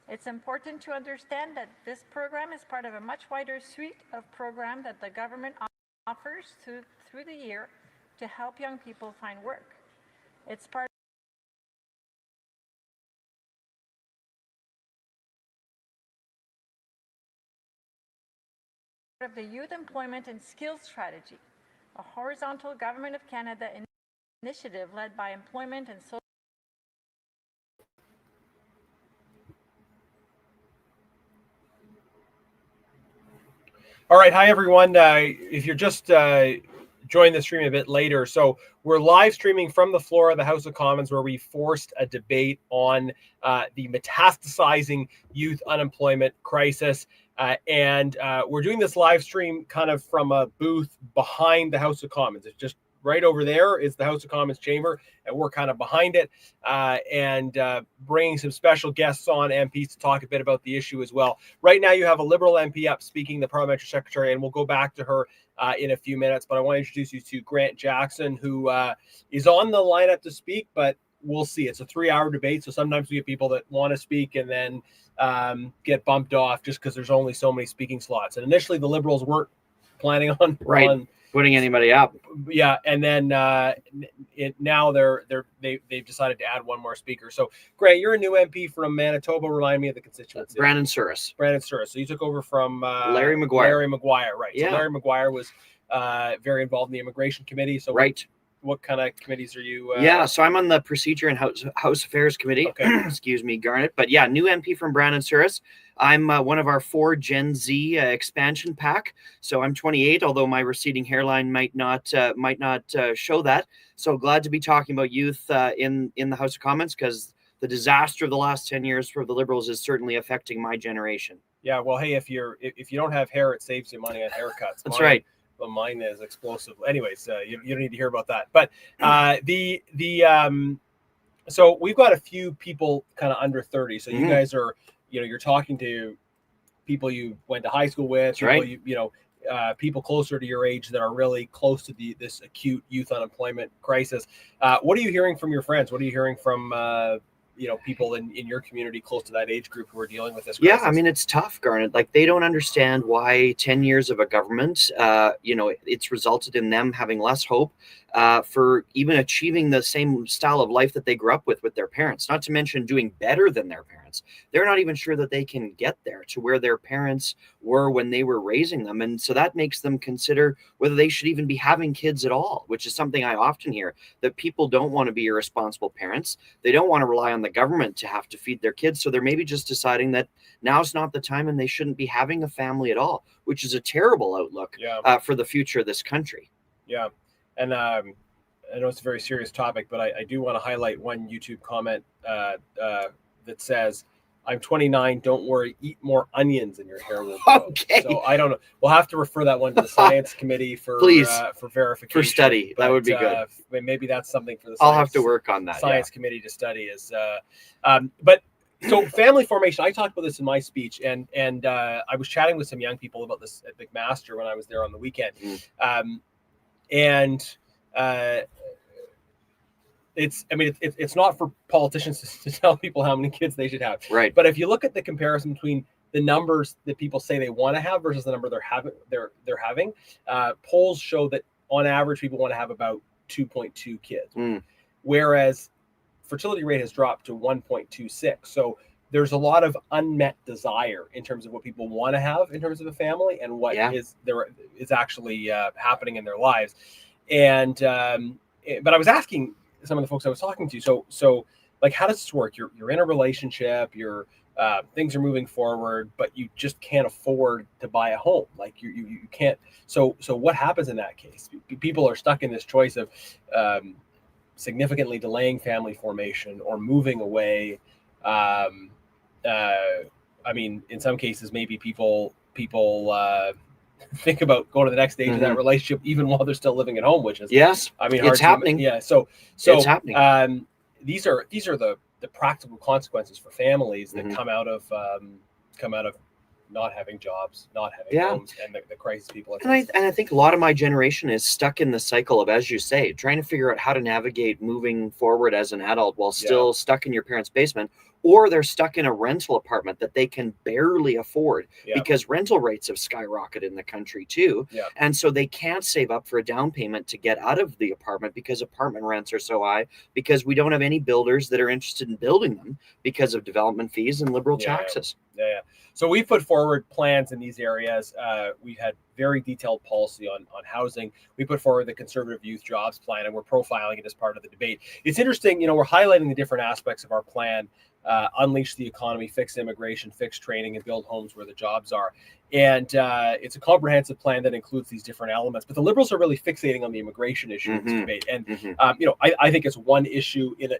It's important to understand that this program is part of a much wider suite of programs that the government offers through the year to help young people find work. It's part of the Youth Employment and Skills Strategy, a horizontal Government of Canada initiative led by Employment and Social. All right, hi everyone. If you're just joining the stream a bit later, so we're live streaming from the floor of the House of Commons, where we forced a debate on the metastasizing youth unemployment crisis. And we're doing this live stream kind of from a booth behind the House of Commons. It's just right over there is the House of Commons chamber, and we're kind of behind it, and bringing some special guests on, MPs, to talk a bit about the issue as well. Right now, you have a Liberal MP up speaking, the Parliamentary Secretary, and we'll go back to her in a few minutes. But I want to introduce you to Grant Jackson, who is on the lineup to speak, but we'll see. It's a 3-hour debate, so sometimes we get people that want to speak and then get bumped off just because there's only so many speaking slots. And initially, the Liberals weren't planning on putting anybody up. Yeah, and then now they've decided to add one more speaker. So, Grant, you're a new MP from Manitoba. Remind me of the constituency. Brandon Souris. Brandon Souris. So you took over from Larry Maguire. Larry Maguire, right? Yeah. So Larry Maguire was very involved in the immigration committee. So right. What kind of committees are you? Yeah, so I'm on the Procedure and House Affairs Committee. Okay. Excuse me, Garnet. But yeah, new MP from Brandon Souris. I'm one of our 4 Gen Z expansion pack. So I'm 28, although my receding hairline might not show that. So glad to be talking about youth in the House of Commons, because the disaster of the last 10 years for the Liberals is certainly affecting my generation. Yeah, well, hey, if you don't have hair, it saves you money on haircuts. That's right. Well, mine is explosive. Anyways, you don't need to hear about that. But so we've got a few people kind of under 30. So you guys are, you're talking to people you went to high school with, people right. People closer to your age that are really close to this acute youth unemployment crisis. What are you hearing from your friends? What are you hearing from people in your community close to that age group who are dealing with this crisis? Yeah, I mean, it's tough, Garnet. Like, they don't understand why 10 years of a government, it's resulted in them having less hope for even achieving the same style of life that they grew up with their parents, not to mention doing better than their parents. They're not even sure that they can get there to where their parents were when they were raising them. And so that makes them consider whether they should even be having kids at all, which is something I often hear, that people don't want to be irresponsible parents. They don't want to rely on the government to have to feed their kids. So they're maybe just deciding that now's not the time and they shouldn't be having a family at all, which is a terrible outlook for the future of this country. Yeah. And I know it's a very serious topic, but I do want to highlight one YouTube comment that says, "I'm 29. Don't worry. Eat more onions and your hair will grow." Okay. So I don't know. We'll have to refer that one to the science committee for verification. For study. That would be good. Maybe that's something for the I'll have to work on that. Science committee to study is. But so family formation. I talked about this in my speech, and I was chatting with some young people about this at McMaster when I was there on the weekend, it's not for politicians to tell people how many kids they should have. Right. But if you look at the comparison between the numbers that people say they want to have versus the number they're having, polls show that on average people want to have about 2.2 kids, whereas fertility rate has dropped to 1.26. So there's a lot of unmet desire in terms of what people want to have in terms of a family and what is actually happening in their lives. And but I was asking some of the folks I was talking to, so like, how does this work? You're in a relationship, things are moving forward, but you just can't afford to buy a home. Like you can't. So what happens in that case? People are stuck in this choice of significantly delaying family formation or moving away. I mean, in some cases, maybe people think about going to the next stage of that relationship, even while they're still living at home, which is I mean, it's happening. Yeah. So it's happening. These are the practical consequences for families that come out of not having jobs, not having homes, and the crisis people are And facing. I think a lot of my generation is stuck in the cycle of, as you say, trying to figure out how to navigate moving forward as an adult while still stuck in your parents' basement, or they're stuck in a rental apartment that they can barely afford because rental rates have skyrocketed in the country too. And so they can't save up for a down payment to get out of the apartment because apartment rents are so high, because we don't have any builders that are interested in building them because of development fees and liberal taxes. So we put forward plans in these areas. We've had very detailed policy on housing. We put forward the Conservative Youth Jobs Plan, and we're profiling it as part of the debate. It's interesting, we're highlighting the different aspects of our plan: unleash the economy, fix immigration, fix training, and build homes where the jobs are. And it's a comprehensive plan that includes these different elements. But the Liberals are really fixating on the immigration issue in this debate. And I think it's one issue in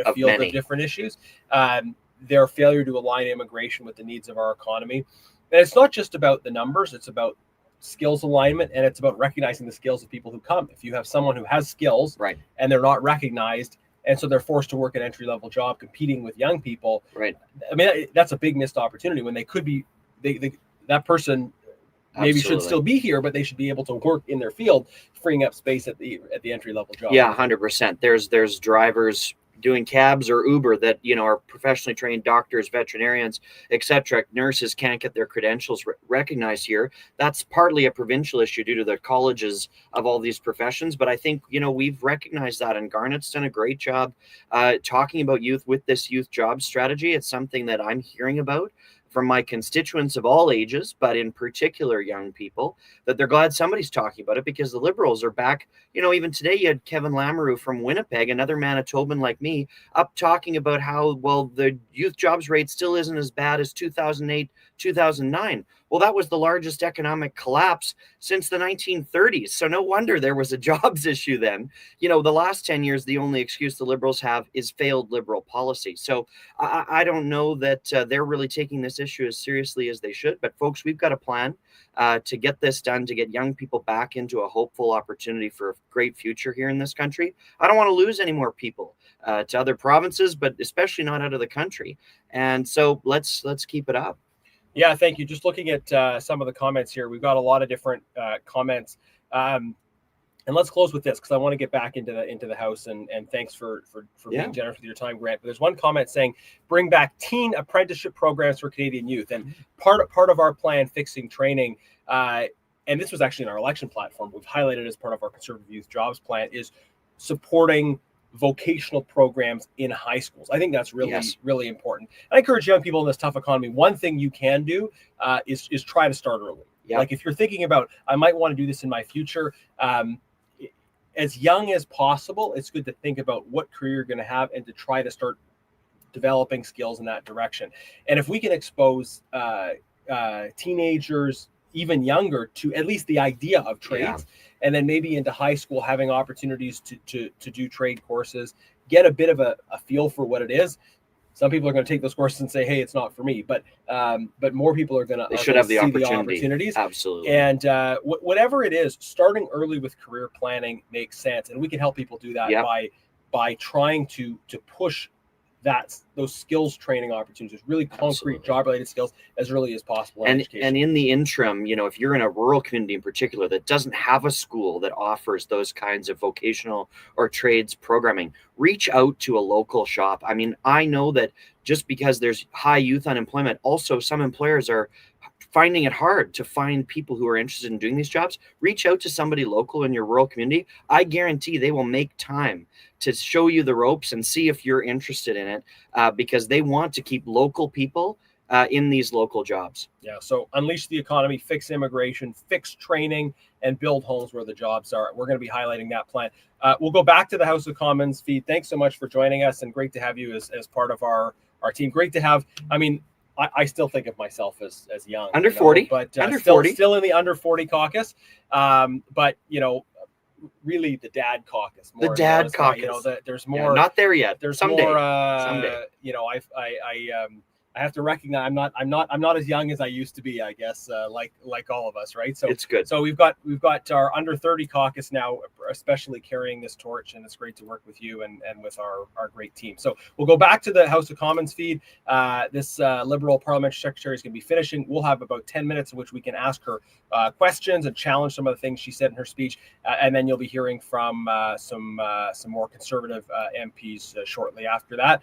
a field of different issues. Their failure to align immigration with the needs of our economy. And it's not just about the numbers, it's about skills alignment, and it's about recognizing the skills of people who come. If you have someone who has skills and they're not recognized, and so they're forced to work an entry-level job competing with young people, I mean, that's a big missed opportunity when they could be, that person maybe should still be here, but they should be able to work in their field, freeing up space at the entry-level job. Yeah, 100%. There's drivers doing cabs or Uber that are professionally trained doctors, veterinarians, etc. Nurses can't get their credentials recognized here. That's partly a provincial issue due to the colleges of all these professions, but I think we've recognized that, and Garnett's done a great job talking about youth with this youth job strategy. It's something that I'm hearing about from my constituents of all ages, but in particular young people, that they're glad somebody's talking about it, because the Liberals are back. Even today you had Kevin Lamoureux from Winnipeg, another Manitoban like me, up talking about how, well, the youth jobs rate still isn't as bad as 2008, 2009. Well, that was the largest economic collapse since the 1930s. So no wonder there was a jobs issue then. The last 10 years, the only excuse the Liberals have is failed Liberal policy. So I don't know that they're really taking this issue as seriously as they should. But folks, we've got a plan to get this done, to get young people back into a hopeful opportunity for a great future here in this country. I don't want to lose any more people to other provinces, but especially not out of the country. And so let's keep it up. Yeah, thank you. Just looking at some of the comments here, we've got a lot of different comments. And let's close with this, because I want to get back into the House, and thanks for being generous with your time, Grant. But there's one comment saying, bring back teen apprenticeship programs for Canadian youth. And part of our plan, fixing training, and this was actually in our election platform, we've highlighted as part of our Conservative Youth Jobs Plan, is supporting vocational programs in high schools. I think that's really important. And I encourage young people in this tough economy, one thing you can do is try to start early. Like if you're thinking about, I might want to do this in my future, as young as possible, it's good to think about what career you're going to have and to try to start developing skills in that direction. And if we can expose teenagers, even younger, to at least the idea of trades, and then maybe into high school having opportunities to do trade courses, get a bit of a feel for what it is. Some people are going to take those courses and say, "Hey, it's not for me," but more people are going to. They should have the opportunities. Absolutely. And whatever it is, starting early with career planning makes sense, and we can help people do that by trying to push those skills training opportunities, really concrete job-related skills, as early as possible. And in the interim, if you're in a rural community in particular that doesn't have a school that offers those kinds of vocational or trades programming, reach out to a local shop. I mean, I know that just because there's high youth unemployment, also some employers are finding it hard to find people who are interested in doing these jobs. Reach out to somebody local in your rural community. I guarantee they will make time to show you the ropes and see if you're interested in it, because they want to keep local people in these local jobs. Yeah, so unleash the economy, fix immigration, fix training, and build homes where the jobs are. We're going to be highlighting that plan. We'll go back to the House of Commons feed. Thanks so much for joining us, and great to have you as part of our team. Great to have, I still think of myself as young. Under 40. But under 40. Still in the under 40 caucus. But, really the dad caucus. The dad caucus. There's more. Not there yet. There's someday. more. Someday. I have to recognize I'm not as young as I used to be, I guess, like all of us, right? So It's good. So we've got our under 30 caucus now, especially carrying this torch, and it's great to work with you and with our great team. So we'll go back to the House of Commons feed. This Liberal parliamentary secretary is going to be finishing. We'll have about 10 minutes in which we can ask her questions and challenge some of the things she said in her speech, and then you'll be hearing from some more conservative MPs shortly after that.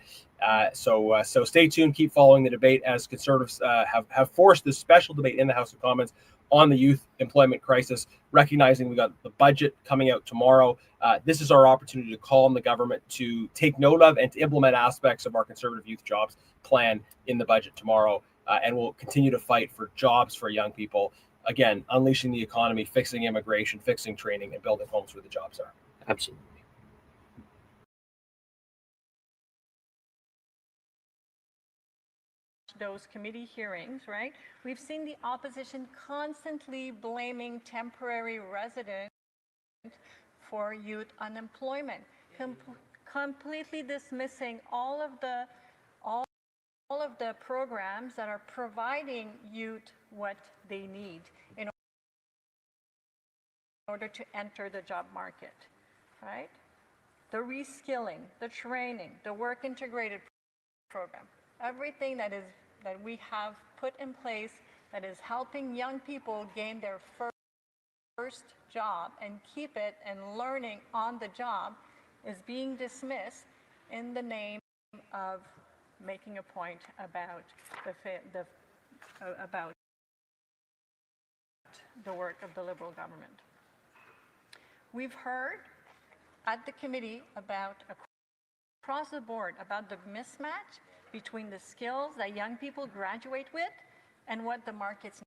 So stay tuned. Keep following the debate as Conservatives have forced this special debate in the House of Commons on the youth employment crisis, recognizing we got the budget coming out tomorrow. This is our opportunity to call on the government to take note of and to implement aspects of our Conservative Youth Jobs Plan in the budget tomorrow. And we'll continue to fight for jobs for young people. Again, unleashing the economy, fixing immigration, fixing training, and building homes where the jobs are. Absolutely. Those committee hearings, right? We've seen the opposition constantly blaming temporary residents for youth unemployment, completely dismissing all of the programs that are providing youth what they need in order to enter the job market, right? The reskilling, the training, the work integrated program, everything that we have put in place that is helping young people gain their first job and keep it and learning on the job is being dismissed in the name of making a point about the work of the Liberal government. We've heard at the committee across the board about the mismatch between the skills that young people graduate with and what the markets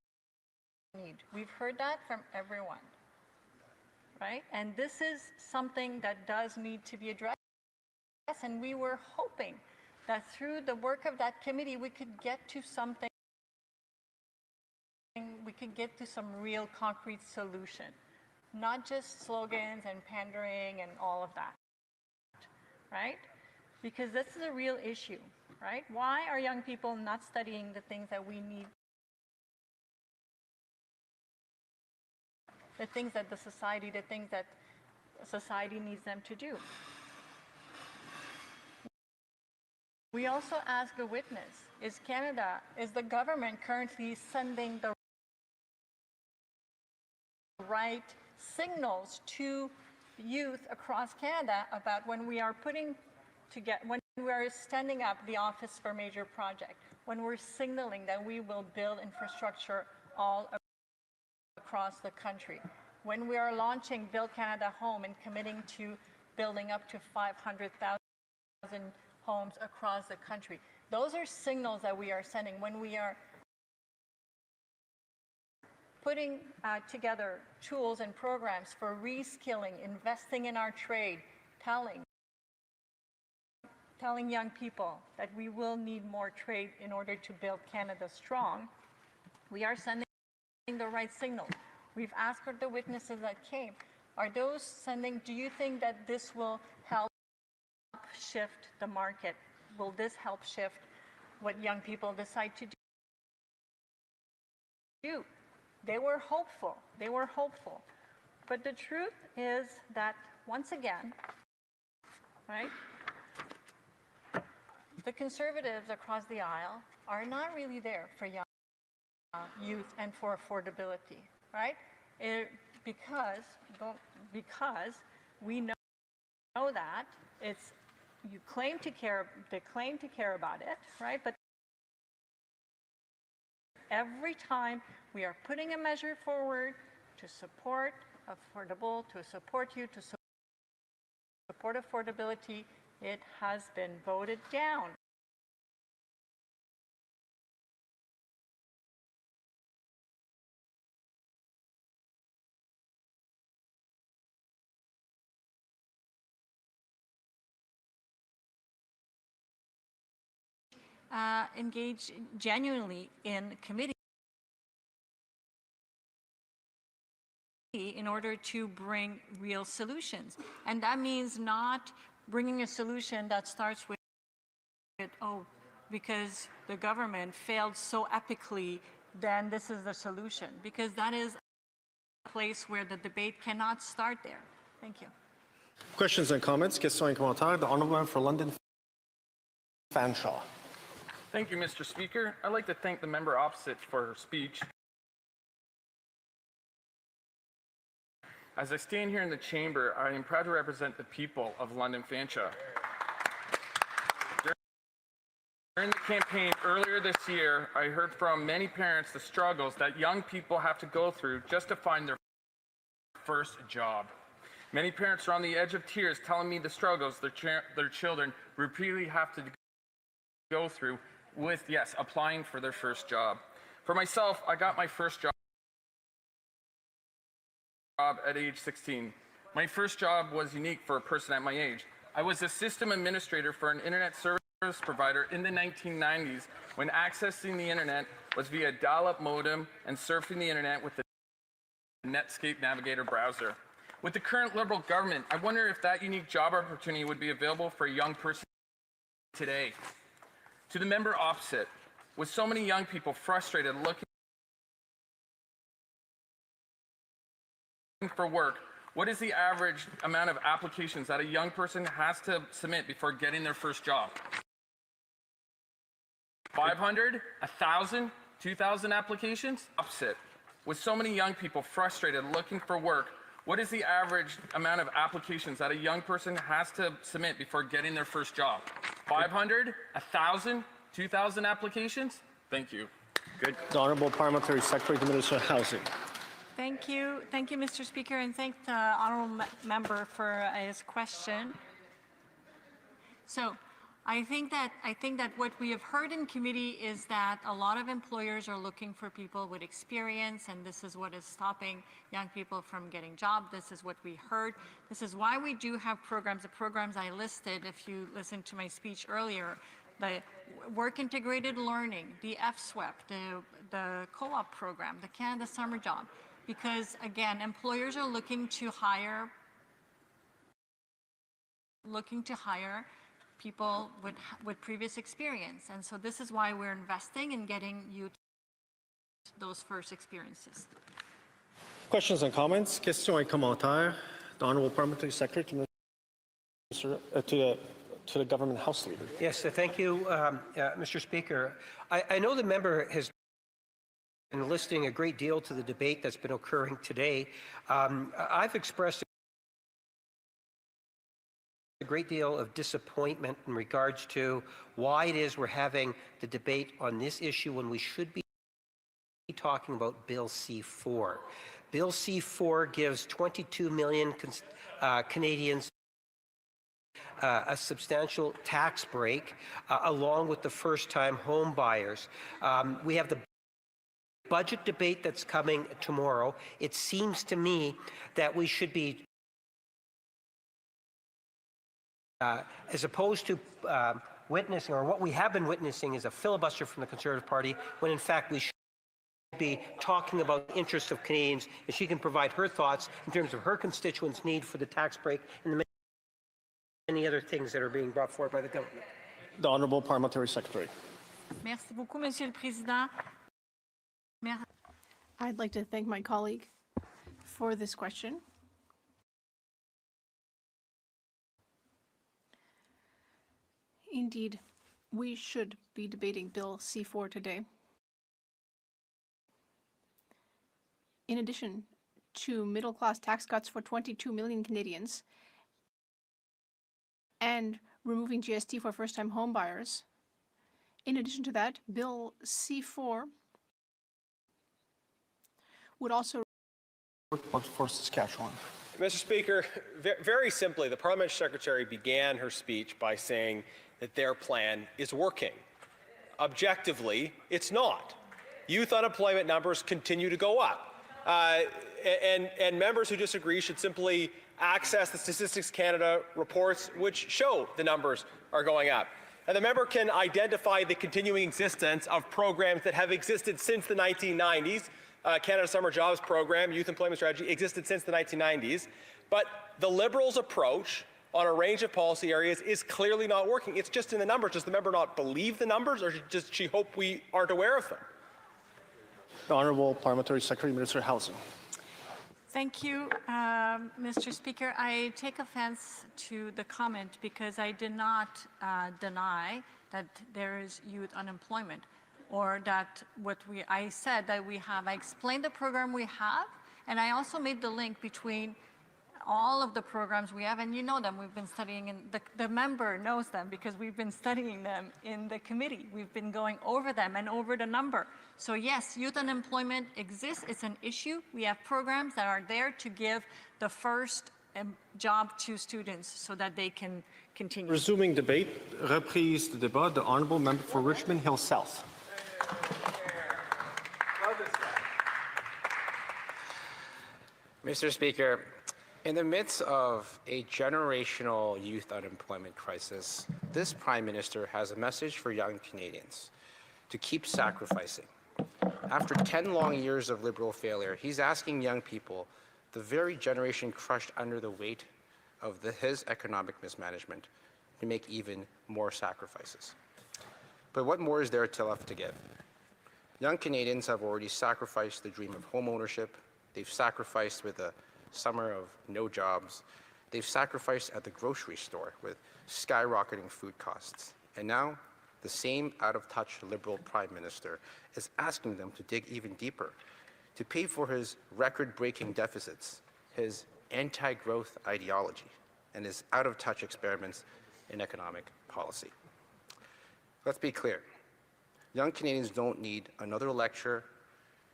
need. We've heard that from everyone, right? And this is something that does need to be addressed, and we were hoping that through the work of that committee, we could get to something, we could get to some real concrete solution, not just slogans and pandering and all of that, right? Because this is a real issue, right? Why are young people not studying the things that we need, the things that society needs them to do? We also ask the witness, is the government currently sending the right signals to youth across Canada about when we are when we are standing up the Office for Major Project, when we're signaling that we will build infrastructure all across the country, when we are launching Build Canada Home and committing to building up to 500,000 homes across the country. Those are signals that we are sending when we are putting together tools and programs for reskilling, investing in our trade, telling young people that we will need more trade in order to build Canada strong. We are sending the right signal. We've asked the witnesses that came, do you think that this will help shift the market? Will this help shift what young people decide to do? They were hopeful. But the truth is that, once again, right, the Conservatives across the aisle are not really there for young youth and for affordability, right? Because we know that they claim to care about it, right? But every time we are putting a measure forward to support affordability, it has been voted down. Engage genuinely in committee in order to bring real solutions. And that means not bringing a solution that starts with, oh, because the government failed so epically, then this is the solution, because that is a place where the debate cannot start there. Thank you. Questions and comments? Questions et commentaires. The Honourable Member for London Fanshawe. Thank you, Mr. Speaker. I'd like to thank the member opposite for her speech. As I stand here in the chamber, I am proud to represent the people of London Fanshawe. During the campaign earlier this year, I heard from many parents the struggles that young people have to go through just to find their first job. Many parents are on the edge of tears telling me the struggles their children repeatedly have to go through with, yes, applying for their first job. For myself, I got my first job at age 16. My first job was unique for a person at my age. I was a system administrator for an internet service provider in the 1990s when accessing the internet was via dial-up modem and surfing the internet with the Netscape Navigator browser. With the current Liberal government, I wonder if that unique job opportunity would be available for a young person today. To the member opposite, with so many young people frustrated looking for work, what is the average amount of applications that a young person has to submit before getting their first job? 500, 1,000, 2,000 applications? Opposite. With so many young people frustrated looking for work, what is the average amount of applications that a young person has to submit before getting their first job? 500, 1,000, 2,000 applications? Thank you. Good. The Honourable Parliamentary Secretary to the Minister of Housing. Thank you, Mr. Speaker, and thank the honourable member for his question. So, I think that what we have heard in committee is that a lot of employers are looking for people with experience, and this is what is stopping young people from getting jobs. This is what we heard. This is why we do have programs. The programs I listed, if you listened to my speech earlier, the work integrated learning, the FSWEP, the co-op program, the Canada Summer Job, because again, employers are looking to hire people with previous experience. And so this is why we're investing in getting you those first experiences. Questions and comments? Questions et commentaires. The Honourable Parliamentary Secretary to the Government House Leader. Yes, thank you, Mr. Speaker. I know the member has been listening a great deal to the debate that's been occurring today. I've expressed a great deal of disappointment in regards to why it is we're having the debate on this issue when we should be talking about Bill C-4. Bill C-4 gives 22 million Canadians a substantial tax break along with the first-time home buyers. We have the budget debate that's coming tomorrow. It seems to me that we should be as opposed to witnessing, or what we have been witnessing is a filibuster from the Conservative Party, when in fact we should be talking about the interests of Canadians, and she can provide her thoughts in terms of her constituents' need for the tax break and the many other things that are being brought forward by the government. The Honourable Parliamentary Secretary. Merci beaucoup, Monsieur le Président. I'd like to thank my colleague for this question. Indeed, we should be debating Bill C-4 today. In addition to middle-class tax cuts for 22 million Canadians and removing GST for first-time home buyers, in addition to that, Bill C-4 would also for Saskatchewan. Mr. Speaker, very simply, the Parliamentary Secretary began her speech by saying that their plan is working. Objectively, it's not. Youth unemployment numbers continue to go up. And members who disagree should simply access the Statistics Canada reports which show the numbers are going up. And the member can identify the continuing existence of programs that have existed since the 1990s. Canada Summer Jobs Program, Youth Employment Strategy, existed since the 1990s. But the Liberals' approach on a range of policy areas is clearly not working. It's just in the numbers. Does the member not believe the numbers, or does she hope we aren't aware of them? The Honourable Parliamentary Secretary, Minister of Housing. Thank you, Mr. Speaker. I take offense to the comment because I did not deny that there is youth unemployment, or that I said that we have. I explained the program we have, and I also made the link between all of the programs we have, and you know them. We've been studying, and the member knows them because we've been studying them in the committee. We've been going over them and over the number. So yes, youth unemployment exists. It's an issue. We have programs that are there to give the first job to students so that they can continue. Resuming debate, reprise de débat, the Honourable Member for Richmond Hill South. Mr. Speaker, in the midst of a generational youth unemployment crisis, this Prime Minister has a message for young Canadians to keep sacrificing. After 10 long years of Liberal failure, he's asking young people, the very generation crushed under the weight of his economic mismanagement, to make even more sacrifices. But what more is there left to give? Young Canadians have already sacrificed the dream of home ownership. They've sacrificed with a summer of no jobs. They've sacrificed at the grocery store with skyrocketing food costs. And now, the same out-of-touch Liberal Prime Minister is asking them to dig even deeper, to pay for his record-breaking deficits, his anti-growth ideology, and his out-of-touch experiments in economic policy. Let's be clear. Young Canadians don't need another lecture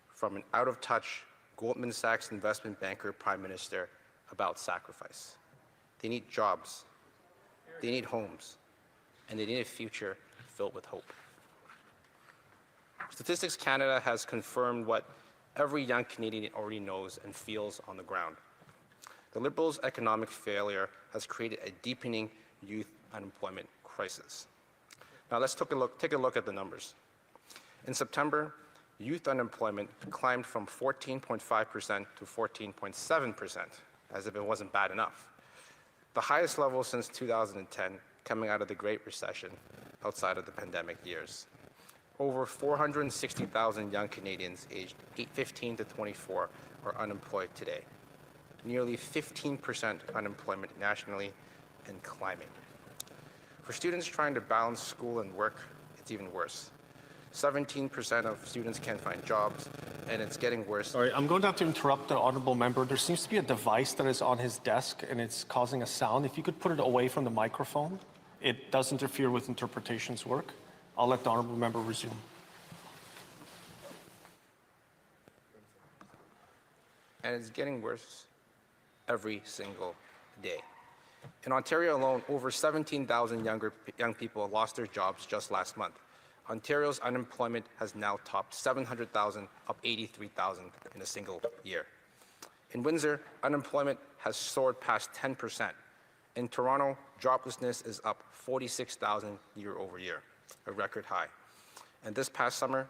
from an out-of-touch Goldman Sachs investment banker Prime Minister about sacrifice. They need jobs, they need homes, and they need a future filled with hope. Statistics Canada has confirmed what every young Canadian already knows and feels on the ground. The Liberals' economic failure has created a deepening youth unemployment crisis. Now let's take a look at the numbers. In September, youth unemployment climbed from 14.5% to 14.7%, as if it wasn't bad enough. The highest level since 2010, coming out of the Great Recession, outside of the pandemic years. Over 460,000 young Canadians aged 15 to 24 are unemployed today. Nearly 15% unemployment nationally and climbing. For students trying to balance school and work, it's even worse. 17% of students can't find jobs, and it's getting worse. Sorry, I'm going to have to interrupt the Honourable Member. There seems to be a device that is on his desk, and it's causing a sound. If you could put it away from the microphone, it does interfere with interpretation's work. I'll let the Honourable Member resume. And it's getting worse every single day. In Ontario alone, over 17,000 young people lost their jobs just last month. Ontario's unemployment has now topped 700,000, up 83,000 in a single year. In Windsor, unemployment has soared past 10%. In Toronto, joblessness is up 46,000 year over year, a record high. And this past summer,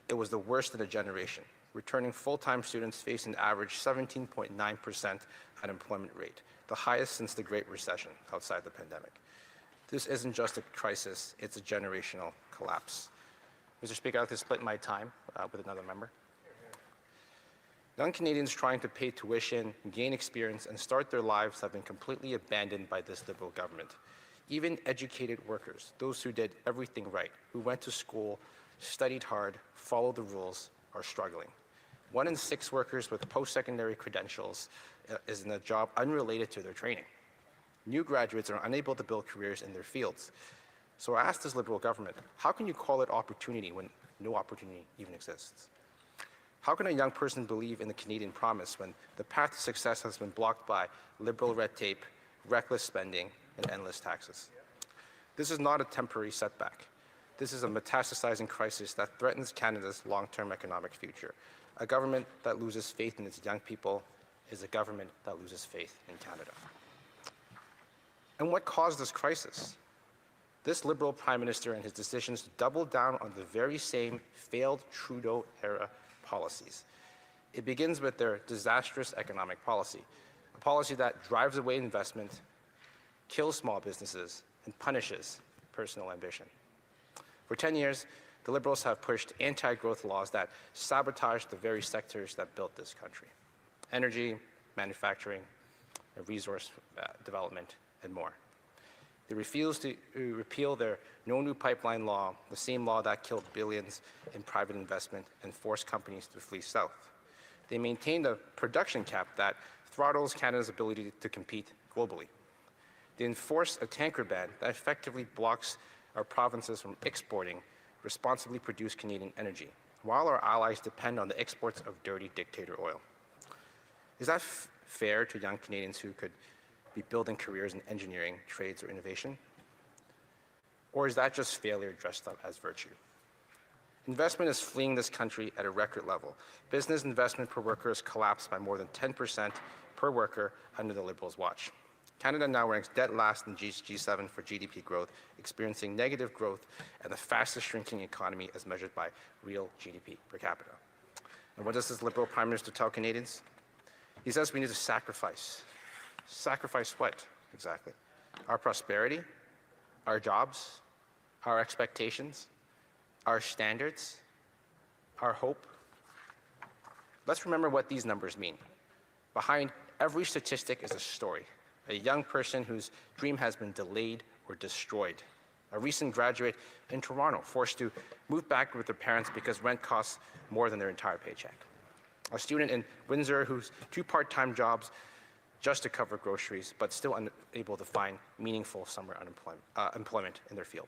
it was the worst in a generation. Returning full-time students face an average 17.9% unemployment rate, the highest since the Great Recession outside the pandemic. This isn't just a crisis, it's a generational collapse. Mr. Speaker, I'd like to split my time with another member. Young Canadians trying to pay tuition, gain experience, and start their lives have been completely abandoned by this Liberal government. Even educated workers, those who did everything right, who went to school, studied hard, followed the rules, are struggling. 1 in 6 workers with post-secondary credentials is in a job unrelated to their training. New graduates are unable to build careers in their fields. So I ask this Liberal government, how can you call it opportunity when no opportunity even exists? How can a young person believe in the Canadian promise when the path to success has been blocked by Liberal red tape, reckless spending, and endless taxes? This is not a temporary setback. This is a metastasizing crisis that threatens Canada's long-term economic future. A government that loses faith in its young people is a government that loses faith in Canada. And what caused this crisis? This Liberal Prime Minister and his decisions to double down on the very same failed Trudeau-era policies. It begins with their disastrous economic policy, a policy that drives away investment, kills small businesses, and punishes personal ambition. For 10 years, the Liberals have pushed anti-growth laws that sabotage the very sectors that built this country: energy, manufacturing, resource development, and more. They refuse to repeal their No New Pipeline law, the same law that killed billions in private investment and forced companies to flee south. They maintain a production cap that throttles Canada's ability to compete globally. They enforce a tanker ban that effectively blocks our provinces from exporting responsibly produced Canadian energy, while our allies depend on the exports of dirty dictator oil. Is that fair to young Canadians who could be building careers in engineering, trades, or innovation? Or is that just failure dressed up as virtue? Investment is fleeing this country at a record level. Business investment per worker has collapsed by more than 10% per worker under the Liberals' watch. Canada now ranks dead last in G7 for GDP growth, experiencing negative growth and the fastest shrinking economy as measured by real GDP per capita. And what does this Liberal Prime Minister tell Canadians? He says we need to sacrifice. Sacrifice what, exactly? Our prosperity? Our jobs? Our expectations? Our standards? Our hope? Let's remember what these numbers mean. Behind every statistic is a story. A young person whose dream has been delayed or destroyed. A recent graduate in Toronto forced to move back with their parents because rent costs more than their entire paycheck. A student in Windsor whose 2 part-time jobs just to cover groceries, but still unable to find meaningful summer employment in their field.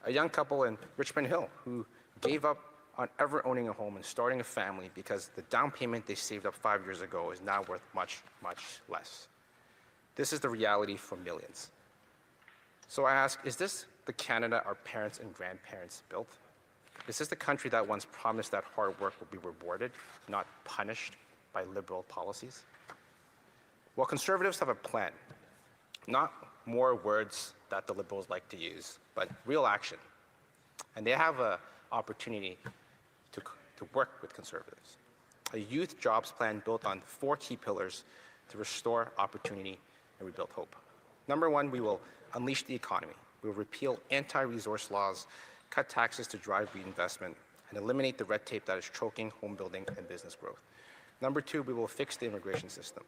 A young couple in Richmond Hill who gave up on ever owning a home and starting a family because the down payment they saved up 5 years ago is now worth much, much less. This is the reality for millions. So I ask, is this the Canada our parents and grandparents built? Is this the country that once promised that hard work will be rewarded, not punished by Liberal policies? Well, Conservatives have a plan. Not more words that the Liberals like to use, but real action. And they have an opportunity to work with Conservatives. A youth jobs plan built on 4 key pillars to restore opportunity and rebuild hope. Number 1, we will unleash the economy. We will repeal anti-resource laws, cut taxes to drive reinvestment, and eliminate the red tape that is choking home building and business growth. Number 2, we will fix the immigration system.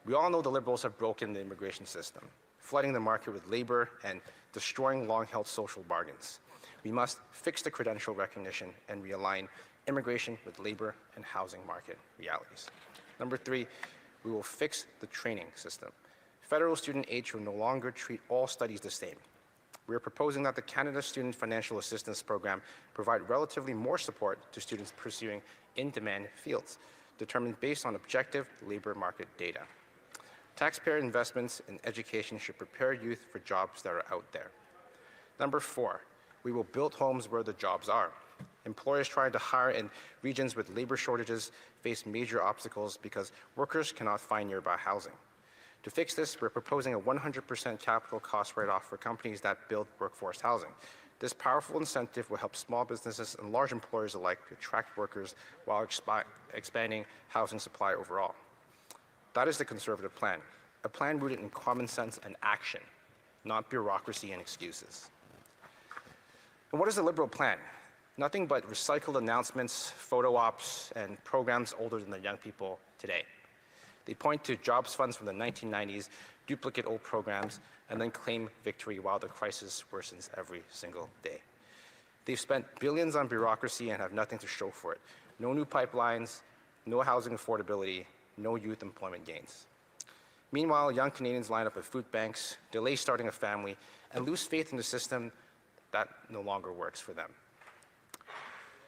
We all know the Liberals have broken the immigration system, flooding the market with labor and destroying long-held social bargains. We must fix the credential recognition and realign immigration with labor and housing market realities. Number 3, we will fix the training system. Federal student aid will no longer treat all studies the same. We are proposing that the Canada Student Financial Assistance Program provide relatively more support to students pursuing in-demand fields, determined based on objective labor market data. Taxpayer investments in education should prepare youth for jobs that are out there. Number 4, we will build homes where the jobs are. Employers trying to hire in regions with labor shortages face major obstacles because workers cannot find nearby housing. To fix this, we're proposing a 100% capital cost write-off for companies that build workforce housing. This powerful incentive will help small businesses and large employers alike to attract workers while expanding housing supply overall. That is the Conservative plan, a plan rooted in common sense and action, not bureaucracy and excuses. And what is the Liberal plan? Nothing but recycled announcements, photo ops, and programs older than the young people today. They point to jobs funds from the 1990s, duplicate old programs, and then claim victory while the crisis worsens every single day. They've spent billions on bureaucracy and have nothing to show for it. No new pipelines, no housing affordability, no youth employment gains. Meanwhile, young Canadians line up at food banks, delay starting a family, and lose faith in the system that no longer works for them.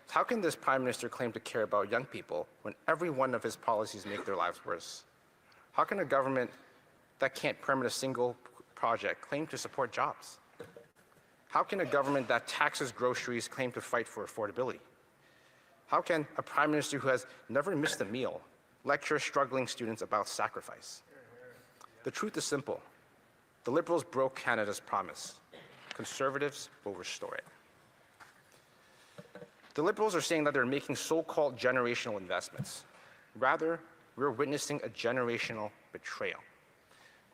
How can this Prime Minister claim to care about young people when every one of his policies make their lives worse? How can a government that can't permit a single project claim to support jobs? How can a government that taxes groceries claim to fight for affordability? How can a Prime Minister who has never missed a meal lecture struggling students about sacrifice? The truth is simple. The Liberals broke Canada's promise. Conservatives will restore it. The Liberals are saying that they're making so-called generational investments. Rather, we're witnessing a generational betrayal.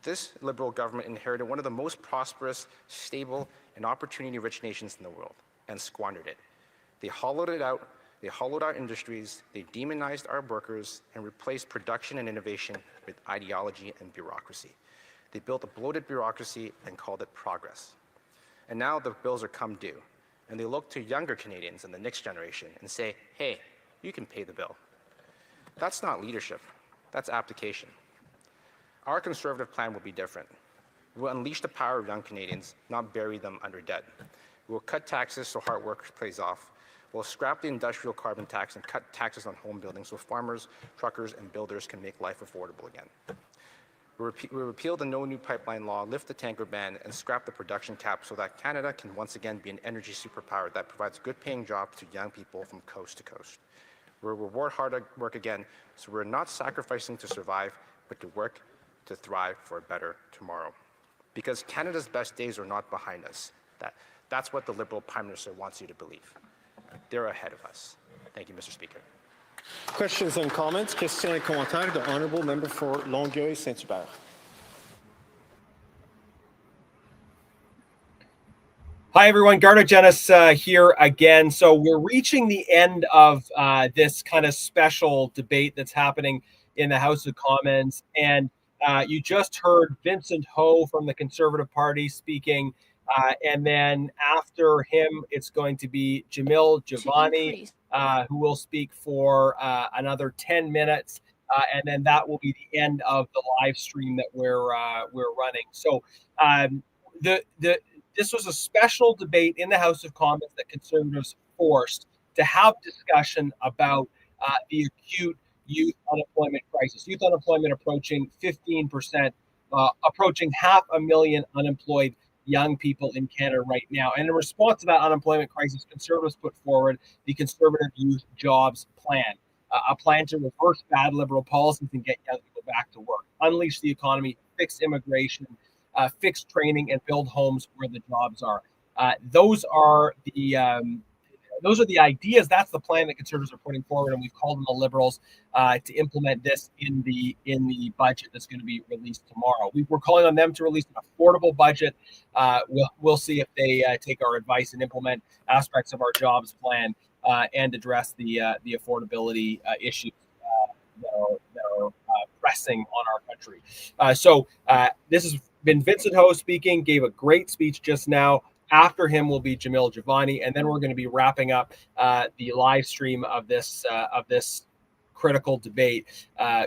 This Liberal government inherited one of the most prosperous, stable, and opportunity-rich nations in the world and squandered it. They hollowed it out. They hollowed our industries, they demonized our workers, and replaced production and innovation with ideology and bureaucracy. They built a bloated bureaucracy and called it progress. And now the bills are come due, and they look to younger Canadians and the next generation and say, hey, you can pay the bill. That's not leadership, that's abdication. Our Conservative plan will be different. We'll unleash the power of young Canadians, not bury them under debt. We'll cut taxes so hard work pays off. We'll scrap the industrial carbon tax and cut taxes on home building so farmers, truckers, and builders can make life affordable again. We'll repeal the no new pipeline law, lift the tanker ban, and scrap the production cap so that Canada can once again be an energy superpower that provides good-paying jobs to young people from coast to coast. We'll reward hard work again, so we're not sacrificing to survive, but to work to thrive for a better tomorrow. Because Canada's best days are not behind us. That's what the Liberal Prime Minister wants you to believe. They're ahead of us. Thank you, Mr. Speaker. Questions and comments. Questions et commentaires. The honourable member for Longueuil Saint-Hubert. Hi, everyone. Garda Genis here again. So we're reaching the end of this kind of special debate that's happening in the House of Commons. And you just heard Vincent Ho from the Conservative Party speaking. And then after him, it's going to be Jamil Giovanni, who will speak for another 10 minutes. And then that will be the end of the live stream that we're running. So this was a special debate in the House of Commons that Conservatives forced to have discussion about the acute youth unemployment crisis. Youth unemployment approaching 15%, approaching 500,000 unemployed young people in Canada right now. And in response to that unemployment crisis, Conservatives put forward the Conservative Youth Jobs Plan, a plan to reverse bad Liberal policies and get young people back to work, unleash the economy, fix immigration, fix training, and build homes where the jobs are. Those are the ideas. That's the plan that Conservatives are putting forward, and we've called on the Liberals to implement this in the budget that's going to be released tomorrow. We're calling on them to release an affordable budget. We'll see if they take our advice and implement aspects of our jobs plan and address the affordability issues that are pressing on our country. So this has been Vincent Ho speaking, gave a great speech just now. After him will be Jamil Giovanni, and then we're going to be wrapping up the live stream of this critical debate.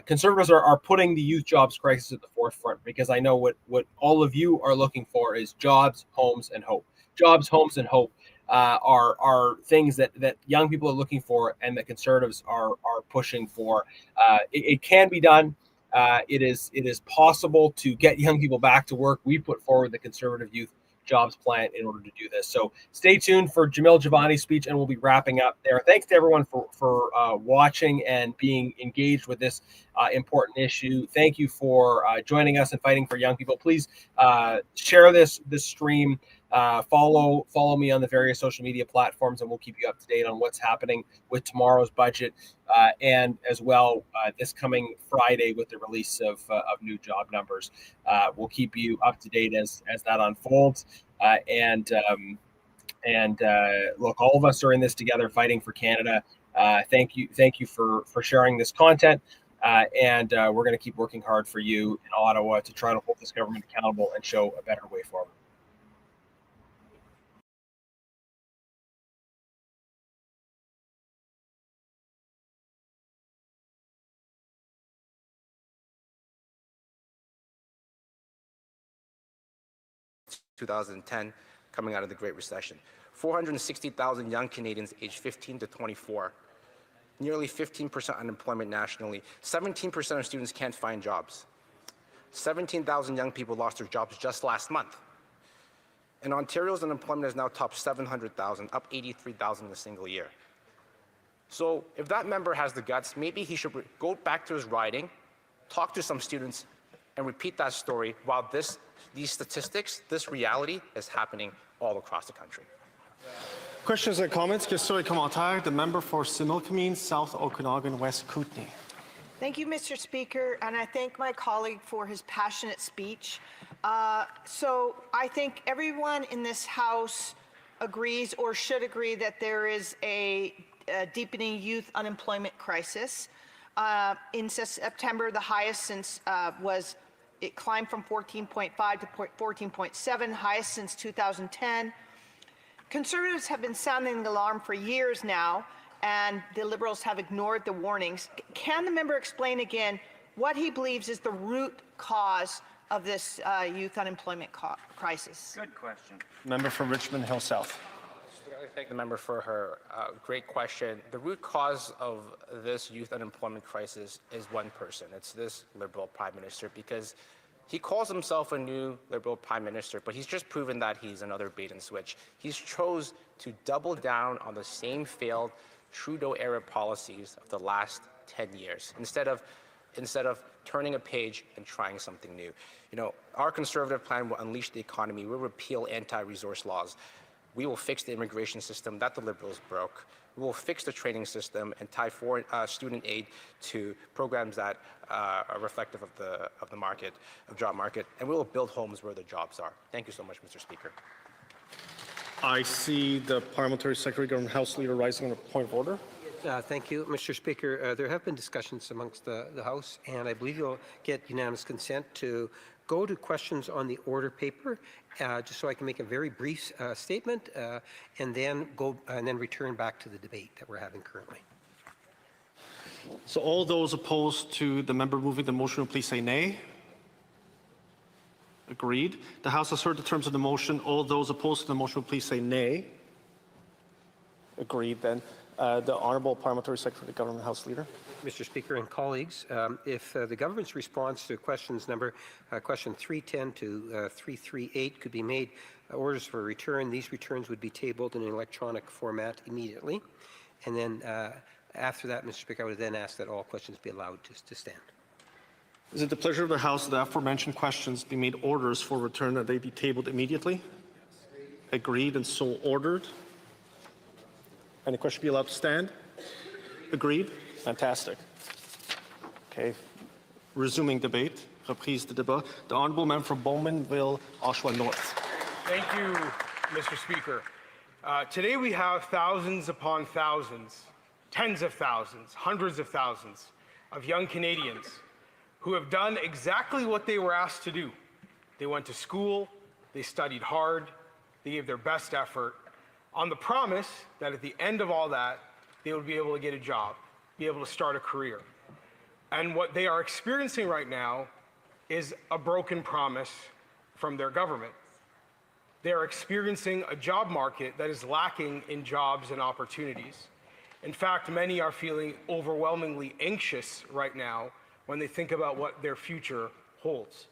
Conservatives are putting the youth jobs crisis at the forefront because I know what all of you are looking for is jobs, homes, and hope. Jobs, homes, and hope are things that young people are looking for and that Conservatives are pushing for. It can be done. It is possible to get young people back to work. We put forward the Conservative Youth Jobs Plan in order to do this. So stay tuned for Jamil Giovanni's speech, and we'll be wrapping up there. Thanks to everyone for watching and being engaged with this important issue. Thank you for joining us and fighting for young people. Please share this stream. Follow me on the various social media platforms, and we'll keep you up to date on what's happening with tomorrow's budget, and as well this coming Friday with the release of new job numbers. We'll keep you up to date as that unfolds. Look, all of us are in this together, fighting for Canada. Thank you for sharing this content. And we're going to keep working hard for you in Ottawa to try to hold this government accountable and show a better way forward. (2010) coming out of the Great Recession. 460,000 young Canadians aged 15 to 24. Nearly 15% unemployment nationally. 17% of students can't find jobs. 17,000 young people lost their jobs just last month. And Ontario's unemployment has now topped 700,000, up 83,000 in a single year. So if that member has the guts, maybe he should go back to his riding, talk to some students, and repeat that story while these statistics, this reality is happening all across the country. Questions and comments. Questions et commentaires. The member for Similkameen, South Okanagan, West Kootenay. Thank you, Mr. Speaker, and I thank my colleague for his passionate speech. So I think everyone in this House agrees or should agree that there is a deepening youth unemployment crisis. In September, the highest since it climbed from 14.5 to 14.7, highest since 2010. Conservatives have been sounding the alarm for years now, and the Liberals have ignored the warnings. Can the member explain again what he believes is the root cause of this youth unemployment crisis? Good question. Member from Richmond Hill South. I thank the member for her great question. The root cause of this youth unemployment crisis is one person. It's this Liberal Prime Minister, because he calls himself a new Liberal Prime Minister, but he's just proven that he's another bait and switch. He's chose to double down on the same failed Trudeau-era policies of the last 10 years, instead of turning a page and trying something new. You know, our Conservative plan will unleash the economy. We'll repeal anti-resource laws. We will fix the immigration system that the Liberals broke. We will fix the training system and tie foreign student aid to programs that are reflective of the market, of job market, and we will build homes where the jobs are. Thank you so much, Mr. Speaker. I see the Parliamentary Secretary, Government House Leader, rising on a point of order. Thank you, Mr. Speaker. There have been discussions amongst the House, and I believe you'll get unanimous consent to go to questions on the order paper, just so I can make a very brief statement, and then return back to the debate that we're having currently. So all those opposed to the member moving the motion will please say nay. Agreed. The House has heard the terms of the motion. All those opposed to the motion will please say nay. Agreed. Then the Honourable Parliamentary Secretary, Government House Leader. Mr. Speaker and colleagues, if the government's response to question 310 to 338 could be made orders for return, these returns would be tabled in an electronic format immediately. And then after that, Mr. Speaker, I would then ask that all questions be allowed to stand. Is it the pleasure of the House that the aforementioned questions be made orders for return, that they be tabled immediately? Agreed and so ordered. Any question be allowed to stand? Agreed? Fantastic. Okay. Resuming debate. Reprise de débat. The Honourable Member from Bowmanville, Oshawa North. Thank you, Mr. Speaker. Today we have thousands upon thousands, tens of thousands, hundreds of thousands of young Canadians who have done exactly what they were asked to do. They went to school, they studied hard, they gave their best effort, on the promise that at the end of all that, they would be able to get a job, be able to start a career. And what they are experiencing right now is a broken promise from their government. They are experiencing a job market that is lacking in jobs and opportunities. In fact, many are feeling overwhelmingly anxious right now when they think about what their future holds.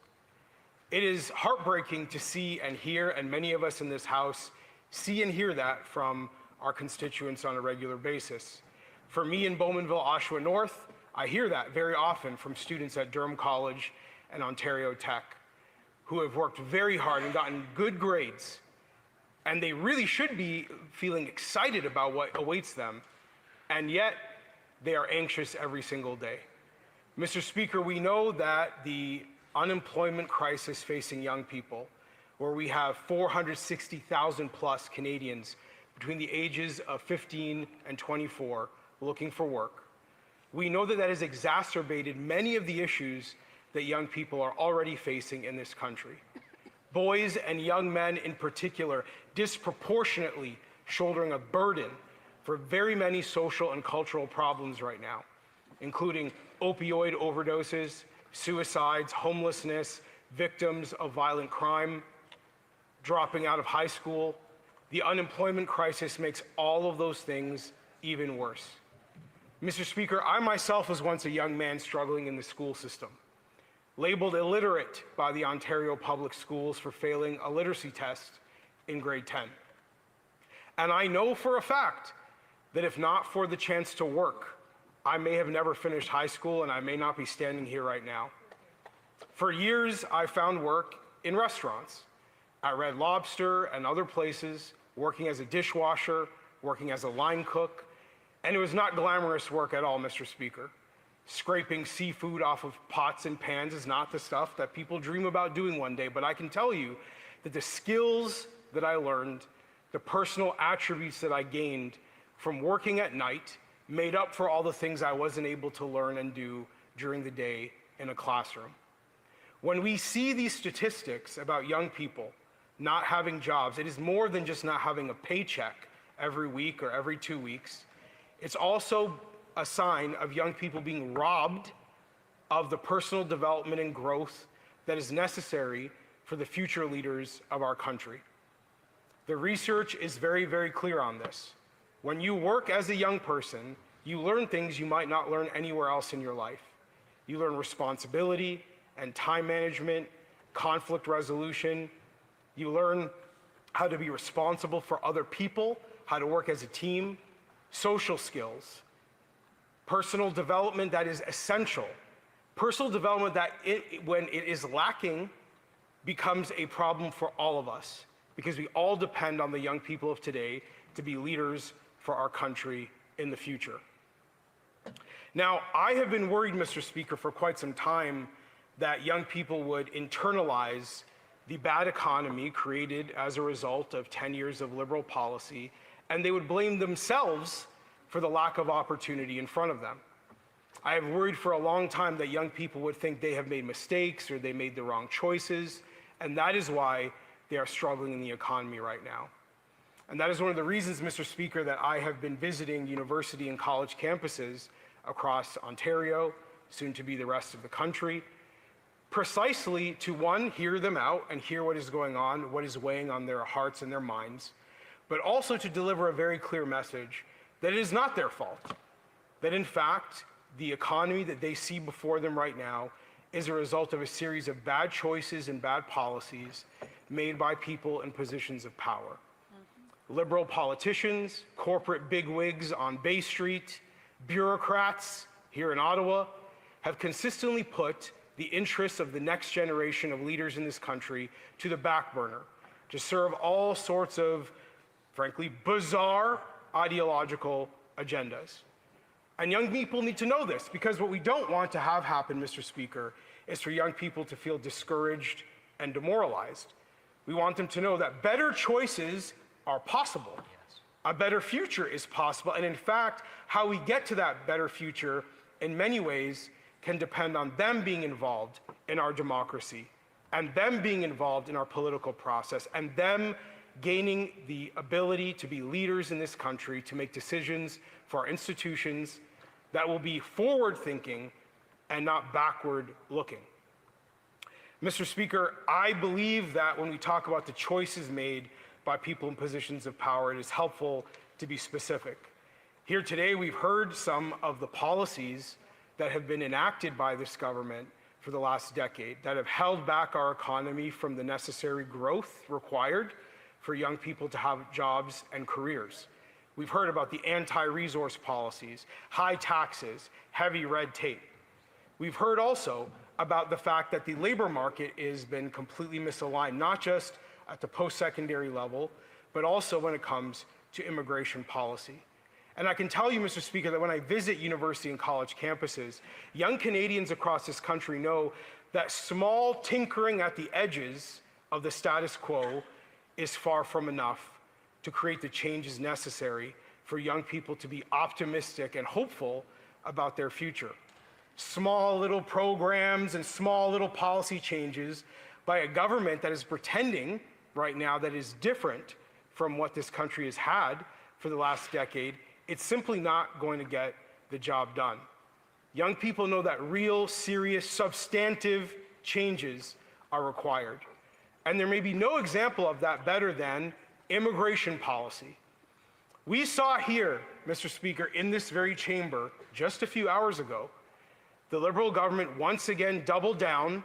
It is heartbreaking to see and hear, and many of us in this House see and hear that from our constituents on a regular basis. For me in Bowmanville, Oshawa North, I hear that very often from students at Durham College and Ontario Tech who have worked very hard and gotten good grades, and they really should be feeling excited about what awaits them, and yet they are anxious every single day. Mr. Speaker, we know that the unemployment crisis facing young people, where we have 460,000 plus Canadians between the ages of 15 and 24 looking for work, we know that that has exacerbated many of the issues that young people are already facing in this country. Boys and young men in particular disproportionately shouldering a burden for very many social and cultural problems right now, including opioid overdoses, suicides, homelessness, victims of violent crime, dropping out of high school. The unemployment crisis makes all of those things even worse. Mr. Speaker, I myself was once a young man struggling in the school system, labeled illiterate by the Ontario Public Schools for failing a literacy test in grade 10. And I know for a fact that if not for the chance to work, I may have never finished high school and I may not be standing here right now. For years, I found work in restaurants, at Red Lobster and other places, working as a dishwasher, working as a line cook, and it was not glamorous work at all, Mr. Speaker. Scraping seafood off of pots and pans is not the stuff that people dream about doing one day, but I can tell you that the skills that I learned, the personal attributes that I gained from working at night made up for all the things I wasn't able to learn and do during the day in a classroom. When we see these statistics about young people not having jobs, it is more than just not having a paycheck every week or every 2 weeks. It's also a sign of young people being robbed of the personal development and growth that is necessary for the future leaders of our country. The research is very, very clear on this. When you work as a young person, you learn things you might not learn anywhere else in your life. You learn responsibility and time management, conflict resolution. You learn how to be responsible for other people, how to work as a team, social skills, personal development that is essential. Personal development that, when it is lacking, becomes a problem for all of us, because we all depend on the young people of today to be leaders for our country in the future. Now, I have been worried, Mr. Speaker, for quite some time that young people would internalize the bad economy created as a result of 10 years of liberal policy, and they would blame themselves for the lack of opportunity in front of them. I have worried for a long time that young people would think they have made mistakes or they made the wrong choices, and that is why they are struggling in the economy right now. And that is one of the reasons, Mr. Speaker, that I have been visiting university and college campuses across Ontario, soon to be the rest of the country, precisely to, one, hear them out and hear what is going on, what is weighing on their hearts and their minds, but also to deliver a very clear message that it is not their fault, that in fact, the economy that they see before them right now is a result of a series of bad choices and bad policies made by people in positions of power. Liberal politicians, corporate bigwigs on Bay Street, bureaucrats here in Ottawa have consistently put the interests of the next generation of leaders in this country to the back burner to serve all sorts of, frankly, bizarre ideological agendas. And young people need to know this, because what we don't want to have happen, Mr. Speaker, is for young people to feel discouraged and demoralized. We want them to know that better choices are possible. Yes. A better future is possible. And in fact, how we get to that better future in many ways can depend on them being involved in our democracy, and them being involved in our political process, and them gaining the ability to be leaders in this country, to make decisions for our institutions that will be forward-thinking and not backward-looking. Mr. Speaker, I believe that when we talk about the choices made by people in positions of power, it is helpful to be specific. Here today, we've heard some of the policies that have been enacted by this government for the last decade that have held back our economy from the necessary growth required for young people to have jobs and careers. We've heard about the anti-resource policies, high taxes, heavy red tape. We've heard also about the fact that the labor market has been completely misaligned, not just at the post-secondary level, but also when it comes to immigration policy. And I can tell you, Mr. Speaker, that when I visit university and college campuses, young Canadians across this country know that small tinkering at the edges of the status quo is far from enough to create the changes necessary for young people to be optimistic and hopeful about their future. Small little programs and small little policy changes by a government that is pretending right now that is different from what this country has had for the last decade, it's simply not going to get the job done. Young people know that real, serious, substantive changes are required. And there may be no example of that better than immigration policy. We saw here, Mr. Speaker, in this very chamber just a few hours ago, the Liberal government once again doubled down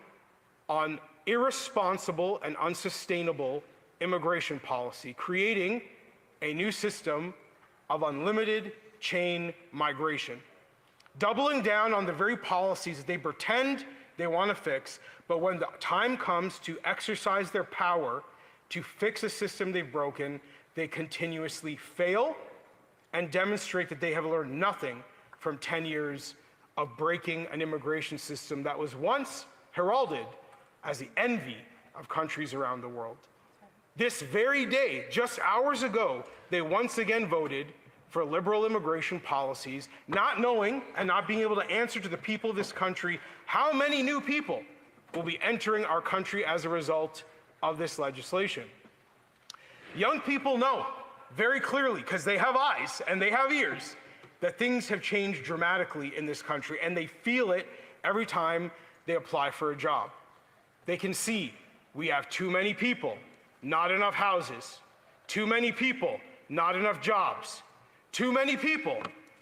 on irresponsible and unsustainable immigration policy, creating a new system of unlimited chain migration, doubling down on the very policies that they pretend they want to fix, but when the time comes to exercise their power to fix a system they've broken, they continuously fail and demonstrate that they have learned nothing from 10 years of breaking an immigration system that was once heralded as the envy of countries around the world. This very day, just hours ago, they once again voted for liberal immigration policies, not knowing and not being able to answer to the people of this country how many new people will be entering our country as a result of this legislation. Young people know very clearly, because they have eyes and they have ears, that things have changed dramatically in this country, and they feel it every time they apply for a job. They can see we have too many people, not enough houses, too many people, not enough jobs, too many people,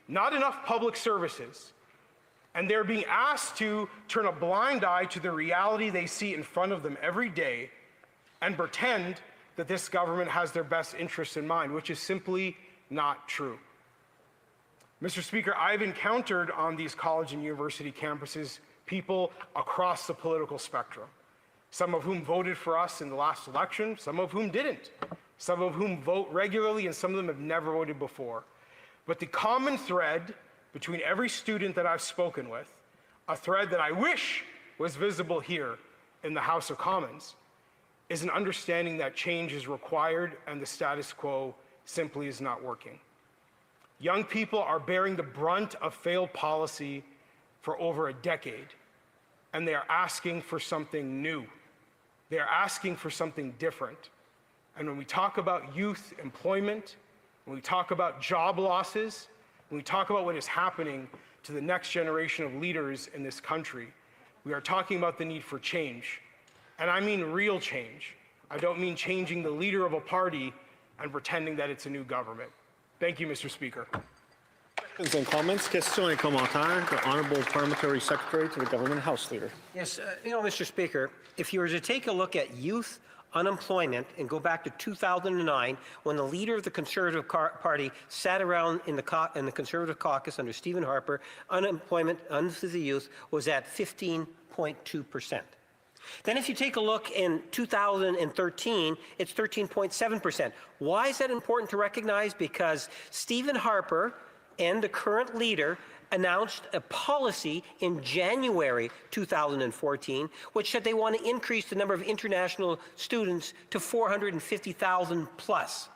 not enough public services. And they're being asked to turn a blind eye to the reality they see in front of them every day and pretend that this government has their best interests in mind, which is simply not true. Mr. Speaker, I've encountered on these college and university campuses people across the political spectrum, some of whom voted for us in the last election, some of whom didn't, some of whom vote regularly, and some of them have never voted before. But the common thread between every student that I've spoken with, a thread that I wish was visible here in the House of Commons, is an understanding that change is required and the status quo simply is not working. Young people are bearing the brunt of failed policy for over a decade, and they are asking for something new. They are asking for something different. And when we talk about youth employment, when we talk about job losses, when we talk about what is happening to the next generation of leaders in this country, we are talking about the need for change. And I mean real change. I don't mean changing the leader of a party and pretending that it's a new government. Thank you, Mr. Speaker. Questions and comments, questions et commentaires. The Honourable Parliamentary Secretary to the Government House Leader. Yes, Mr. Speaker, if you were to take a look at youth unemployment and go back to 2009, when the leader of the Conservative Party sat around in the Conservative caucus under Stephen Harper, unemployment under the youth was at 15.2%. Then if you take a look in 2013, it's 13.7%. Why is that important to recognize? Because Stephen Harper and the current leader announced a policy in January 2014, which said they want to increase the number of international students to 450,000 plus.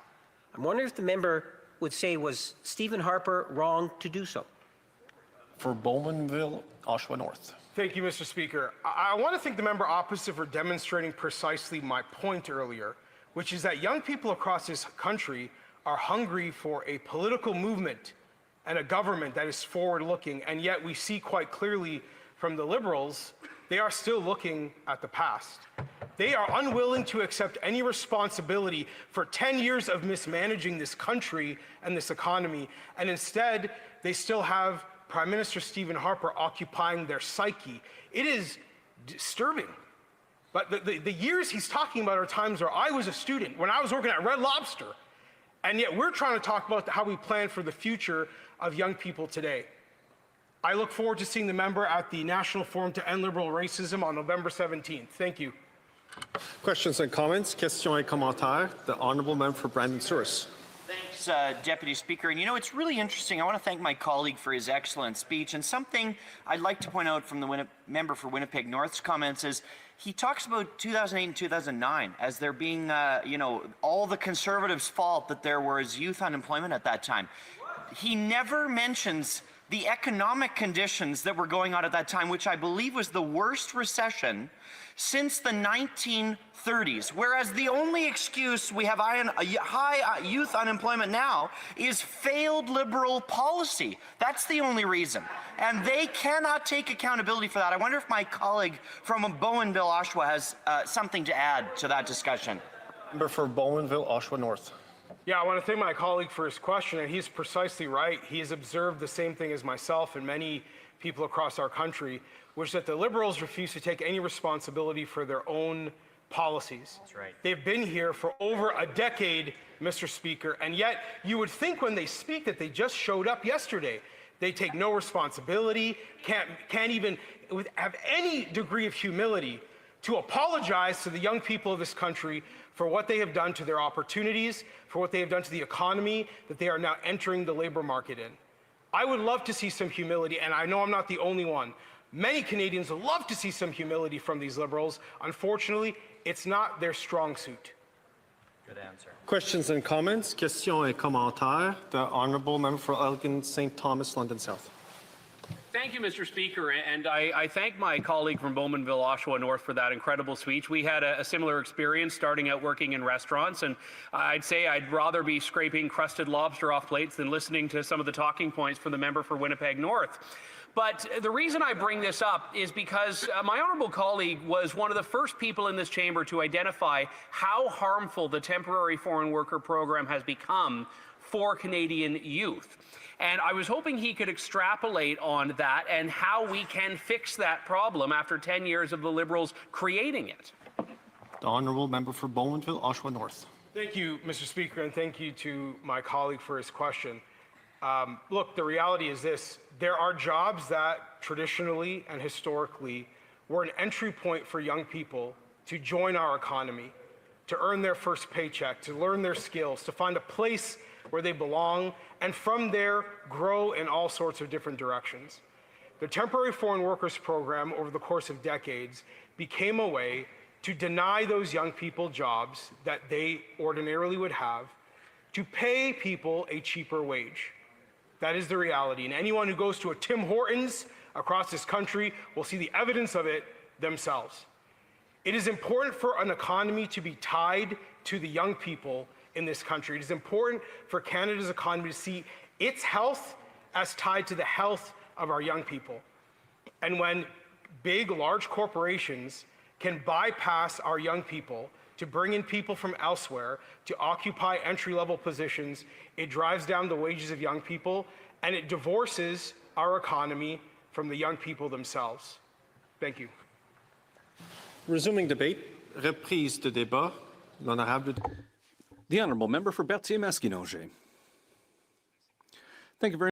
I'm wondering if the member would say, was Stephen Harper wrong to do so? For Bowmanville, Oshawa North. Thank you, Mr. Speaker. I want to thank the member opposite for demonstrating precisely my point earlier, which is that young people across this country are hungry for a political movement and a government that is forward-looking, and yet we see quite clearly from the Liberals, they are still looking at the past. They are unwilling to accept any responsibility for 10 years of mismanaging this country and this economy, and instead, they still have Prime Minister Stephen Harper occupying their psyche. It is disturbing. But the years he's talking about are times where I was a student, when I was working at Red Lobster, and yet we're trying to talk about how we plan for the future of young people today. I look forward to seeing the member at the National Forum to End Liberal Racism on November 17th. Thank you. Questions and comments, questions et commentaires. The Honourable Member for Brandon-Souris. Thanks, Deputy Speaker. And you know, it's really interesting. I want to thank my colleague for his excellent speech. And something I'd like to point out from the member for Winnipeg North's comments is he talks about 2008 and 2009 as there being, all the Conservatives' fault that there was youth unemployment at that time. He never mentions the economic conditions that were going on at that time, which I believe was the worst recession since the 1930s, whereas the only excuse we have high youth unemployment now is failed Liberal policy. That's the only reason. And they cannot take accountability for that. I wonder if my colleague from Bowmanville, Oshawa has something to add to that discussion. Member for Bowmanville, Oshawa North. Yeah, I want to thank my colleague for his question, and he's precisely right. He has observed the same thing as myself and many people across our country, which is that the Liberals refuse to take any responsibility for their own policies. That's right. They've been here for over a decade, Mr. Speaker, and yet you would think when they speak that they just showed up yesterday. They take no responsibility, can't even have any degree of humility to apologize to the young people of this country for what they have done to their opportunities, for what they have done to the economy that they are now entering the labor market in. I would love to see some humility, and I know I'm not the only one. Many Canadians would love to see some humility from these Liberals. Unfortunately, it's not their strong suit. Good answer. Questions and comments? Questions et commentaires. The Honourable Member for Elgin St. Thomas, London South. Thank you, Mr. Speaker, and I thank my colleague from Bowmanville, Oshawa North for that incredible speech. We had a similar experience starting out working in restaurants, and I'd say I'd rather be scraping crusted lobster off plates than listening to some of the talking points from the member for Winnipeg North. But the reason I bring this up is because my honourable colleague was one of the first people in this chamber to identify how harmful the temporary foreign worker program has become for Canadian youth. And I was hoping he could extrapolate on that and how we can fix that problem after 10 years of the Liberals creating it. The Honourable Member for Bowmanville, Oshawa North. Thank you, Mr. Speaker, and thank you to my colleague for his question. Look, the reality is this. There are jobs that traditionally and historically were an entry point for young people to join our economy, to earn their first paycheck, to learn their skills, to find a place where they belong, and from there grow in all sorts of different directions. The Temporary Foreign Workers Program over the course of decades became a way to deny those young people jobs that they ordinarily would have, to pay people a cheaper wage. That is the reality, and anyone who goes to a Tim Hortons across this country will see the evidence of it themselves. It is important for an economy to be tied to the young people in this country. It is important for Canada's economy to see its health as tied to the health of our young people. And when big, large corporations can bypass our young people to bring in people from elsewhere to occupy entry-level positions, it drives down the wages of young people, and it divorces our economy from the young people themselves. Thank you. Resuming debate. Reprise de débat. L'honorable. The Honourable Member for Berthier-Masquinongé. Thank you very much.